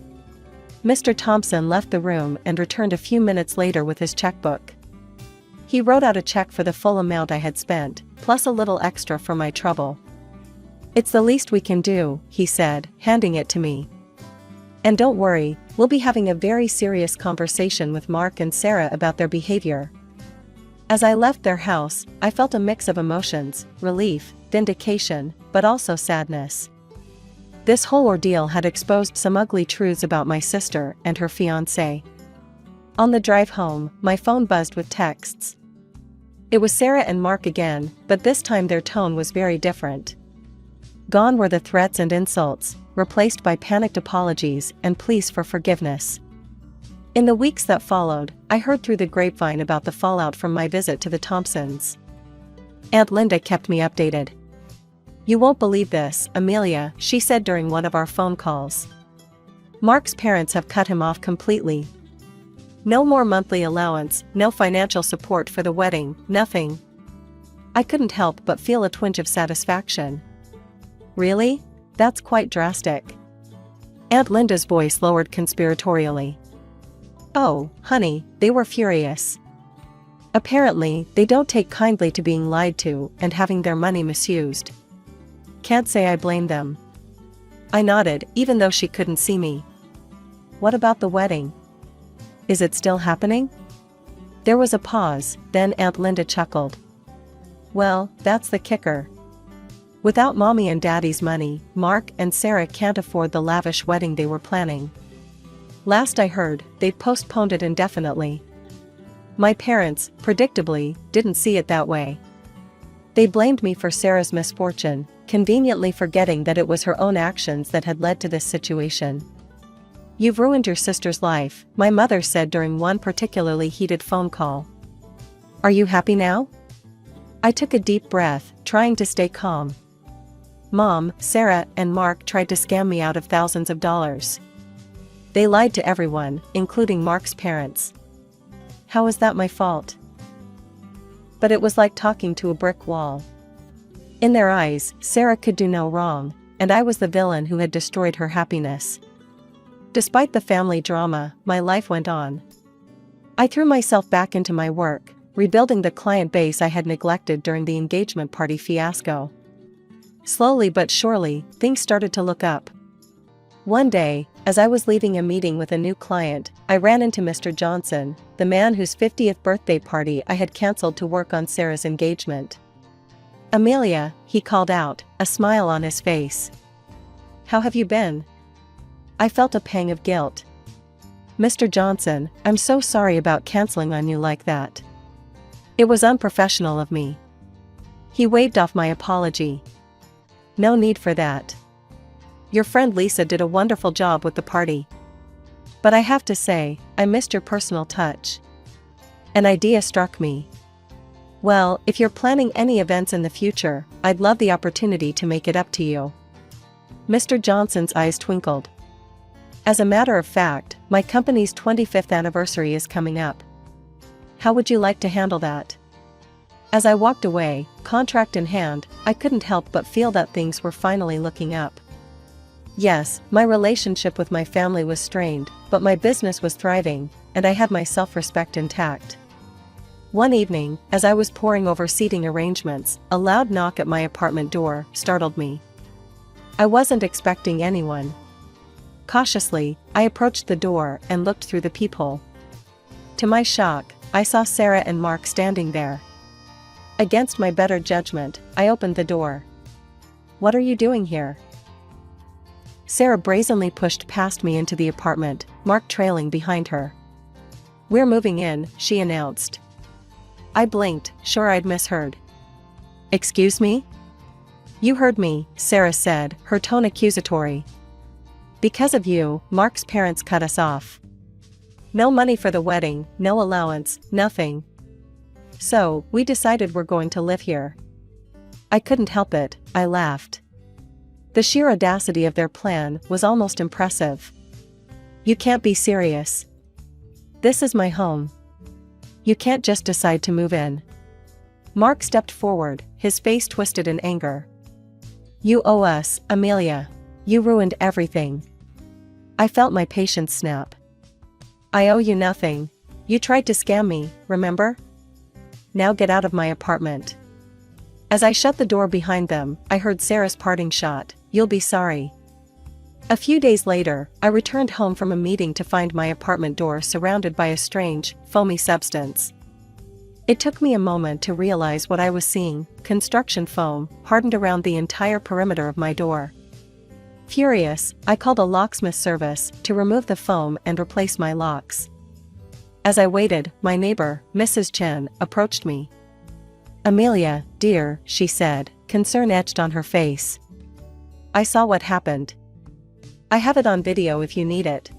Speaker 2: Mr. Thompson left the room and returned a few minutes later with his checkbook. He wrote out a check for the full amount I had spent, plus a little extra for my trouble. It's the least we can do, he said, handing it to me. And don't worry, we'll be having a very serious conversation with Mark and Sarah about their behavior. As I left their house, I felt a mix of emotions, relief, vindication, but also sadness. This whole ordeal had exposed some ugly truths about my sister and her fiancé. On the drive home, my phone buzzed with texts. It was Sarah and Mark again, but this time their tone was very different. Gone were the threats and insults, replaced by panicked apologies and pleas for forgiveness. In the weeks that followed, I heard through the grapevine about the fallout from my visit to the Thompsons. Aunt Linda kept me updated. You won't believe this, Amelia, she said during one of our phone calls. Mark's parents have cut him off completely. No more monthly allowance, no financial support for the wedding, nothing. I couldn't help but feel a twinge of satisfaction. Really? That's quite drastic. Aunt Linda's voice lowered conspiratorially. Oh, honey, they were furious. Apparently, they don't take kindly to being lied to and having their money misused. Can't say I blame them. I nodded, even though she couldn't see me. What about the wedding? Is it still happening? There was a pause, then Aunt Linda chuckled. Well, that's the kicker. Without Mommy and Daddy's money, Mark and Sarah can't afford the lavish wedding they were planning. Last I heard, they'd postponed it indefinitely. My parents, predictably, didn't see it that way. They blamed me for Sarah's misfortune, conveniently forgetting that it was her own actions that had led to this situation. "You've ruined your sister's life," my mother said during one particularly heated phone call. "Are you happy now?" I took a deep breath, trying to stay calm. "Mom, Sarah and Mark tried to scam me out of thousands of dollars. They lied to everyone, including Mark's parents. How is that my fault?" But it was like talking to a brick wall. In their eyes, Sarah could do no wrong, and I was the villain who had destroyed her happiness. Despite the family drama, my life went on. I threw myself back into my work, rebuilding the client base I had neglected during the engagement party fiasco. Slowly but surely, things started to look up. One day, as I was leaving a meeting with a new client, I ran into Mr. Johnson, the man whose 50th birthday party I had canceled to work on Sarah's engagement. "Amelia," he called out, a smile on his face. "How have you been?" I felt a pang of guilt. "Mr. Johnson, I'm so sorry about canceling on you like that. It was unprofessional of me." He waved off my apology. "No need for that. Your friend Lisa did a wonderful job with the party. But I have to say, I missed your personal touch." An idea struck me. "Well, if you're planning any events in the future, I'd love the opportunity to make it up to you." Mr. Johnson's eyes twinkled. "As a matter of fact, my company's 25th anniversary is coming up. How would you like to handle that?" As I walked away, contract in hand, I couldn't help but feel that things were finally looking up. Yes, my relationship with my family was strained, but my business was thriving, and I had my self-respect intact. One evening, as I was poring over seating arrangements, a loud knock at my apartment door startled me. I wasn't expecting anyone. Cautiously, I approached the door and looked through the peephole. To my shock, I saw Sarah and Mark standing there. Against my better judgment, I opened the door. "What are you doing here?" Sarah brazenly pushed past me into the apartment, Mark trailing behind her. "We're moving in," she announced. I blinked, sure I'd misheard. "Excuse me?" "You heard me," Sarah said, her tone accusatory. "Because of you, Mark's parents cut us off. No money for the wedding, no allowance, nothing. So, we decided we're going to live here." I couldn't help it, I laughed. The sheer audacity of their plan was almost impressive. "You can't be serious. This is my home. You can't just decide to move in." Mark stepped forward, his face twisted in anger. "You owe us, Amelia. You ruined everything." I felt my patience snap. "I owe you nothing. You tried to scam me, remember? Now get out of my apartment." As I shut the door behind them, I heard Sarah's parting shot, "You'll be sorry." A few days later, I returned home from a meeting to find my apartment door surrounded by a strange, foamy substance. It took me a moment to realize what I was seeing: construction foam, hardened around the entire perimeter of my door. Furious, I called a locksmith service to remove the foam and replace my locks. As I waited, my neighbor, Mrs. Chen, approached me. "Amelia, dear," she said, concern etched on her face. "I saw what happened. I have it on video if you need it."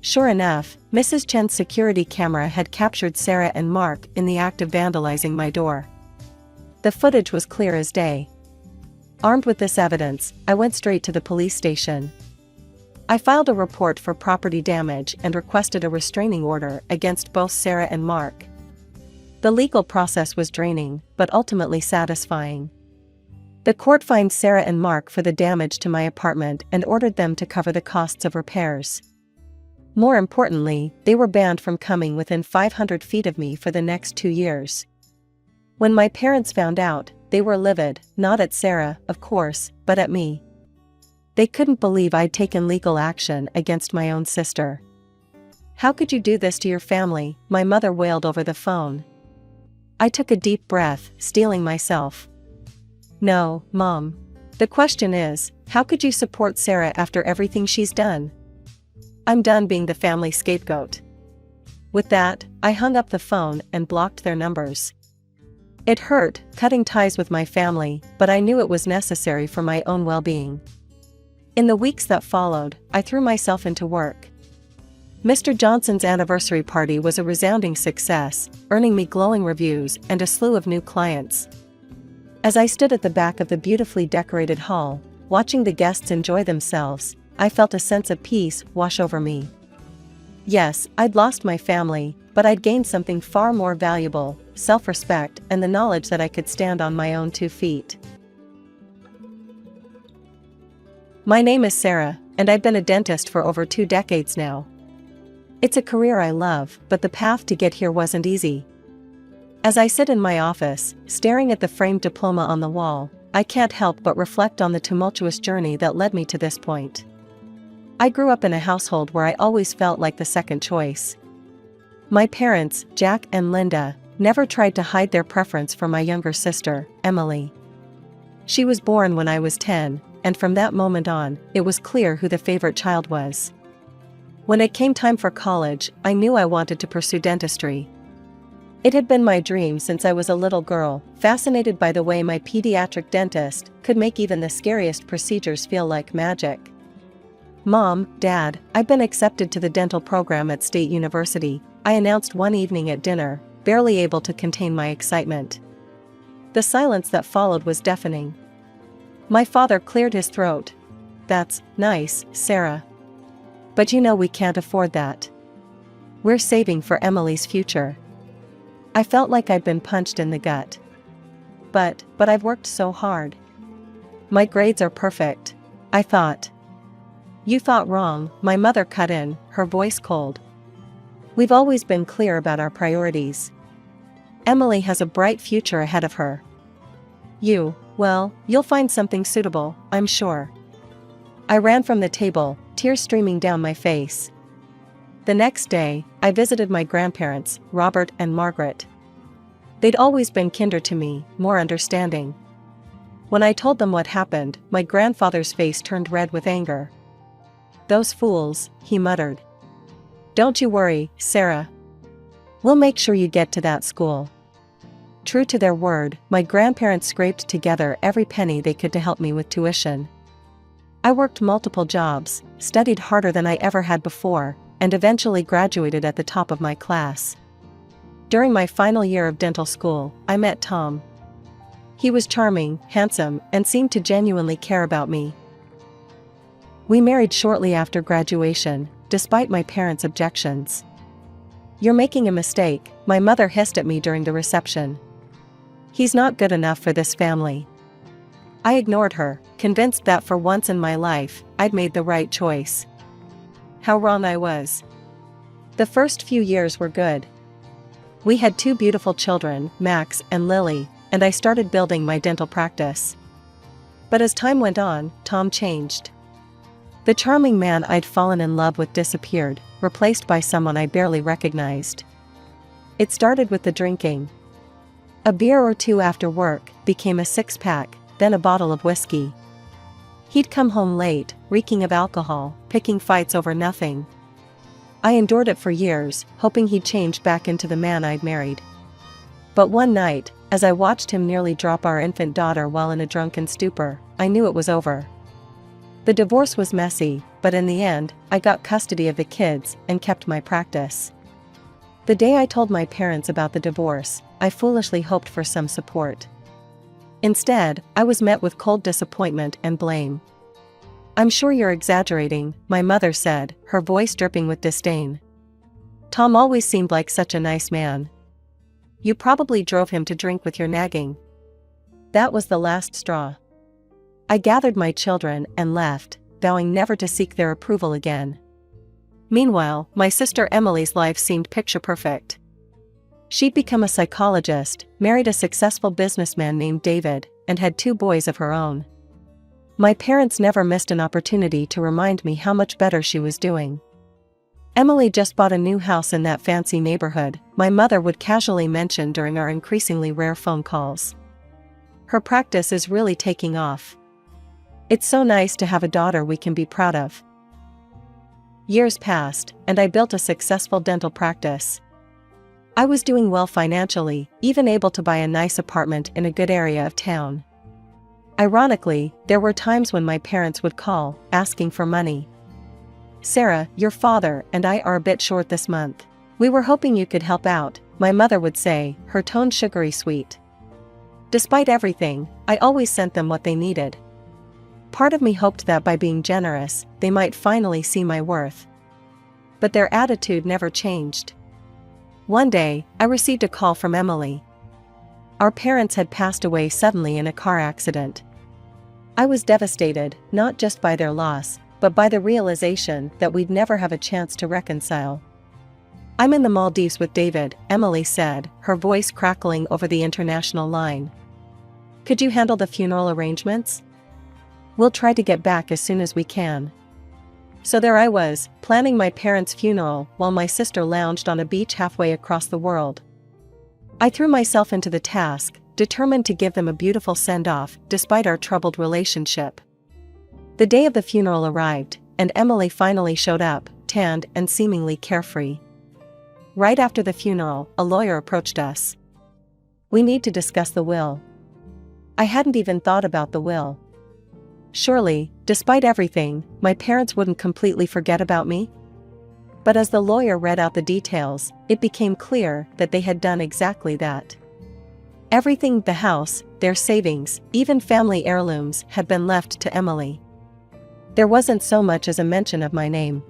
Speaker 2: Sure enough, Mrs. Chen's security camera had captured Sarah and Mark in the act of vandalizing my door. The footage was clear as day. Armed with this evidence, I went straight to the police station. I filed a report for property damage and requested a restraining order against both Sarah and Mark. The legal process was draining, but ultimately satisfying. The court fined Sarah and Mark for the damage to my apartment and ordered them to cover the costs of repairs. More importantly, they were banned from coming within 500 feet of me for the next 2 years. When my parents found out, they were livid, not at Sarah, of course, but at me. They couldn't believe I'd taken legal action against my own sister. "How could you do this to your family?" my mother wailed over the phone. I took a deep breath, steeling myself. "No, Mom. The question is, how could you support Sarah after everything she's done? I'm done being the family scapegoat. With that, I hung up the phone and blocked their numbers. It hurt, cutting ties with my family, but I knew it was necessary for my own well-being. In the weeks that followed, I threw myself into work. Mr. Johnson's anniversary party was a resounding success, earning me glowing reviews and a slew of new clients. As I stood at the back of the beautifully decorated hall, watching the guests enjoy themselves, I felt a sense of peace wash over me. Yes, I'd lost my family, but I'd gained something far more valuable: self-respect and the knowledge that I could stand on my own 2 feet. My name is Sarah, and I've been a dentist for over 2 decades now. It's a career I love, but the path to get here wasn't easy. As I sit in my office, staring at the framed diploma on the wall, I can't help but reflect on the tumultuous journey that led me to this point. I grew up in a household where I always felt like the second choice. My parents, Jack and Linda, never tried to hide their preference for my younger sister, Emily. She was born when I was 10, and from that moment on, it was clear who the favorite child was. When it came time for college, I knew I wanted to pursue dentistry. It had been my dream since I was a little girl, fascinated by the way my pediatric dentist could make even the scariest procedures feel like magic. "Mom, Dad, I've been accepted to the dental program at State University," I announced one evening at dinner, barely able to contain my excitement. The silence that followed was deafening. My father cleared his throat. "That's nice, Sarah. But you know we can't afford that. We're saving for Emily's future." I felt like I'd been punched in the gut. But I've worked so hard. My grades are perfect, I thought. "You thought wrong," my mother cut in, her voice cold. "We've always been clear about our priorities. Emily has a bright future ahead of her. Well, you'll find something suitable, I'm sure." I ran from the table, tears streaming down my face. The next day, I visited my grandparents, Robert and Margaret. They'd always been kinder to me, more understanding. When I told them what happened, my grandfather's face turned red with anger. "Those fools," he muttered. "Don't you worry, Sarah. We'll make sure you get to that school." True to their word, my grandparents scraped together every penny they could to help me with tuition. I worked multiple jobs, studied harder than I ever had before, and eventually graduated at the top of my class. During my final year of dental school, I met Tom. He was charming, handsome, and seemed to genuinely care about me. We married shortly after graduation, despite my parents' objections. "You're making a mistake," my mother hissed at me during the reception. "He's not good enough for this family." I ignored her, convinced that for once in my life, I'd made the right choice. How wrong I was. The first few years were good. We had 2 beautiful children, Max and Lily, and I started building my dental practice. But as time went on, Tom changed. The charming man I'd fallen in love with disappeared, replaced by someone I barely recognized. It started with the drinking. A beer or 2 after work became a 6-pack, then a bottle of whiskey. He'd come home late, reeking of alcohol, picking fights over nothing. I endured it for years, hoping he'd change back into the man I'd married. But one night, as I watched him nearly drop our infant daughter while in a drunken stupor, I knew it was over. The divorce was messy, but in the end, I got custody of the kids and kept my practice. The day I told my parents about the divorce, I foolishly hoped for some support. Instead, I was met with cold disappointment and blame. "I'm sure you're exaggerating," my mother said, her voice dripping with disdain. "Tom always seemed like such a nice man. You probably drove him to drink with your nagging." That was the last straw. I gathered my children and left, vowing never to seek their approval again. Meanwhile, my sister Emily's life seemed picture perfect. She'd become a psychologist, married a successful businessman named David, and had 2 boys of her own. My parents never missed an opportunity to remind me how much better she was doing. "Emily just bought a new house in that fancy neighborhood," my mother would casually mention during our increasingly rare phone calls. "Her practice is really taking off. It's so nice to have a daughter we can be proud of." Years passed, and I built a successful dental practice. I was doing well financially, even able to buy a nice apartment in a good area of town. Ironically, there were times when my parents would call, asking for money. "Sarah, your father and I are a bit short this month. We were hoping you could help out," my mother would say, her tone sugary sweet. Despite everything, I always sent them what they needed. Part of me hoped that by being generous, they might finally see my worth. But their attitude never changed. One day, I received a call from Emily. Our parents had passed away suddenly in a car accident. I was devastated, not just by their loss, but by the realization that we'd never have a chance to reconcile. "I'm in the Maldives with David," Emily said, her voice crackling over the international line. "Could you handle the funeral arrangements? We'll try to get back as soon as we can." So there I was, planning my parents' funeral while my sister lounged on a beach halfway across the world. I threw myself into the task, determined to give them a beautiful send-off despite our troubled relationship. The day of the funeral arrived, and Emily finally showed up, tanned and seemingly carefree. Right after the funeral, a lawyer approached us. "We need to discuss the will." I hadn't even thought about the will. Surely, despite everything, my parents wouldn't completely forget about me? But as the lawyer read out the details, it became clear that they had done exactly that. Everything, the house, their savings, even family heirlooms, had been left to Emily. There wasn't so much as a mention of my name.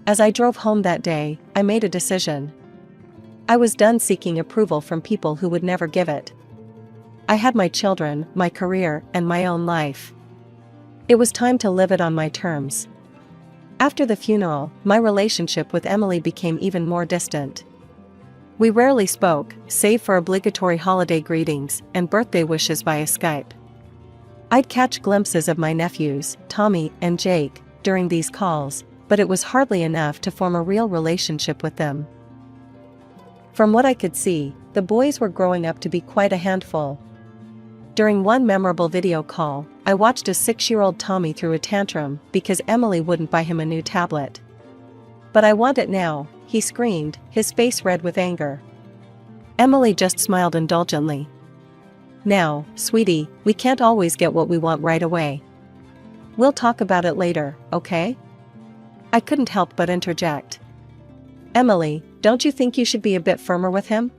Speaker 2: As I drove home that day, I made a decision. I was done seeking approval from people who would never give it. I had my children, my career, and my own life. It was time to live it on my terms. After the funeral, my relationship with Emily became even more distant. We rarely spoke, save for obligatory holiday greetings and birthday wishes via Skype. I'd catch glimpses of my nephews, Tommy and Jake, during these calls, but it was hardly enough to form a real relationship with them. From what I could see, the boys were growing up to be quite a handful. During one memorable video call, I watched a 6-year-old Tommy throw a tantrum because Emily wouldn't buy him a new tablet. "But I want it now," he screamed, his face red with anger. Emily just smiled indulgently. "Now, sweetie, we can't always get what we want right away. We'll talk about it later, okay?" I couldn't help but interject. "Emily, don't you think you should be a bit firmer with him?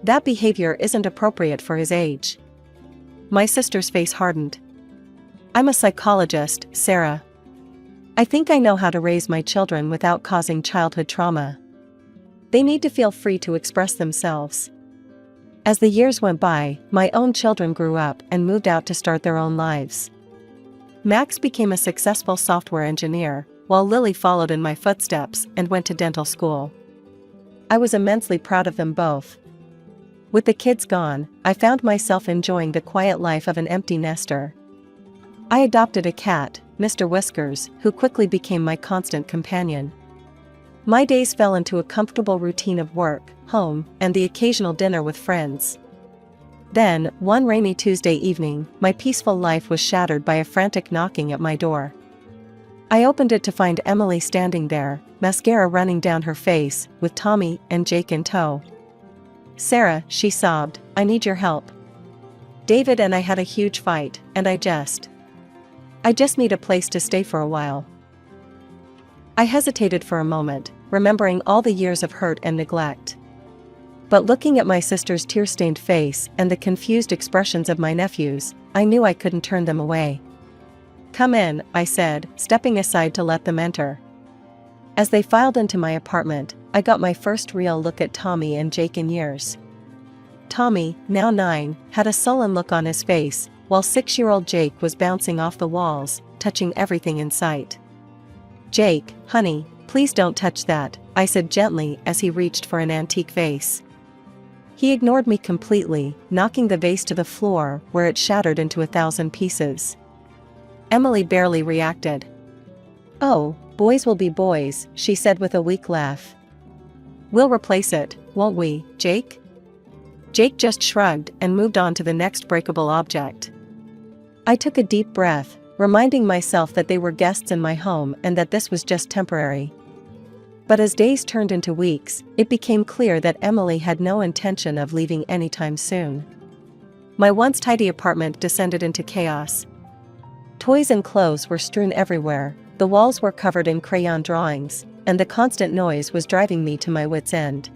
Speaker 2: That behavior isn't appropriate for his age." My sister's face hardened. "I'm a psychologist, Sarah. I think I know how to raise my children without causing childhood trauma. They need to feel free to express themselves." As the years went by, my own children grew up and moved out to start their own lives. Max became a successful software engineer, while Lily followed in my footsteps and went to dental school. I was immensely proud of them both. With the kids gone, I found myself enjoying the quiet life of an empty nester. I adopted a cat, Mr. Whiskers, who quickly became my constant companion. My days fell into a comfortable routine of work, home, and the occasional dinner with friends. Then, one rainy Tuesday evening, my peaceful life was shattered by a frantic knocking at my door. I opened it to find Emily standing there, mascara running down her face, with Tommy and Jake in tow. "Sarah," she sobbed, "I need your help. David and I had a huge fight, and I just need a place to stay for a while." I hesitated for a moment, remembering all the years of hurt and neglect. But looking at my sister's tear-stained face and the confused expressions of my nephews, I knew I couldn't turn them away. "Come in," I said, stepping aside to let them enter. As they filed into my apartment, I got my first real look at Tommy and Jake in years. Tommy, now 9, had a sullen look on his face, while 6-year-old Jake was bouncing off the walls, touching everything in sight. "Jake, honey, please don't touch that," I said gently as he reached for an antique vase. He ignored me completely, knocking the vase to the floor where it shattered into 1,000 pieces. Emily barely reacted. "Oh, boys will be boys," she said with a weak laugh. "We'll replace it, won't we, Jake?" Jake just shrugged and moved on to the next breakable object. I took a deep breath, reminding myself that they were guests in my home and that this was just temporary. But as days turned into weeks, it became clear that Emily had no intention of leaving anytime soon. My once tidy apartment descended into chaos. Toys and clothes were strewn everywhere, the walls were covered in crayon drawings, and the constant noise was driving me to my wits' end.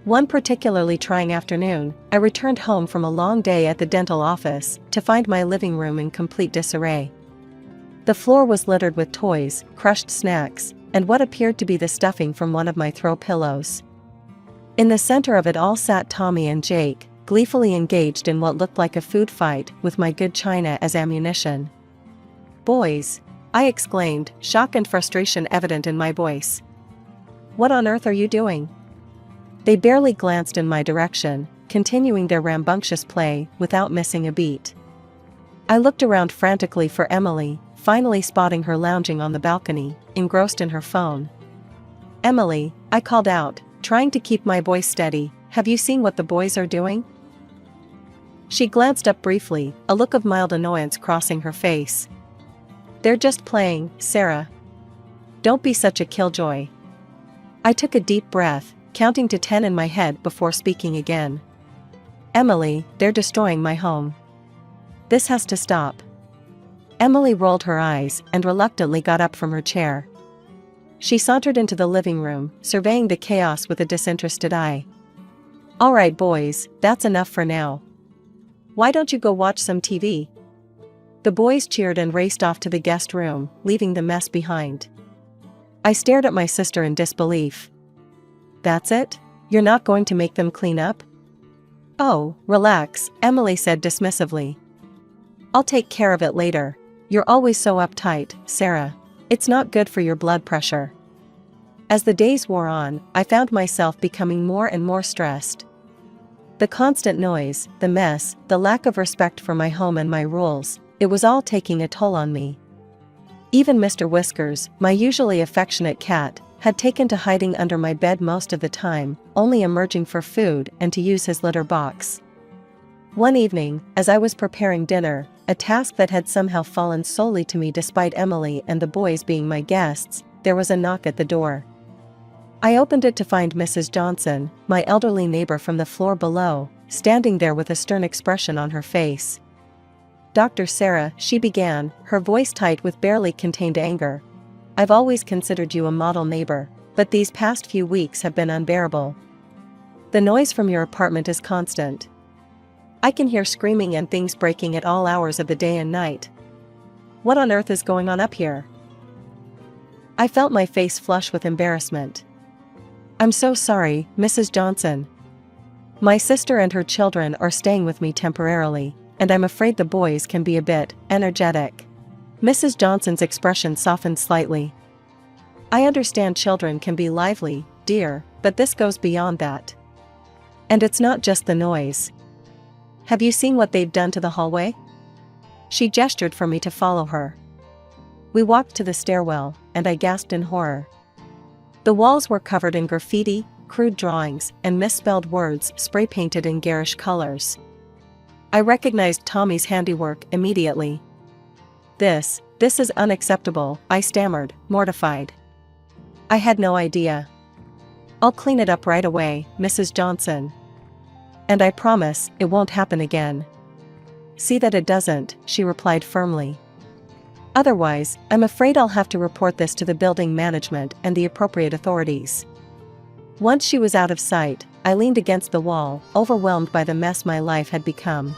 Speaker 2: One particularly trying afternoon, I returned home from a long day at the dental office to find my living room in complete disarray. The floor was littered with toys, crushed snacks, and what appeared to be the stuffing from one of my throw pillows. In the center of it all sat Tommy and Jake, gleefully engaged in what looked like a food fight with my good china as ammunition. "Boys," I exclaimed, shock and frustration evident in my voice. "What on earth are you doing?" They barely glanced in my direction, continuing their rambunctious play without missing a beat. I looked around frantically for Emily, finally spotting her lounging on the balcony, engrossed in her phone. "Emily," I called out, trying to keep my voice steady, "have you seen what the boys are doing?" She glanced up briefly, a look of mild annoyance crossing her face. "They're just playing, Sarah. Don't be such a killjoy." I took a deep breath, counting to 10 in my head before speaking again. "Emily, they're destroying my home. This has to stop." Emily rolled her eyes and reluctantly got up from her chair. She sauntered into the living room, surveying the chaos with a disinterested eye. "All right, boys, that's enough for now. Why don't you go watch some TV?" The boys cheered and raced off to the guest room, leaving the mess behind. I stared at my sister in disbelief. "That's it? You're not going to make them clean up?" "Oh, relax," Emily said dismissively. "I'll take care of it later. You're always so uptight, Sarah. It's not good for your blood pressure." As the days wore on, I found myself becoming more and more stressed. The constant noise, the mess, the lack of respect for my home and my rules, it was all taking a toll on me. Even Mr. Whiskers, my usually affectionate cat, had taken to hiding under my bed most of the time, only emerging for food and to use his litter box. One evening, as I was preparing dinner, a task that had somehow fallen solely to me despite Emily and the boys being my guests, there was a knock at the door. I opened it to find Mrs. Johnson, my elderly neighbor from the floor below, standing there with a stern expression on her face. "Dr. Sarah," she began, her voice tight with barely contained anger. "I've always considered you a model neighbor, but these past few weeks have been unbearable. The noise from your apartment is constant. I can hear screaming and things breaking at all hours of the day and night. What on earth is going on up here?" I felt my face flush with embarrassment. "I'm so sorry, Mrs. Johnson. My sister and her children are staying with me temporarily, and I'm afraid the boys can be a bit energetic." Mrs. Johnson's expression softened slightly. "I understand children can be lively, dear, but this goes beyond that. And it's not just the noise. Have you seen what they've done to the hallway?" She gestured for me to follow her. We walked to the stairwell, and I gasped in horror. The walls were covered in graffiti, crude drawings, and misspelled words spray-painted in garish colors. I recognized Tommy's handiwork immediately. This is unacceptable," I stammered, mortified. "I had no idea." "I'll clean it up right away, Mrs. Johnson. And I promise, it won't happen again." "See that it doesn't," she replied firmly. "Otherwise, I'm afraid I'll have to report this to the building management and the appropriate authorities." Once she was out of sight, I leaned against the wall, overwhelmed by the mess my life had become.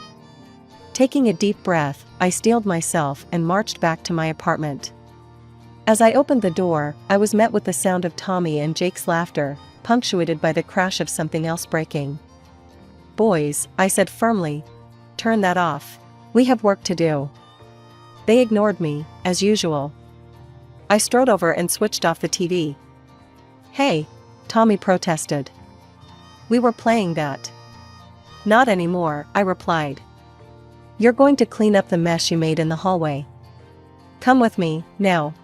Speaker 2: Taking a deep breath, I steeled myself and marched back to my apartment. As I opened the door, I was met with the sound of Tommy and Jake's laughter, punctuated by the crash of something else breaking. "Boys," I said firmly, "turn that off. We have work to do." They ignored me, as usual. I strode over and switched off the TV. "Hey," Tommy protested. "We were playing that." "Not anymore," I replied. "You're going to clean up the mess you made in the hallway. Come with me, now."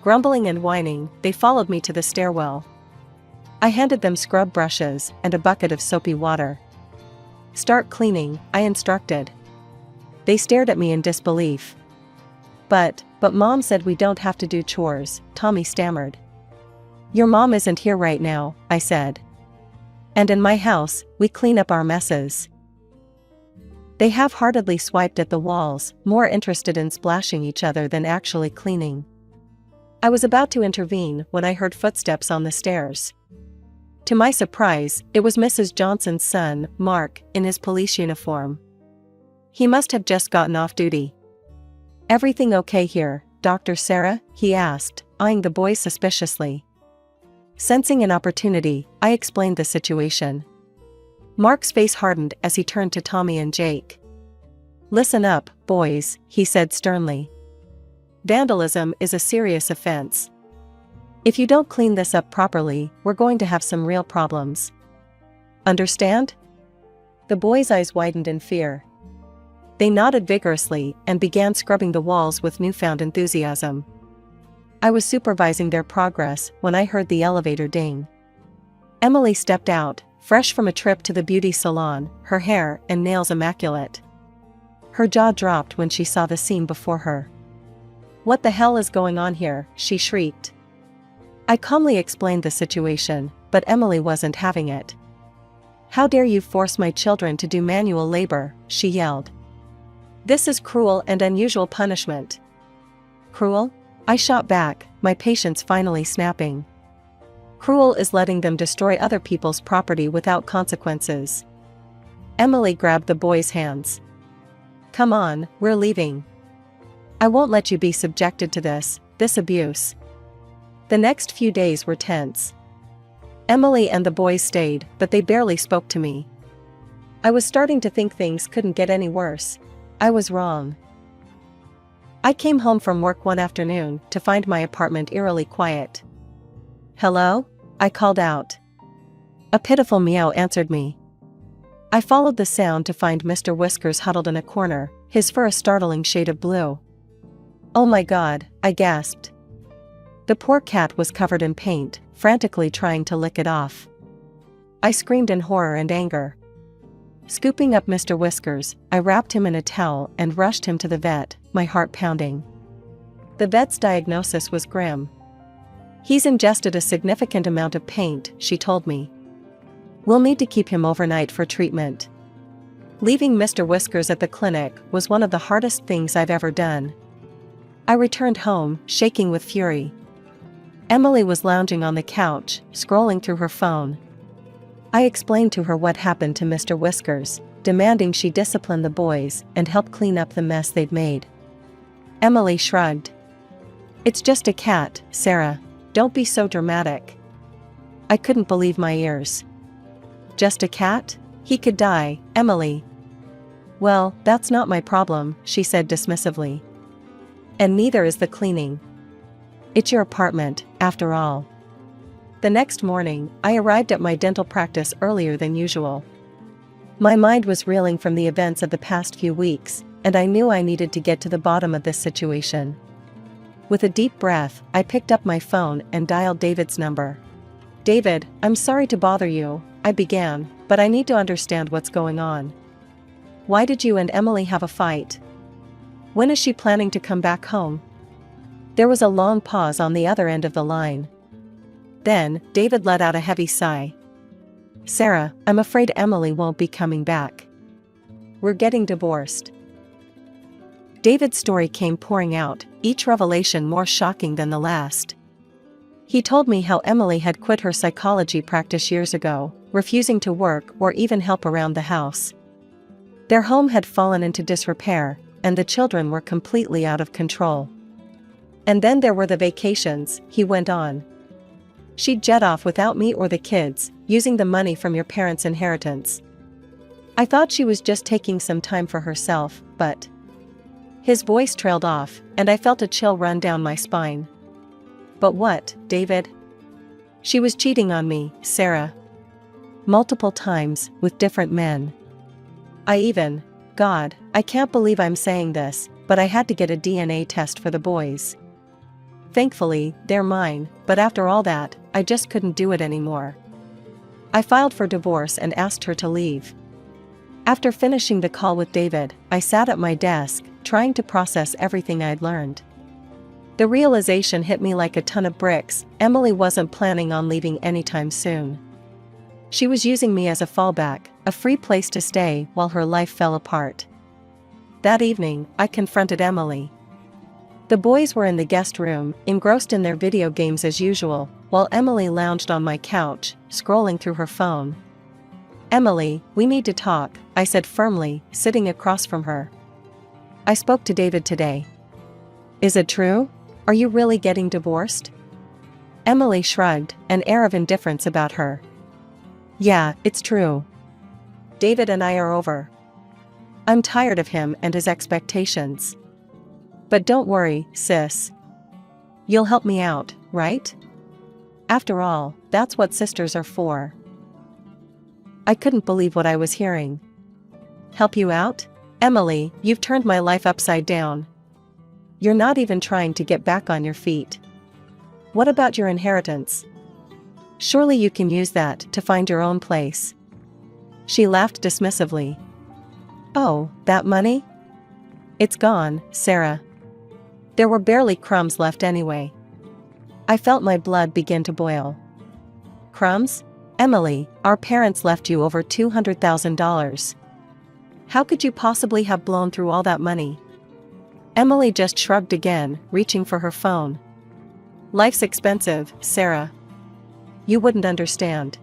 Speaker 2: Grumbling and whining, they followed me to the stairwell. I handed them scrub brushes and a bucket of soapy water. "Start cleaning," I instructed. They stared at me in disbelief. But Mom said we don't have to do chores, Tommy stammered. Your mom isn't here right now, I said. And in my house, we clean up our messes. They half-heartedly swiped at the walls, more interested in splashing each other than actually cleaning. I was about to intervene when I heard footsteps on the stairs. To my surprise, it was Mrs. Johnson's son, Mark, in his police uniform. He must have just gotten off duty. Everything okay here, Dr. Sarah? He asked, eyeing the boys suspiciously. Sensing an opportunity, I explained the situation. Mark's face hardened as he turned to Tommy and Jake. Listen up, boys, he said sternly. Vandalism is a serious offense. If you don't clean this up properly, we're going to have some real problems. Understand? The boys' eyes widened in fear. They nodded vigorously and began scrubbing the walls with newfound enthusiasm. I was supervising their progress when I heard the elevator ding. Emily stepped out, fresh from a trip to the beauty salon, her hair and nails immaculate. Her jaw dropped when she saw the scene before her. What the hell is going on here? She shrieked. I calmly explained the situation, but Emily wasn't having it. How dare you force my children to do manual labor, she yelled. This is cruel and unusual punishment. Cruel? I shot back, my patience finally snapping. Cruel is letting them destroy other people's property without consequences. Emily grabbed the boy's hands. Come on, we're leaving. I won't let you be subjected to this abuse. The next few days were tense. Emily and the boys stayed, but they barely spoke to me. I was starting to think things couldn't get any worse. I was wrong. I came home from work one afternoon to find my apartment eerily quiet. Hello? I called out. A pitiful meow answered me. I followed the sound to find Mr. Whiskers huddled in a corner, his fur a startling shade of blue. Oh my God, I gasped. The poor cat was covered in paint, frantically trying to lick it off. I screamed in horror and anger. Scooping up Mr. Whiskers, I wrapped him in a towel and rushed him to the vet, my heart pounding. The vet's diagnosis was grim. He's ingested a significant amount of paint, she told me. We'll need to keep him overnight for treatment. Leaving Mr. Whiskers at the clinic was one of the hardest things I've ever done. I returned home, shaking with fury. Emily was lounging on the couch, scrolling through her phone. I explained to her what happened to Mr. Whiskers, demanding she discipline the boys and help clean up the mess they'd made. Emily shrugged. It's just a cat, Sarah. Don't be so dramatic. I couldn't believe my ears. Just a cat? He could die, Emily. Well, that's not my problem, she said dismissively. And neither is the cleaning. It's your apartment, after all. The next morning, I arrived at my dental practice earlier than usual. My mind was reeling from the events of the past few weeks, and I knew I needed to get to the bottom of this situation. With a deep breath, I picked up my phone and dialed David's number. David, I'm sorry to bother you, I began, but I need to understand what's going on. Why did you and Emily have a fight? When is she planning to come back home? There was a long pause on the other end of the line. Then, David let out a heavy sigh. Sarah, I'm afraid Emily won't be coming back. We're getting divorced. David's story came pouring out, each revelation more shocking than the last. He told me how Emily had quit her psychology practice years ago, refusing to work or even help around the house. Their home had fallen into disrepair, and the children were completely out of control. And then there were the vacations, he went on. She'd jet off without me or the kids, using the money from your parents' inheritance. I thought she was just taking some time for herself, but... His voice trailed off, and I felt a chill run down my spine. But what, David? She was cheating on me, Sarah. Multiple times, with different men. God, I can't believe I'm saying this, but I had to get a DNA test for the boys. Thankfully, they're mine, but after all that, I just couldn't do it anymore. I filed for divorce and asked her to leave. After finishing the call with David, I sat at my desk, trying to process everything I'd learned. The realization hit me like a ton of bricks. Emily wasn't planning on leaving anytime soon. She was using me as a fallback, a free place to stay while her life fell apart. That evening, I confronted Emily. The boys were in the guest room, engrossed in their video games as usual, while Emily lounged on my couch, scrolling through her phone. "Emily, we need to talk," I said firmly, sitting across from her. "I spoke to David today." "Is it true? Are you really getting divorced?" Emily shrugged, an air of indifference about her. "Yeah, it's true. David and I are over. I'm tired of him and his expectations. But don't worry, sis. You'll help me out, right? After all, that's what sisters are for." I couldn't believe what I was hearing. "Help you out? Emily, you've turned my life upside down. You're not even trying to get back on your feet. What about your inheritance? Surely you can use that to find your own place." She laughed dismissively. "Oh, that money? It's gone, Sarah. There were barely crumbs left anyway." I felt my blood begin to boil. "Crumbs? Emily, our parents left you over $200,000. How could you possibly have blown through all that money?" Emily just shrugged again, reaching for her phone. "Life's expensive, Sarah. You wouldn't understand."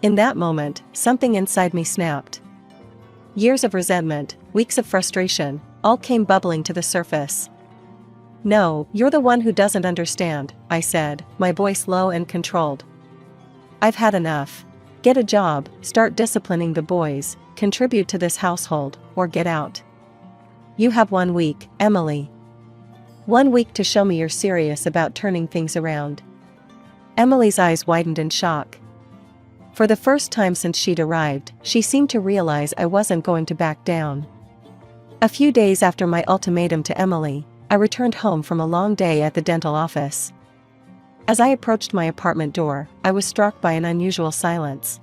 Speaker 2: In that moment, something inside me snapped. Years of resentment, weeks of frustration, all came bubbling to the surface. "No, you're the one who doesn't understand," I said, my voice low and controlled. "I've had enough. Get a job, start disciplining the boys, contribute to this household, or get out. You have 1 week, Emily. 1 week to show me you're serious about turning things around." Emily's eyes widened in shock. For the first time since she'd arrived, she seemed to realize I wasn't going to back down. A few days after my ultimatum to Emily, I returned home from a long day at the dental office. As I approached my apartment door, I was struck by an unusual silence.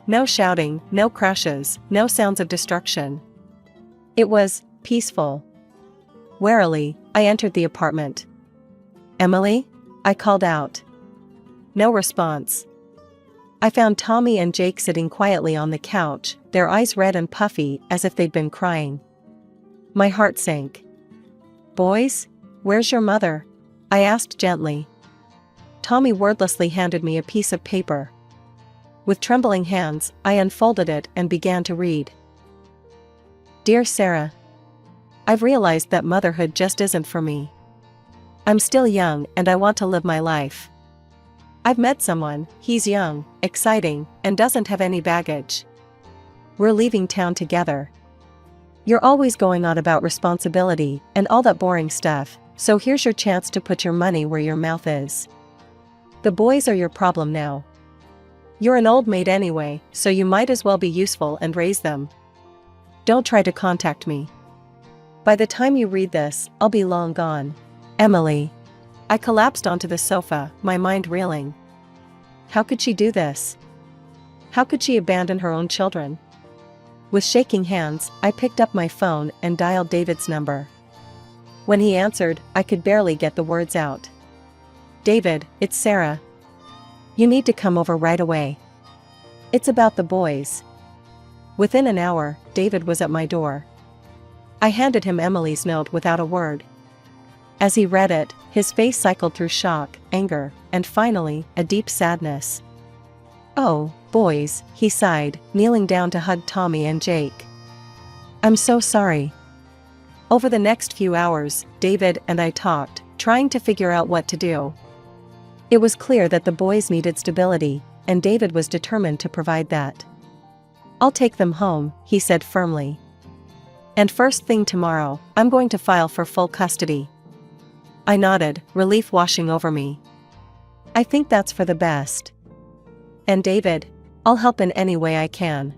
Speaker 2: No shouting, no crashes, no sounds of destruction. It was peaceful. Warily, I entered the apartment. "Emily?" I called out. No response. I found Tommy and Jake sitting quietly on the couch, their eyes red and puffy as if they'd been crying. My heart sank. "Boys, where's your mother?" I asked gently. Tommy wordlessly handed me a piece of paper. With trembling hands, I unfolded it and began to read. "Dear Sarah, I've realized that motherhood just isn't for me. I'm still young and I want to live my life. I've met someone, he's young, exciting, and doesn't have any baggage. We're leaving town together. You're always going on about responsibility and all that boring stuff, so here's your chance to put your money where your mouth is. The boys are your problem now. You're an old maid anyway, so you might as well be useful and raise them. Don't try to contact me. By the time you read this, I'll be long gone. Emily." I collapsed onto the sofa, my mind reeling. How could she do this? How could she abandon her own children? With shaking hands, I picked up my phone and dialed David's number. When he answered, I could barely get the words out. "David, it's Sarah. You need to come over right away. It's about the boys." Within an hour, David was at my door. I handed him Emily's note without a word. As he read it, his face cycled through shock, anger, and finally, a deep sadness. "Oh, boys," he sighed, kneeling down to hug Tommy and Jake. "I'm so sorry." Over the next few hours, David and I talked, trying to figure out what to do. It was clear that the boys needed stability, and David was determined to provide that. "I'll take them home," he said firmly. "And first thing tomorrow, I'm going to file for full custody." I nodded, relief washing over me. "I think that's for the best." "And David, I'll help in any way I can.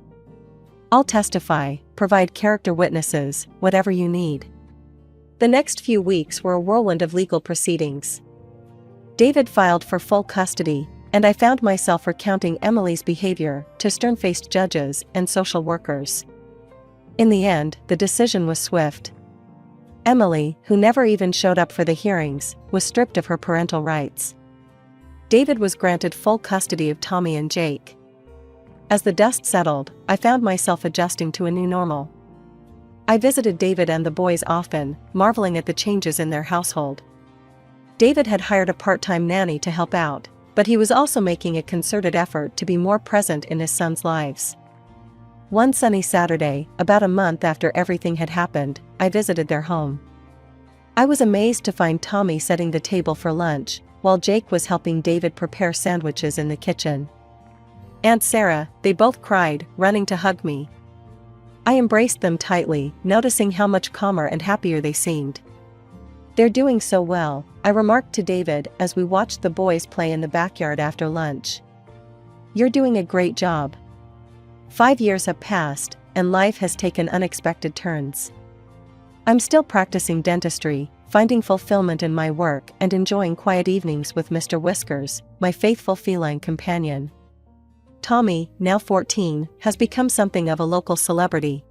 Speaker 2: I'll testify, provide character witnesses, whatever you need." The next few weeks were a whirlwind of legal proceedings. David filed for full custody, and I found myself recounting Emily's behavior to stern-faced judges and social workers. In the end, the decision was swift. Emily, who never even showed up for the hearings, was stripped of her parental rights. David was granted full custody of Tommy and Jake. As the dust settled, I found myself adjusting to a new normal. I visited David and the boys often, marveling at the changes in their household. David had hired a part-time nanny to help out, but he was also making a concerted effort to be more present in his sons' lives. One sunny Saturday, about a month after everything had happened, I visited their home. I was amazed to find Tommy setting the table for lunch, while Jake was helping David prepare sandwiches in the kitchen. Aunt Sarah, they both cried, running to hug me. I embraced them tightly, noticing how much calmer and happier they seemed. "They're doing so well," I remarked to David as we watched the boys play in the backyard after lunch. "You're doing a great job." 5 years have passed, and life has taken unexpected turns. I'm still practicing dentistry, finding fulfillment in my work and enjoying quiet evenings with Mr. Whiskers, my faithful feline companion. Tommy, now 14, has become something of a local celebrity.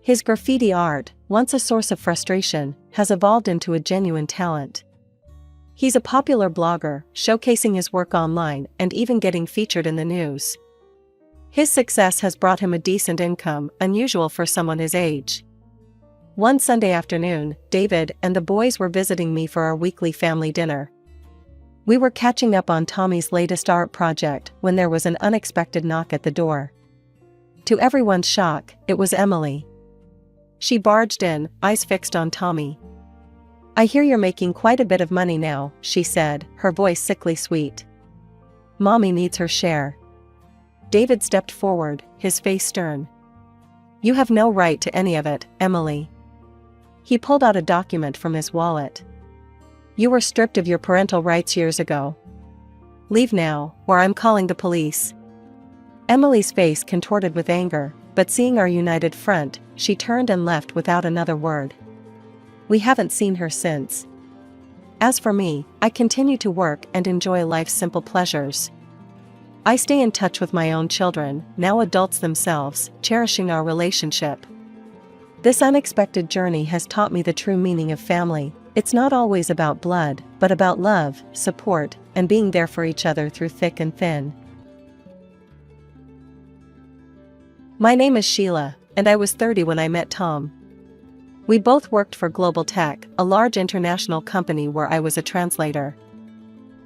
Speaker 2: His graffiti art, once a source of frustration, has evolved into a genuine talent. He's a popular blogger, showcasing his work online and even getting featured in the news. His success has brought him a decent income, unusual for someone his age. One Sunday afternoon, David and the boys were visiting me for our weekly family dinner. We were catching up on Tommy's latest art project when there was an unexpected knock at the door. To everyone's shock, it was Emily. She barged in, eyes fixed on Tommy. "I hear you're making quite a bit of money now," she said, her voice sickly sweet. "Mommy needs her share." David stepped forward, his face stern. "You have no right to any of it, Emily." He pulled out a document from his wallet. "You were stripped of your parental rights years ago. Leave now, or I'm calling the police." Emily's face contorted with anger, but seeing our united front, she turned and left without another word. We haven't seen her since. As for me, I continue to work and enjoy life's simple pleasures. I stay in touch with my own children, now adults themselves, cherishing our relationship. This unexpected journey has taught me the true meaning of family. It's not always about blood, but about love, support, and being there for each other through thick and thin. My name is Sheila, and I was 30 when I met Tom. We both worked for Global Tech, a large international company where I was a translator.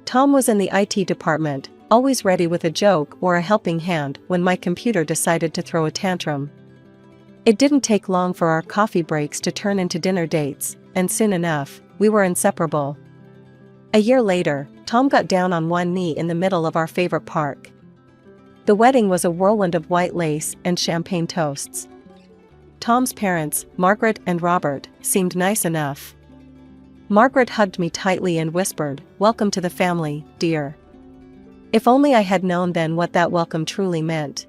Speaker 2: Tom was in the IT department, always ready with a joke or a helping hand when my computer decided to throw a tantrum. It didn't take long for our coffee breaks to turn into dinner dates, and soon enough, we were inseparable. A year later, Tom got down on one knee in the middle of our favorite park. The wedding was a whirlwind of white lace and champagne toasts. Tom's parents, Margaret and Robert, seemed nice enough. Margaret hugged me tightly and whispered, "Welcome to the family, dear." If only I had known then what that welcome truly meant.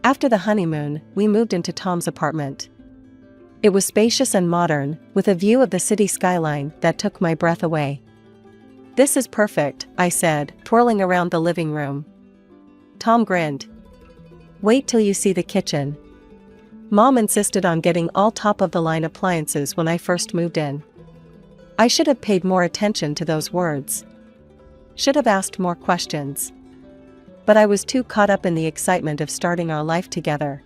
Speaker 2: After the honeymoon, we moved into Tom's apartment. It was spacious and modern, with a view of the city skyline that took my breath away. "This is perfect," I said, twirling around the living room. Tom grinned. "Wait till you see the kitchen." Mom insisted on getting all top-of-the-line appliances when I first moved in. I should have paid more attention to those words. Should have asked more questions. But I was too caught up in the excitement of starting our life together.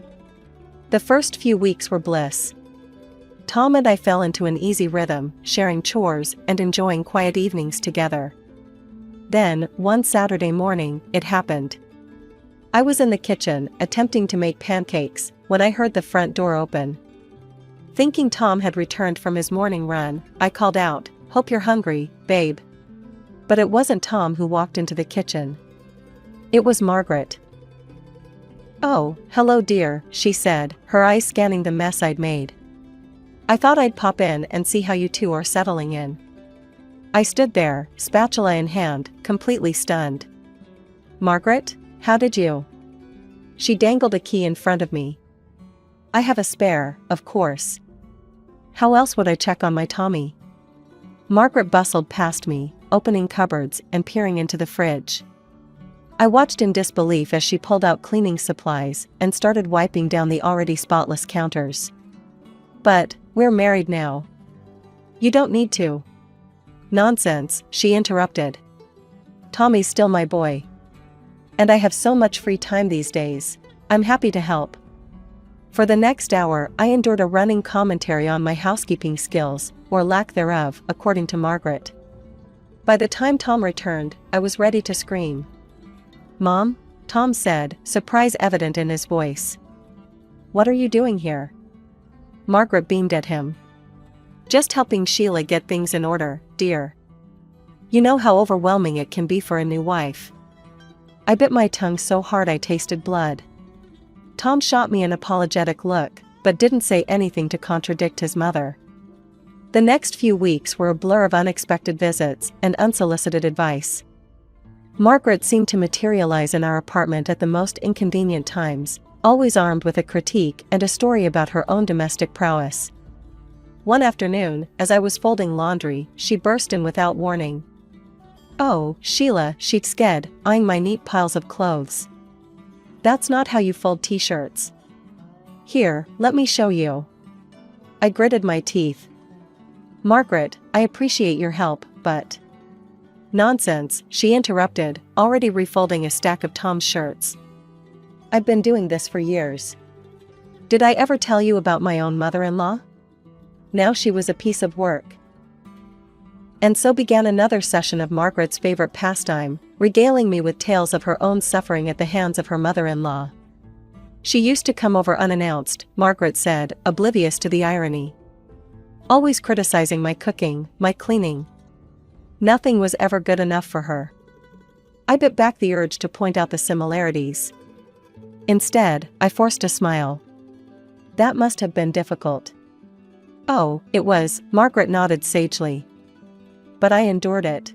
Speaker 2: The first few weeks were bliss. Tom and I fell into an easy rhythm, sharing chores and enjoying quiet evenings together. Then, one Saturday morning, it happened. I was in the kitchen, attempting to make pancakes, when I heard the front door open. Thinking Tom had returned from his morning run, I called out, "Hope you're hungry, babe." But it wasn't Tom who walked into the kitchen. It was Margaret. "Oh, hello dear," she said, her eyes scanning the mess I'd made. "I thought I'd pop in and see how you two are settling in." I stood there, spatula in hand, completely stunned. "Margaret, how did you?" She dangled a key in front of me. "I have a spare, of course. How else would I check on my Tommy?" Margaret bustled past me, opening cupboards and peering into the fridge. I watched in disbelief as she pulled out cleaning supplies and started wiping down the already spotless counters. "But, we're married now. You don't need to." "Nonsense," she interrupted. "Tommy's still my boy. And I have so much free time these days. I'm happy to help." For the next hour, I endured a running commentary on my housekeeping skills, or lack thereof, according to Margaret. By the time Tom returned, I was ready to scream. "Mom?" Tom said, surprise evident in his voice. "What are you doing here?" Margaret beamed at him. "Just helping Sheila get things in order, dear. You know how overwhelming it can be for a new wife." I bit my tongue so hard I tasted blood. Tom shot me an apologetic look, but didn't say anything to contradict his mother. The next few weeks were a blur of unexpected visits and unsolicited advice. Margaret seemed to materialize in our apartment at the most inconvenient times, always armed with a critique and a story about her own domestic prowess. One afternoon, as I was folding laundry, she burst in without warning. "Oh, Sheila," she said, eyeing my neat piles of clothes. "That's not how you fold t-shirts. Here, let me show you." I gritted my teeth. "Margaret, I appreciate your help, but—" "Nonsense," she interrupted, already refolding a stack of Tom's shirts. "I've been doing this for years. Did I ever tell you about my own mother-in-law?" Now she was a piece of work. And so began another session of Margaret's favorite pastime, regaling me with tales of her own suffering at the hands of her mother-in-law. She used to come over unannounced, Margaret said, oblivious to the irony. Always criticizing my cooking, my cleaning. Nothing was ever good enough for her. I bit back the urge to point out the similarities. Instead, I forced a smile. "That must have been difficult." "Oh, it was," Margaret nodded sagely. "But I endured it.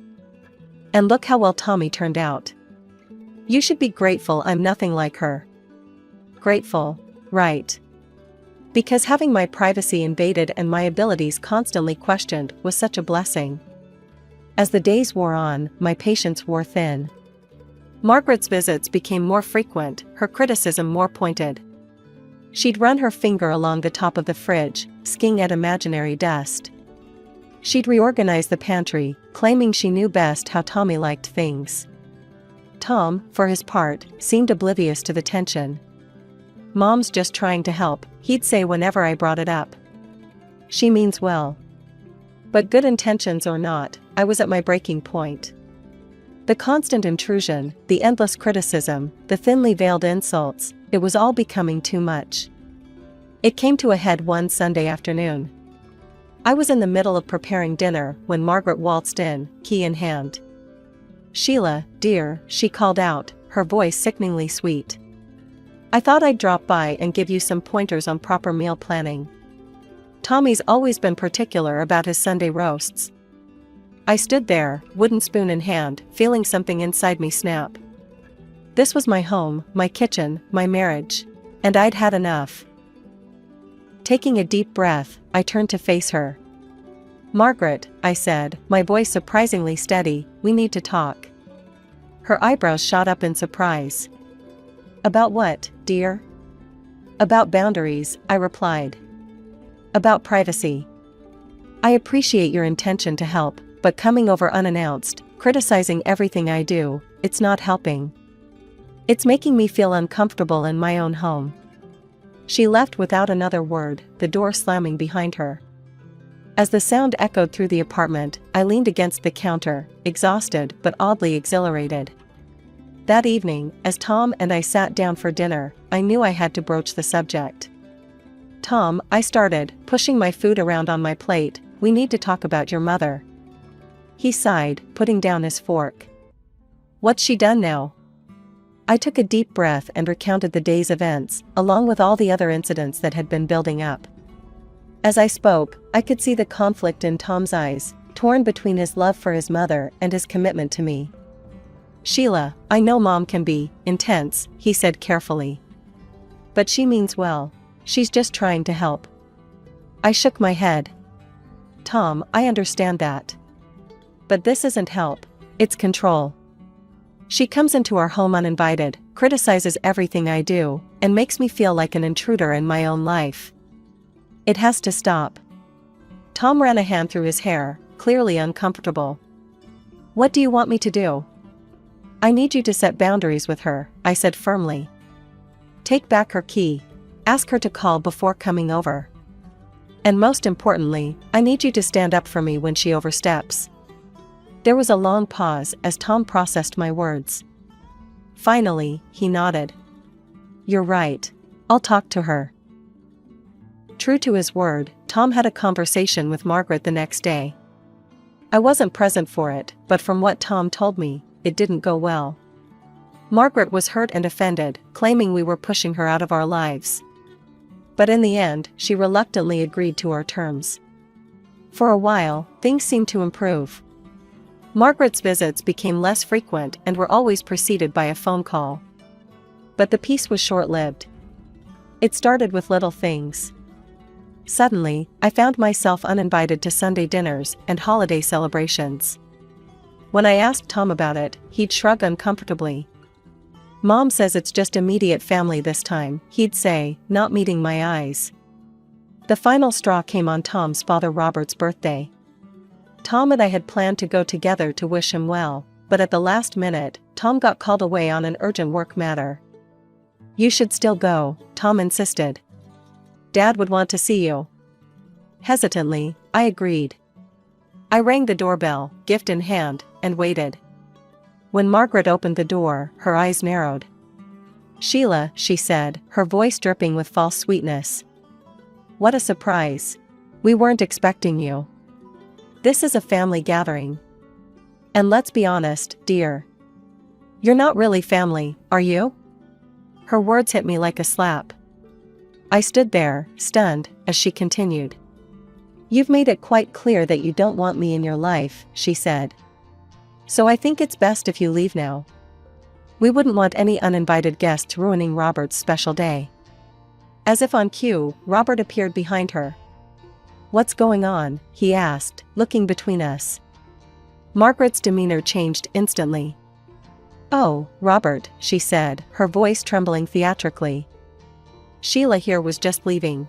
Speaker 2: And look how well Tommy turned out. You should be grateful I'm nothing like her." Grateful, right? Because having my privacy invaded and my abilities constantly questioned was such a blessing. As the days wore on, my patience wore thin. Margaret's visits became more frequent, her criticism more pointed. She'd run her finger along the top of the fridge, skiing at imaginary dust. She'd reorganize the pantry, claiming she knew best how Tommy liked things. Tom, for his part, seemed oblivious to the tension. "Mom's just trying to help," he'd say whenever I brought it up. "She means well." But good intentions or not, I was at my breaking point. The constant intrusion, the endless criticism, the thinly veiled insults, it was all becoming too much. It came to a head one Sunday afternoon. I was in the middle of preparing dinner when Margaret waltzed in, key in hand. "Sheila, dear," she called out, her voice sickeningly sweet. "I thought I'd drop by and give you some pointers on proper meal planning. Tommy's always been particular about his Sunday roasts." I stood there, wooden spoon in hand, feeling something inside me snap. This was my home, my kitchen, my marriage. And I'd had enough. Taking a deep breath, I turned to face her. "Margaret," I said, my voice surprisingly steady, "we need to talk." Her eyebrows shot up in surprise. "About what, dear?" "About boundaries," I replied. "About privacy. I appreciate your intention to help, but coming over unannounced, criticizing everything I do, it's not helping. It's making me feel uncomfortable in my own home." She left without another word, the door slamming behind her. As the sound echoed through the apartment, I leaned against the counter, exhausted but oddly exhilarated. That evening, as Tom and I sat down for dinner, I knew I had to broach the subject. "Tom," I started, pushing my food around on my plate, "we need to talk about your mother." He sighed, putting down his fork. "What's she done now?" I took a deep breath and recounted the day's events, along with all the other incidents that had been building up. As I spoke, I could see the conflict in Tom's eyes, torn between his love for his mother and his commitment to me. "Sheila, I know Mom can be intense," he said carefully. "But she means well. She's just trying to help." I shook my head. "Tom, I understand that. But this isn't help, it's control. She comes into our home uninvited, criticizes everything I do, and makes me feel like an intruder in my own life. It has to stop." Tom ran a hand through his hair, clearly uncomfortable. "What do you want me to do?" "I need you to set boundaries with her," I said firmly. "Take back her key. Ask her to call before coming over. And most importantly, I need you to stand up for me when she oversteps." There was a long pause as Tom processed my words. Finally, he nodded. "You're right. I'll talk to her." True to his word, Tom had a conversation with Margaret the next day. I wasn't present for it, but from what Tom told me, it didn't go well. Margaret was hurt and offended, claiming we were pushing her out of our lives. But in the end, she reluctantly agreed to our terms. For a while, things seemed to improve. Margaret's visits became less frequent and were always preceded by a phone call. But the peace was short-lived. It started with little things. Suddenly, I found myself uninvited to Sunday dinners and holiday celebrations. When I asked Tom about it, he'd shrug uncomfortably. "Mom says it's just immediate family this time," he'd say, not meeting my eyes. The final straw came on Tom's father Robert's birthday. Tom and I had planned to go together to wish him well, but at the last minute, Tom got called away on an urgent work matter. "You should still go," Tom insisted. "Dad would want to see you." Hesitantly, I agreed. I rang the doorbell, gift in hand, and waited. When Margaret opened the door, her eyes narrowed. "Sheila," she said, her voice dripping with false sweetness. "What a surprise. We weren't expecting you. This is a family gathering. And let's be honest, dear. You're not really family, are you?" Her words hit me like a slap. I stood there, stunned, as she continued. "You've made it quite clear that you don't want me in your life," she said. "So I think it's best if you leave now. We wouldn't want any uninvited guests ruining Robert's special day." As if on cue, Robert appeared behind her. "What's going on?" he asked, looking between us. Margaret's demeanor changed instantly. "Oh, Robert," she said, her voice trembling theatrically. "Sheila here was just leaving.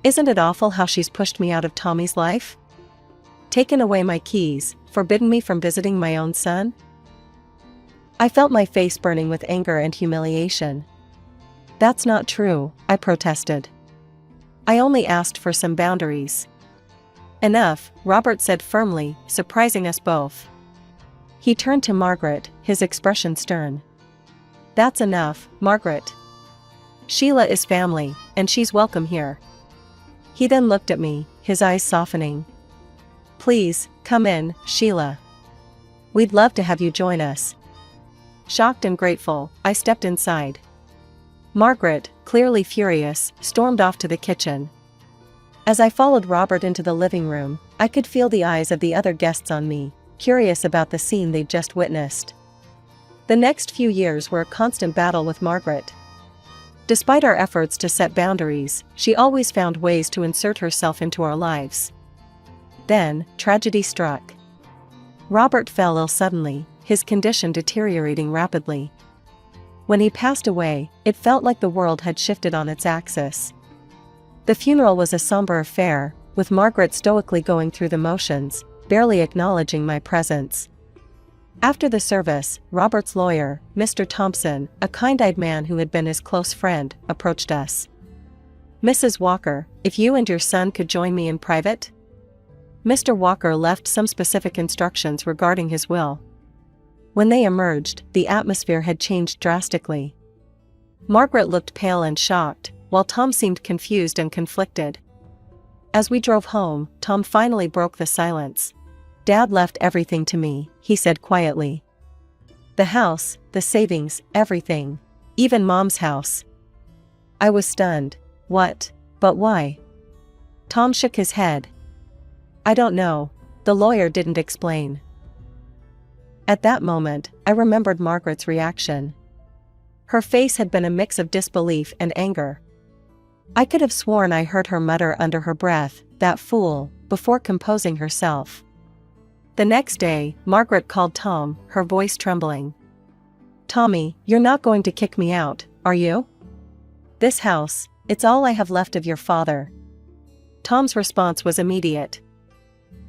Speaker 2: Isn't it awful how she's pushed me out of Tommy's life? Taken away my keys, forbidden me from visiting my own son?" I felt my face burning with anger and humiliation. "That's not true," I protested. "I only asked for some boundaries." "Enough," Robert said firmly, surprising us both. He turned to Margaret, his expression stern. "That's enough, Margaret. Sheila is family, and she's welcome here." He then looked at me, his eyes softening. "Please, come in, Sheila. We'd love to have you join us." Shocked and grateful, I stepped inside. Margaret, clearly furious, stormed off to the kitchen. As I followed Robert into the living room, I could feel the eyes of the other guests on me, curious about the scene they'd just witnessed. The next few years were a constant battle with Margaret. Despite our efforts to set boundaries, she always found ways to insert herself into our lives. Then, tragedy struck. Robert fell ill suddenly, his condition deteriorating rapidly. When he passed away, it felt like the world had shifted on its axis. The funeral was a somber affair, with Margaret stoically going through the motions, barely acknowledging my presence. After the service, Robert's lawyer, Mr. Thompson, a kind-eyed man who had been his close friend, approached us. "Mrs. Walker, if you and your son could join me in private?" Mr. Walker left some specific instructions regarding his will. When they emerged, the atmosphere had changed drastically. Margaret looked pale and shocked, while Tom seemed confused and conflicted. As we drove home, Tom finally broke the silence. "Dad left everything to me," he said quietly. "The house, the savings, everything. Even Mom's house." I was stunned. "What? But why?" Tom shook his head. "I don't know. The lawyer didn't explain." At that moment, I remembered Margaret's reaction. Her face had been a mix of disbelief and anger. I could have sworn I heard her mutter under her breath, "That fool," before composing herself. The next day, Margaret called Tom, her voice trembling. Tommy, you're not going to kick me out, are you? This house, it's all I have left of your father. Tom's response was immediate.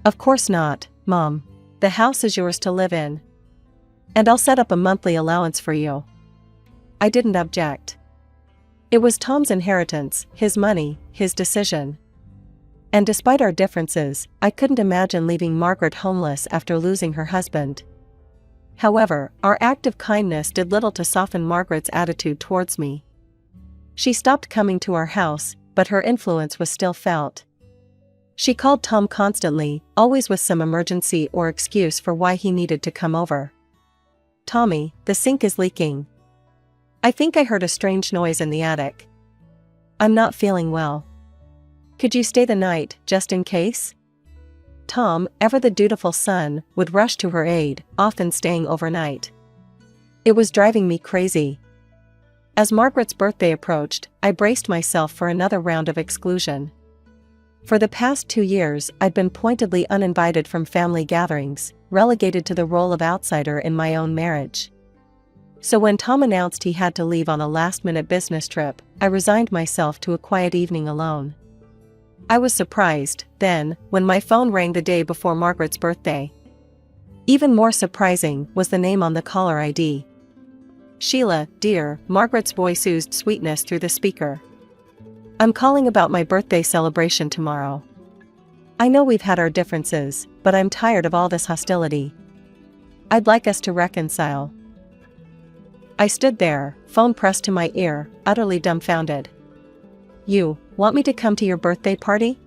Speaker 2: Of course not, Mom. The house is yours to live in. And I'll set up a monthly allowance for you. I didn't object. It was Tom's inheritance, his money, his decision. And despite our differences, I couldn't imagine leaving Margaret homeless after losing her husband. However, our act of kindness did little to soften Margaret's attitude towards me. She stopped coming to our house, but her influence was still felt. She called Tom constantly, always with some emergency or excuse for why he needed to come over. Tommy, the sink is leaking. I think I heard a strange noise in the attic. I'm not feeling well. Could you stay the night, just in case? Tom, ever the dutiful son, would rush to her aid, often staying overnight. It was driving me crazy. As Margaret's birthday approached, I braced myself for another round of exclusion. For the past 2 years, I'd been pointedly uninvited from family gatherings, relegated to the role of outsider in my own marriage. So when Tom announced he had to leave on a last-minute business trip, I resigned myself to a quiet evening alone. I was surprised, then, when my phone rang the day before Margaret's birthday. Even more surprising was the name on the caller ID. Sheila, dear, Margaret's voice oozed sweetness through the speaker. I'm calling about my birthday celebration tomorrow. I know we've had our differences, but I'm tired of all this hostility. I'd like us to reconcile. I stood there, phone pressed to my ear, utterly dumbfounded. You want me to come to your birthday party?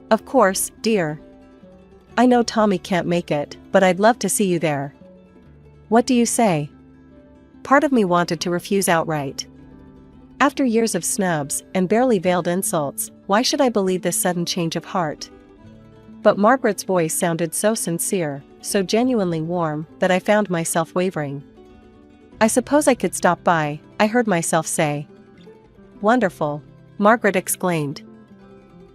Speaker 2: Of course, dear. I know Tommy can't make it, but I'd love to see you there. What do you say? Part of me wanted to refuse outright. After years of snubs and barely veiled insults, why should I believe this sudden change of heart? But Margaret's voice sounded so sincere, so genuinely warm, that I found myself wavering. I suppose I could stop by, I heard myself say. Wonderful, Margaret exclaimed.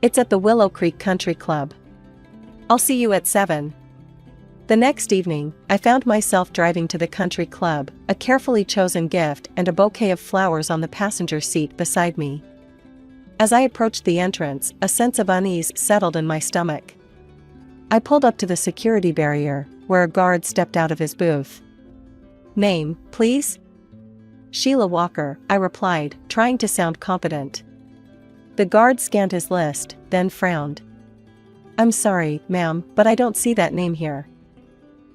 Speaker 2: It's at the Willow Creek Country Club. I'll see you at 7. The next evening, I found myself driving to the country club, a carefully chosen gift and a bouquet of flowers on the passenger seat beside me. As I approached the entrance, a sense of unease settled in my stomach. I pulled up to the security barrier, where a guard stepped out of his booth. Name, please? Sheila Walker, I replied, trying to sound competent. The guard scanned his list, then frowned. I'm sorry, ma'am, but I don't see that name here.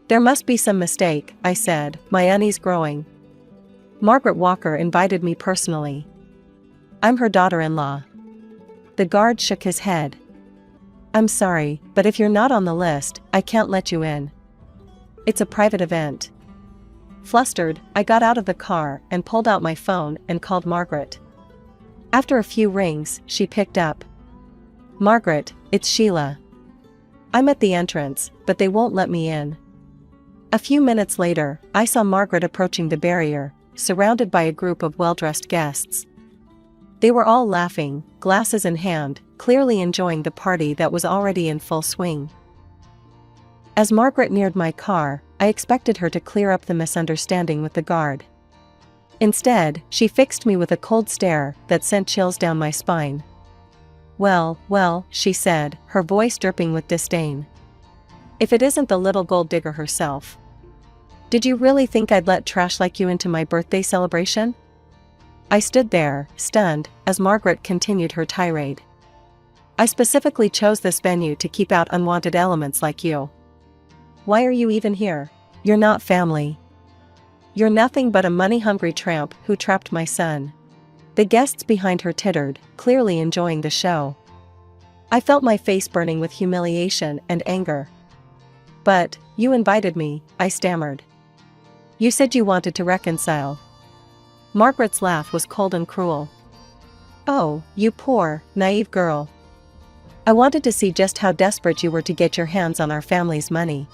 Speaker 2: There must be some mistake, I said, my unease growing. Margaret Walker invited me personally. I'm her daughter-in-law. The guard shook his head. I'm sorry, but if you're not on the list, I can't let you in. It's a private event. Flustered, I got out of the car and pulled out my phone and called Margaret. After a few rings, she picked up. Margaret, it's Sheila. I'm at the entrance, but they won't let me in. A few minutes later, I saw Margaret approaching the barrier, surrounded by a group of well-dressed guests. They were all laughing, glasses in hand, clearly enjoying the party that was already in full swing. As Margaret neared my car, I expected her to clear up the misunderstanding with the guard. Instead, she fixed me with a cold stare that sent chills down my spine. Well, she said, her voice dripping with disdain. If it isn't the little gold digger herself. Did you really think I'd let trash like you into my birthday celebration? I stood there, stunned, as Margaret continued her tirade. I specifically chose this venue to keep out unwanted elements like you. Why are you even here? You're not family. You're nothing but a money-hungry tramp who trapped my son. The guests behind her tittered, clearly enjoying the show. I felt my face burning with humiliation and anger. But, you invited me, I stammered. You said you wanted to reconcile. Margaret's laugh was cold and cruel. Oh, you poor, naive girl. I wanted to see just how desperate you were to get your hands on our family's money.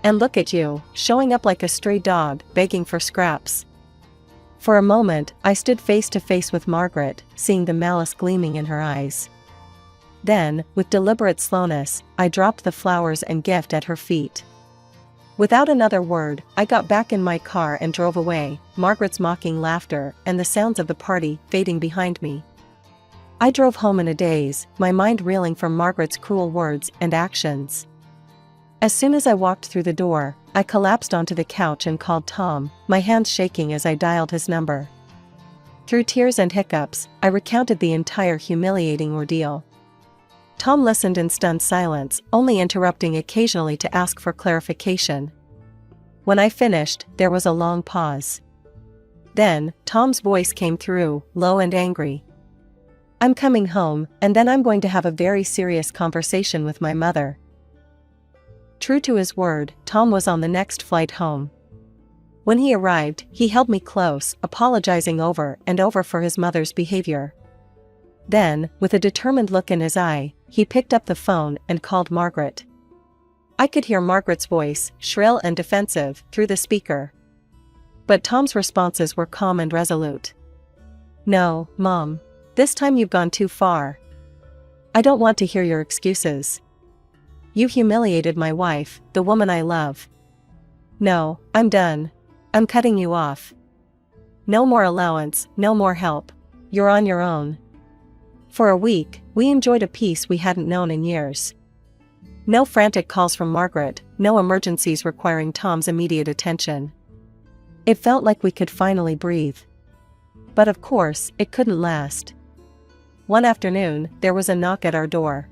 Speaker 2: And look at you, showing up like a stray dog, begging for scraps. For a moment, I stood face to face with Margaret, seeing the malice gleaming in her eyes. Then, with deliberate slowness, I dropped the flowers and gift at her feet. Without another word, I got back in my car and drove away, Margaret's mocking laughter and the sounds of the party fading behind me. I drove home in a daze, my mind reeling from Margaret's cruel words and actions. As soon as I walked through the door, I collapsed onto the couch and called Tom, my hands shaking as I dialed his number. Through tears and hiccups, I recounted the entire humiliating ordeal. Tom listened in stunned silence, only interrupting occasionally to ask for clarification. When I finished, there was a long pause. Then, Tom's voice came through, low and angry. "I'm coming home, and then I'm going to have a very serious conversation with my mother." True to his word, Tom was on the next flight home. When he arrived, he held me close, apologizing over and over for his mother's behavior. Then, with a determined look in his eye, he picked up the phone and called Margaret. I could hear Margaret's voice, shrill and defensive, through the speaker. But Tom's responses were calm and resolute. "No, Mom. This time you've gone too far. I don't want to hear your excuses. You humiliated my wife, the woman I love. No, I'm done. I'm cutting you off. No more allowance, no more help. You're on your own." For a week, we enjoyed a peace we hadn't known in years. No frantic calls from Margaret, no emergencies requiring Tom's immediate attention. It felt like we could finally breathe. But of course, it couldn't last. One afternoon, there was a knock at our door.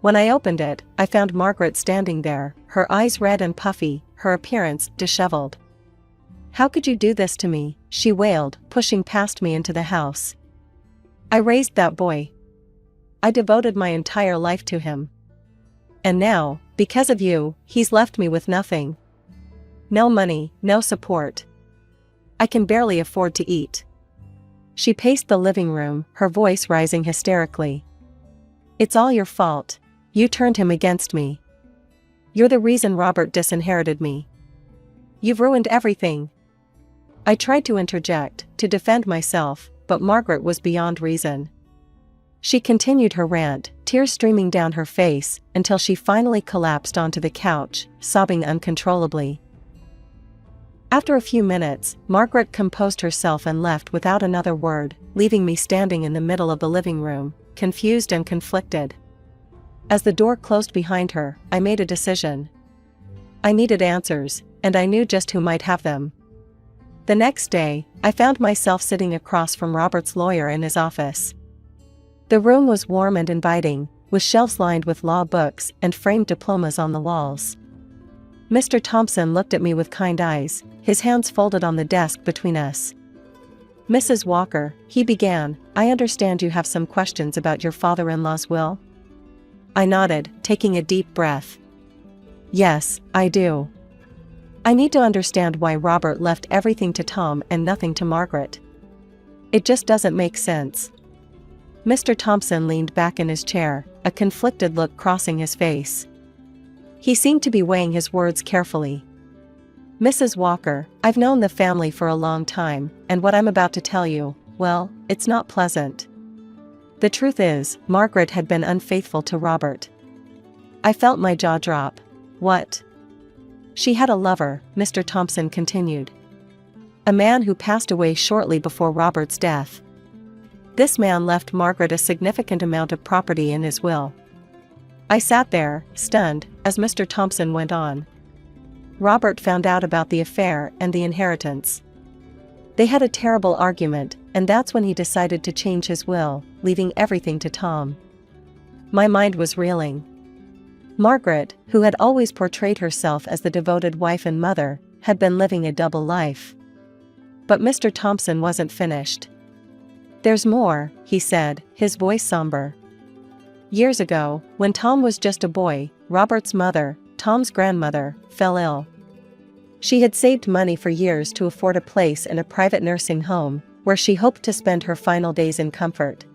Speaker 2: When I opened it, I found Margaret standing there, her eyes red and puffy, her appearance disheveled. "How could you do this to me?" she wailed, pushing past me into the house. "I raised that boy. I devoted my entire life to him. And now, because of you, he's left me with nothing. No money, no support. I can barely afford to eat." She paced the living room, her voice rising hysterically. "It's all your fault. You turned him against me. You're the reason Robert disinherited me. You've ruined everything." I tried to interject, to defend myself, but Margaret was beyond reason. She continued her rant, tears streaming down her face, until she finally collapsed onto the couch, sobbing uncontrollably. After a few minutes, Margaret composed herself and left without another word, leaving me standing in the middle of the living room, confused and conflicted. As the door closed behind her, I made a decision. I needed answers, and I knew just who might have them. The next day, I found myself sitting across from Robert's lawyer in his office. The room was warm and inviting, with shelves lined with law books and framed diplomas on the walls. Mr. Thompson looked at me with kind eyes, his hands folded on the desk between us. "Mrs. Walker," he began, "I understand you have some questions about your father-in-law's will?" I nodded, taking a deep breath. "Yes, I do. I need to understand why Robert left everything to Tom and nothing to Margaret. It just doesn't make sense." Mr. Thompson leaned back in his chair, a conflicted look crossing his face. He seemed to be weighing his words carefully. "Mrs. Walker, I've known the family for a long time, and what I'm about to tell you, well, it's not pleasant. The truth is, Margaret had been unfaithful to Robert." I felt my jaw drop. "What?" "She had a lover," Mr. Thompson continued. "A man who passed away shortly before Robert's death. This man left Margaret a significant amount of property in his will." I sat there, stunned, as Mr. Thompson went on. "Robert found out about the affair and the inheritance. They had a terrible argument, and that's when he decided to change his will, leaving everything to Tom." My mind was reeling. Margaret, who had always portrayed herself as the devoted wife and mother, had been living a double life. But Mr. Thompson wasn't finished. "There's more," he said, his voice somber. "Years ago, when Tom was just a boy, Robert's mother, Tom's grandmother, fell ill. She had saved money for years to afford a place in a private nursing home, where she hoped to spend her final days in comfort."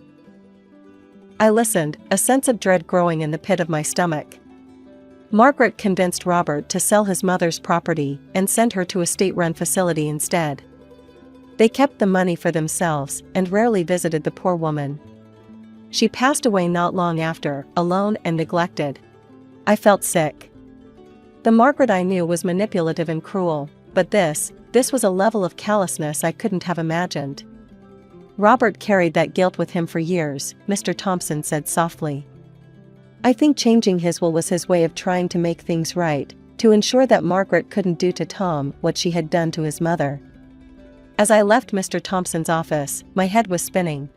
Speaker 2: I listened, a sense of dread growing in the pit of my stomach. Margaret convinced Robert to sell his mother's property and send her to a state-run facility instead. They kept the money for themselves and rarely visited the poor woman. She passed away not long after, alone and neglected. I felt sick. The Margaret I knew was manipulative and cruel, but this was a level of callousness I couldn't have imagined. Robert carried that guilt with him for years, Mr. Thompson said softly. I think changing his will was his way of trying to make things right, to ensure that Margaret couldn't do to Tom what she had done to his mother. As I left Mr. Thompson's office, my head was spinning.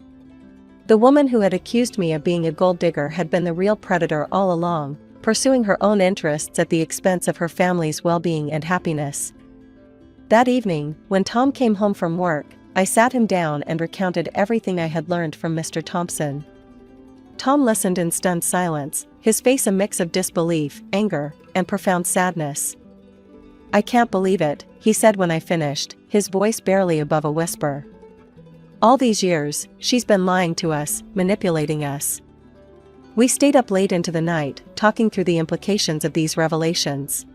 Speaker 2: The woman who had accused me of being a gold digger had been the real predator all along, pursuing her own interests at the expense of her family's well-being and happiness. That evening, when Tom came home from work, I sat him down and recounted everything I had learned from Mr. Thompson. Tom listened in stunned silence, his face a mix of disbelief, anger, and profound sadness. I can't believe it, he said when I finished, his voice barely above a whisper. All these years, she's been lying to us, manipulating us. We stayed up late into the night, talking through the implications of these revelations.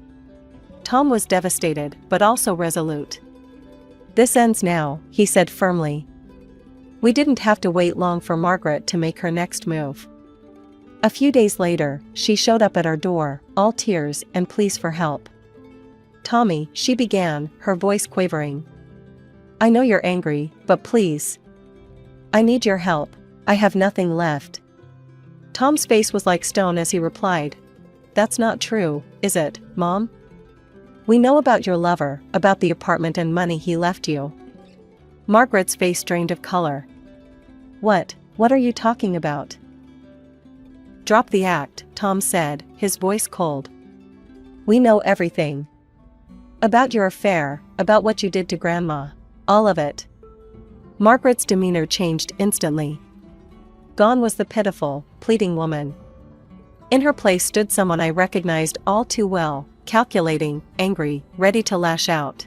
Speaker 2: Tom was devastated, but also resolute. This ends now, he said firmly. We didn't have to wait long for Margaret to make her next move. A few days later, she showed up at our door, all tears and pleas for help. Tommy, she began, her voice quavering. I know you're angry, but please. I need your help. I have nothing left. Tom's face was like stone as he replied. That's not true, is it, Mom? We know about your lover, about the apartment and money he left you. Margaret's face drained of color. What are you talking about? Drop the act, Tom said, his voice cold. We know everything. About your affair, about what you did to Grandma. All of it. Margaret's demeanor changed instantly. Gone was the pitiful, pleading woman. In her place stood someone I recognized all too well, calculating, angry, ready to lash out.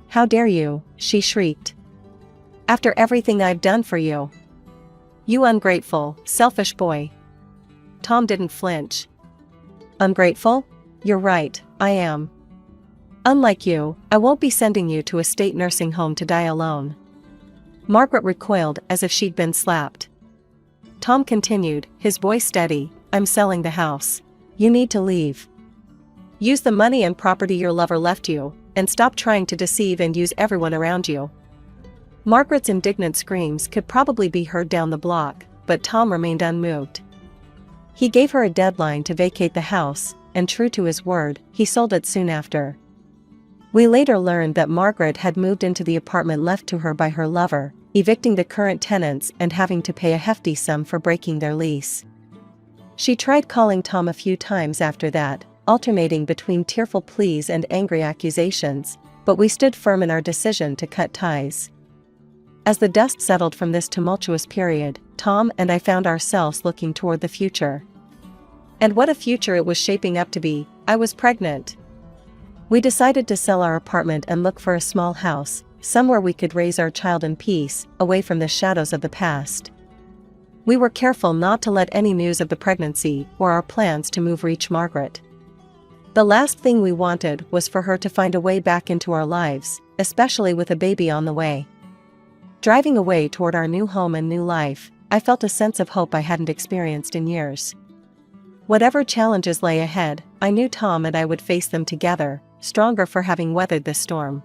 Speaker 2: How dare you, she shrieked. After everything I've done for you. You ungrateful, selfish boy. Tom didn't flinch. Ungrateful? You're right, I am. Unlike you, I won't be sending you to a state nursing home to die alone. Margaret recoiled as if she'd been slapped. Tom continued, his voice steady, I'm selling the house. You need to leave. Use the money and property your lover left you, and stop trying to deceive and use everyone around you. Margaret's indignant screams could probably be heard down the block, but Tom remained unmoved. He gave her a deadline to vacate the house, and true to his word, he sold it soon after. We later learned that Margaret had moved into the apartment left to her by her lover, evicting the current tenants and having to pay a hefty sum for breaking their lease. She tried calling Tom a few times after that, alternating between tearful pleas and angry accusations, but we stood firm in our decision to cut ties. As the dust settled from this tumultuous period, Tom and I found ourselves looking toward the future. And what a future it was shaping up to be. I was pregnant. We decided to sell our apartment and look for a small house, somewhere we could raise our child in peace, away from the shadows of the past. We were careful not to let any news of the pregnancy or our plans to move reach Margaret. The last thing we wanted was for her to find a way back into our lives, especially with a baby on the way. Driving away toward our new home and new life, I felt a sense of hope I hadn't experienced in years. Whatever challenges lay ahead, I knew Tom and I would face them together, stronger for having weathered this storm.